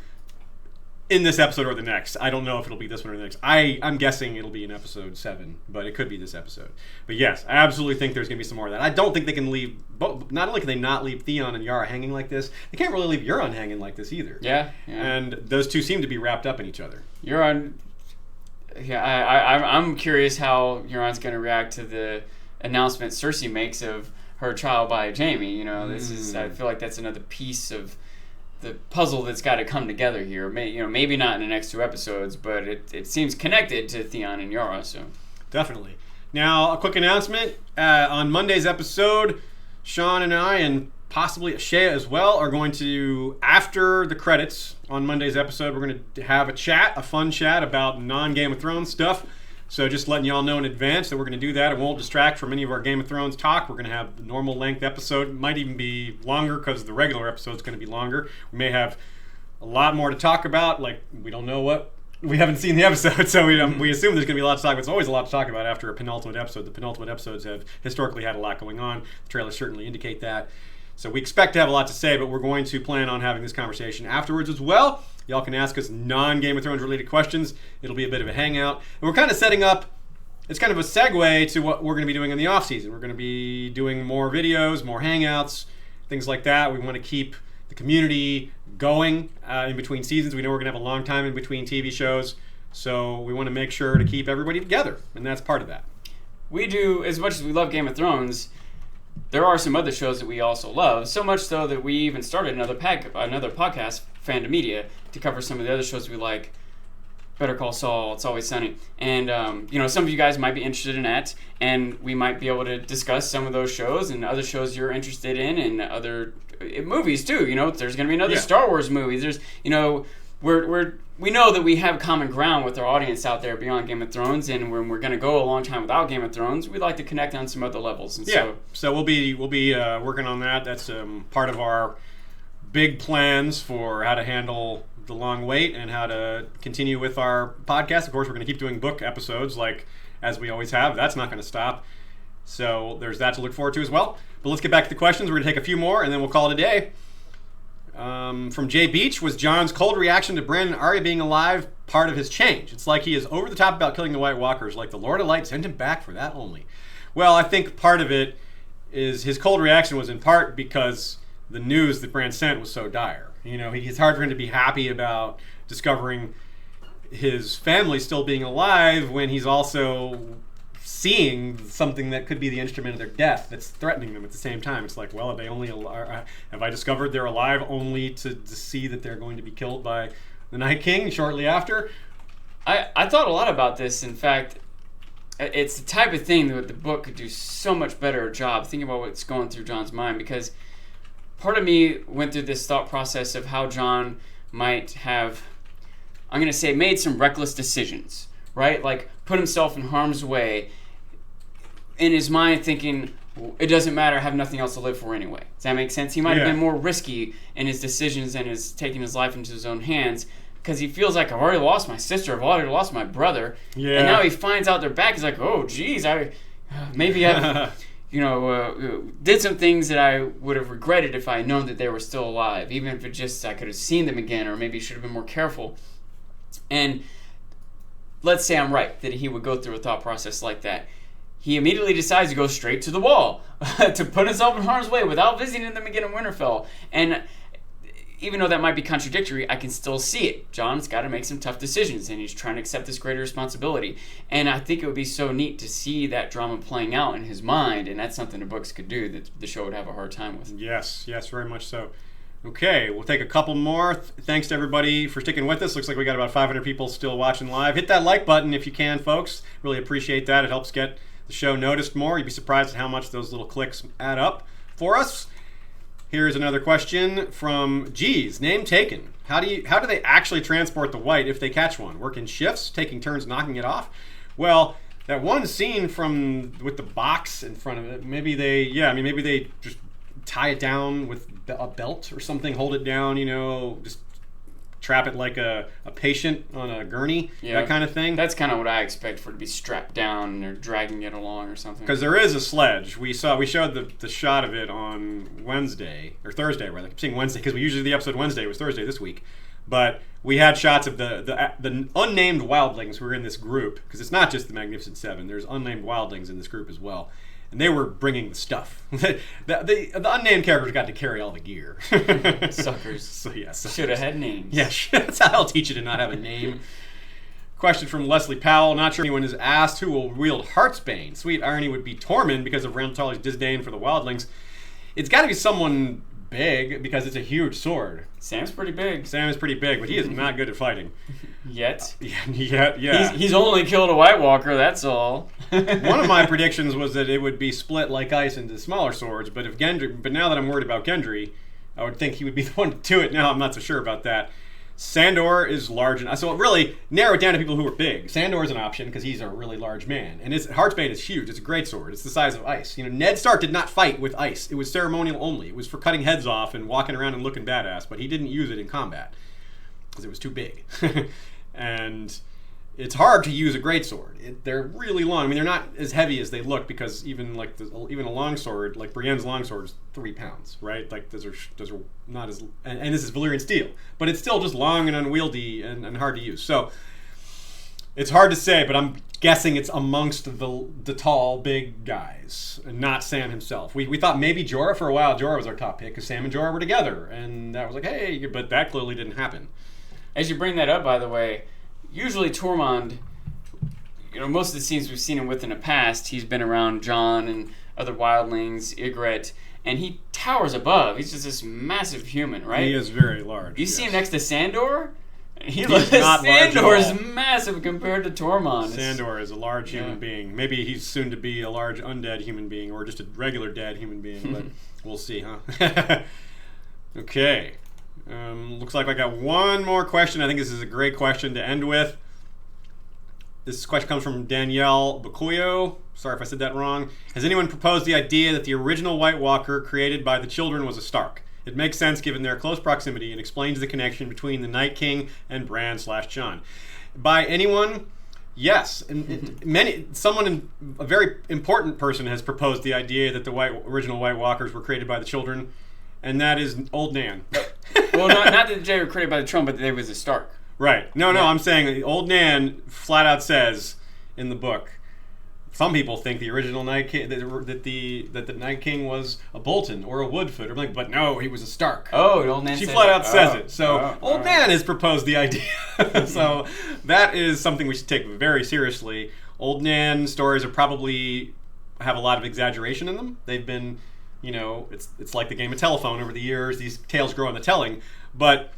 in this episode or the next. I don't know if it'll be this one or the next. I'm guessing it'll be in episode 7, but it could be this episode. But yes, I absolutely think there's going to be some more of that. I don't think they can leave, not only can they not leave Theon and Yara hanging like this, they can't really leave Euron hanging like this either. Yeah. And those two seem to be wrapped up in each other. Euron... Yeah, I'm curious how Euron's going to react to the announcement Cersei makes of her trial by Jaime. This is, I feel like that's another piece of the puzzle that's got to come together here. Maybe not in the next 2 episodes, but it seems connected to Theon and Yara. So definitely. Now, a quick announcement on Monday's episode. Sean and I, and possibly Shea as well, are going to, after the credits on Monday's episode, we're going to have a fun chat about non-Game of Thrones stuff. So just letting y'all know in advance that we're going to do that. It won't distract from any of our Game of Thrones talk. We're going to have the normal length episode. It might even be longer because the regular episode is going to be longer. We may have a lot more to talk about. Like, we don't know what. We haven't seen the episode, so we assume there's going to be a lot to talk about. It's always a lot to talk about after a penultimate episode. The penultimate episodes have historically had a lot going on. The trailers certainly indicate that. So we expect to have a lot to say, but we're going to plan on having this conversation afterwards as well. Y'all can ask us non-Game of Thrones related questions. It'll be a bit of a hangout. And we're kind of setting up, it's kind of a segue to what we're going to be doing in the off season. We're going to be doing more videos, more hangouts, things like that. We want to keep the community going in between seasons. We know we're going to have a long time in between TV shows, so we want to make sure to keep everybody together, and that's part of that. We do, as much as we love Game of Thrones, there are some other shows that we also love, so much so that we even started another podcast, Fandom Media, to cover some of the other shows we like. Better Call Saul, It's Always Sunny. And, some of you guys might be interested in that, and we might be able to discuss some of those shows and other shows you're interested in, and other movies, too. There's going to be another Star Wars movie. There's, we know that we have common ground with our audience out there beyond Game of Thrones, and when we're going to go a long time without Game of Thrones, we'd like to connect on some other levels. And so we'll be working on that. That's part of our big plans for how to handle the long wait and how to continue with our podcast. Of course, we're going to keep doing book episodes as we always have. That's not going to stop. So there's that to look forward to as well. But let's get back to the questions. We're going to take a few more, and then we'll call it a day. From Jay Beach, was Jon's cold reaction to Bran and Arya being alive part of his change? It's like he is over the top about killing the White Walkers, like the Lord of Light sent him back for that only. Well, I think part of it is his cold reaction was in part because the news that Bran sent was so dire. It's hard for him to be happy about discovering his family still being alive when he's also seeing something that could be the instrument of their death that's threatening them at the same time. It's like, well, have I discovered they're alive only to see that they're going to be killed by the Night King shortly after? I thought a lot about this. In fact, it's the type of thing that the book could do so much better job thinking about what's going through Jon's mind, because part of me went through this thought process of how Jon might have, I'm going to say, made some reckless decisions, right? Like put himself in harm's way in his mind thinking, it doesn't matter, I have nothing else to live for anyway. Does that make sense? He might have been more risky in his decisions and is taking his life into his own hands because he feels like, I've already lost my sister, I've already lost my brother. Yeah. And now he finds out they're back. He's like, oh, geez, maybe I did some things that I would have regretted if I had known that they were still alive, even if it just, I could have seen them again, or maybe should have been more careful. And let's say I'm right, that he would go through a thought process like that. He immediately decides to go straight to the wall, to put himself in harm's way without visiting them again in Winterfell. And even though that might be contradictory, I can still see it. Jon's got to make some tough decisions, and he's trying to accept this greater responsibility. And I think it would be so neat to see that drama playing out in his mind, and that's something the books could do that the show would have a hard time with. Yes, very much so. Okay, we'll take a couple more. Thanks to everybody for sticking with us. Looks like we got about 500 people still watching live. Hit that like button if you can, folks. Really appreciate that. It helps get the show noticed more. You'd be surprised at how much those little clicks add up for us. Here's another question from G's. Name taken. How do they actually transport the White if they catch one? Work in shifts, taking turns knocking it off? Well, that one scene with the box in front of it, maybe they just tie it down with a belt or something, hold it down, just trap it like a patient on a gurney, that kind of thing. That's kind of what I expect for it to be strapped down and they're dragging it along or something. Because there is a sledge. We showed the shot of it on Wednesday, or Thursday rather. I keep saying Wednesday because we usually the episode Wednesday. It was Thursday this week. But we had shots of the unnamed wildlings who were in this group, because it's not just the Magnificent Seven. There's unnamed wildlings in this group as well. And they were bringing the stuff. the unnamed characters got to carry all the gear. Suckers. So, yeah, should have had names. Yeah, that's how I'll teach you to not have a name. Question from Leslie Powell. Not sure anyone has asked who will wield Heartsbane. Sweet irony would be Tormund because of Rand Tully's disdain for the wildlings. It's got to be someone big because it's a huge sword. Sam's pretty big. Sam is pretty big, but he is not good at fighting. Yet. Yeah. He's only killed a White Walker, that's all. One of my predictions was that it would be split like ice into smaller swords, but now that I'm worried about Gendry, I would think he would be the one to do it. Now I'm not so sure about that. Sandor is large, and so really narrow it down to people who are big. Sandor is an option because he's a really large man, and his Heartsbane is huge. It's a great sword. It's the size of ice. Ned Stark did not fight with ice. It was ceremonial only. It was for cutting heads off and walking around and looking badass, but he didn't use it in combat because it was too big. And it's hard to use a greatsword. They're really long. I mean, they're not as heavy as they look because even a long sword, like Brienne's long sword, is 3 pounds, right? Like those are not as, and this is Valyrian steel, but it's still just long and unwieldy and hard to use. So it's hard to say, but I'm guessing it's amongst the tall, big guys, and not Sam himself. We thought maybe Jorah for a while. Jorah was our top pick because Sam and Jorah were together, and that was like, hey, but that clearly didn't happen. As you bring that up, by the way, usually Tormund, most of the scenes we've seen him with in the past, he's been around Jon and other wildlings, Ygritte, and he towers above. He's just this massive human, right? He is very large. You see him next to Sandor? He's not Sandor large is at all. Massive compared to Tormund. Sandor is a large human being. Maybe he's soon to be a large undead human being, or just a regular dead human being, but we'll see, huh? Okay. Looks like I got one more question. I think this is a great question to end with. This question comes from Danielle Bakuyo. Sorry if I said that wrong. Has anyone proposed the idea that the original White Walker created by the children was a Stark? It makes sense given their close proximity and explains the connection between the Night King and Bran/Jon. By anyone? Yes. And a very important person has proposed the idea that the original White Walkers were created by the children, and that is Old Nan. Well, not that they were created by the throne, but they was a Stark. Right. No, I'm saying Old Nan flat out says in the book, some people think the original Night King, that the Night King was a Bolton or a Woodfoot, or but no, he was a Stark. Oh, Old Nan. She flat out says it. So Old Nan has proposed the idea. So that is something we should take very seriously. Old Nan stories probably have a lot of exaggeration in them. They've been, it's like the game of telephone over the years. These tales grow on the telling, but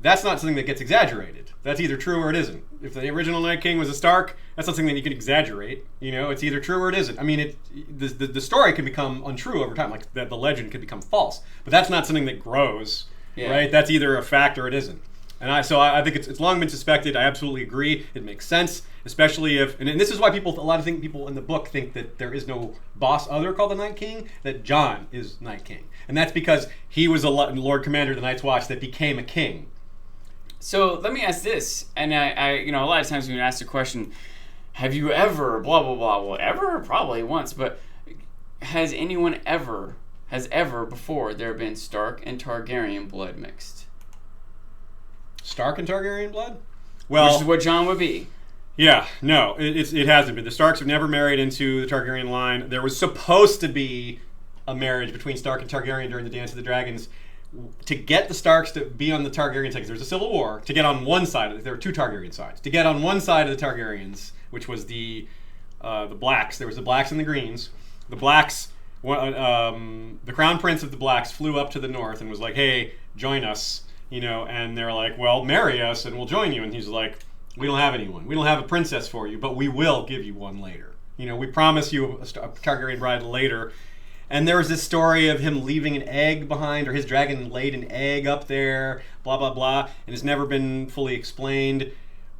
that's not something that gets exaggerated. That's either true or it isn't. If the original Night King was a Stark, that's not something that you can exaggerate. It's either true or it isn't. I mean, the story can become untrue over time, like the legend could become false. But that's not something that grows, right? That's either a fact or it isn't. And I think it's long been suspected. I absolutely agree. It makes sense, especially if, and this is why people in the book think that there is no boss other called the Night King, that Jon is Night King. And that's because he was a Lord Commander of the Night's Watch that became a king. So let me ask this, and I a lot of times when you ask the question, have you ever, blah, blah, blah, well, ever? Probably once, but has ever before there been Stark and Targaryen blood mixed? Stark and Targaryen blood? Well, which is what Jon would be. Yeah, no, it hasn't been. The Starks have never married into the Targaryen line. There was supposed to be a marriage between Stark and Targaryen during the Dance of the Dragons. To get the Starks to be on the Targaryen side, because there was a civil war, to get on one side, there were two Targaryen sides. To get on one side of the Targaryens, which was the Blacks, there was the Blacks and the Greens. The Blacks, the Crown Prince of the Blacks flew up to the north and was like, hey, join us, and they're like, well, marry us and we'll join you. And he's like, we don't have anyone. We don't have a princess for you, but we will give you one later. We promise you a Targaryen bride later. And there was this story of him leaving an egg behind, or his dragon laid an egg up there, blah, blah, blah, and it's never been fully explained.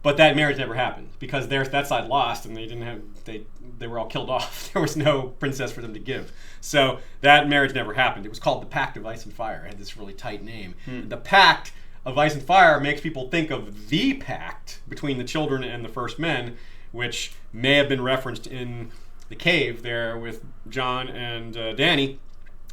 But that marriage never happened because that side lost, and they were all killed off. There was no princess for them to give. So that marriage never happened. It was called the Pact of Ice and Fire. It had this really tight name. The Pact of Ice and Fire makes people think of the pact between the children and the first men, which may have been referenced in the cave there with Jon and Dany,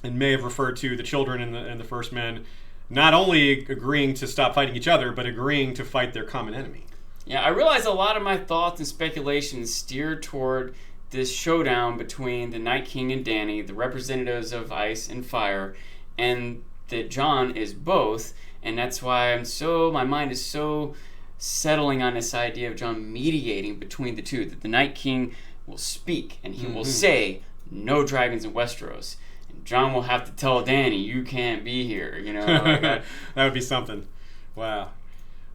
and may have referred to the children and the first men not only agreeing to stop fighting each other, but agreeing to fight their common enemy. Yeah, I realize a lot of my thoughts and speculations steered toward this showdown between the Night King and Dany, the representatives of Ice and Fire, and that Jon is both, and that's why my mind is so settling on this idea of Jon mediating between the two, that the Night King will speak and he will say, no dragons in Westeros. And Jon will have to tell Dany, you can't be here, like that would be something. Wow.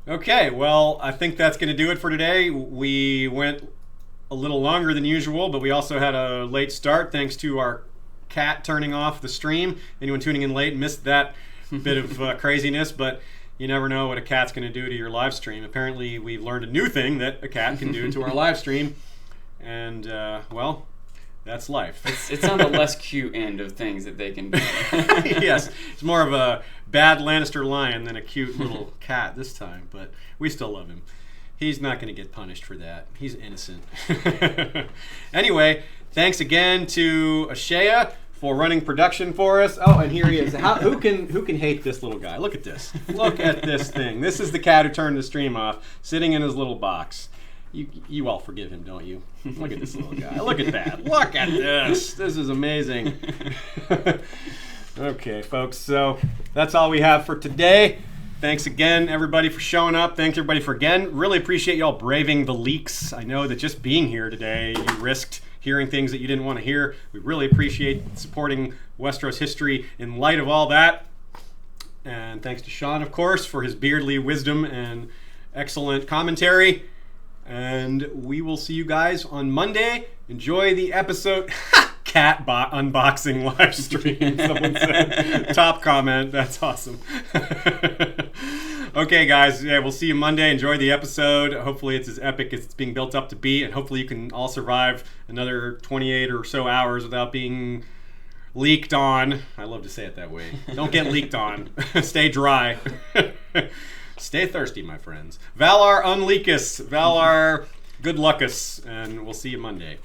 Okay, well, I think that's going to do it for today. We went a little longer than usual, but we also had a late start thanks to our cat turning off the stream. Anyone tuning in late missed that bit of craziness, but you never know what a cat's going to do to your live stream. Apparently, we've learned a new thing that a cat can do to our live stream, and, well, that's life. It's on the less cute end of things that they can do. Yes, it's more of a bad Lannister lion than a cute little cat this time, but we still love him. He's not going to get punished for that. He's innocent. Anyway, thanks again to Ashea for running production for us. Oh, and here he is. Who can hate this little guy? Look at this. Look at this thing. This is the cat who turned the stream off, sitting in his little box. You all forgive him, don't you? Look at this little guy. Look at that. Look at this. This is amazing. Okay, folks. So that's all we have for today. Thanks again, everybody, for showing up. Thanks, everybody, for again. Really appreciate y'all braving the leaks. I know that just being here today, you risked hearing things that you didn't want to hear. We really appreciate supporting Westeros history in light of all that. And thanks to Sean, of course, for his beardly wisdom and excellent commentary. And we will see you guys on Monday. Enjoy the episode. Cat unboxing live stream. Someone said. Top comment. That's awesome. Okay, guys. Yeah, we'll see you Monday. Enjoy the episode. Hopefully it's as epic as it's being built up to be. And hopefully you can all survive another 28 or so hours without being leaked on. I love to say it that way. Don't get leaked on. Stay dry. Stay thirsty, my friends. Valar unleak us. Valar good luck us. And we'll see you Monday.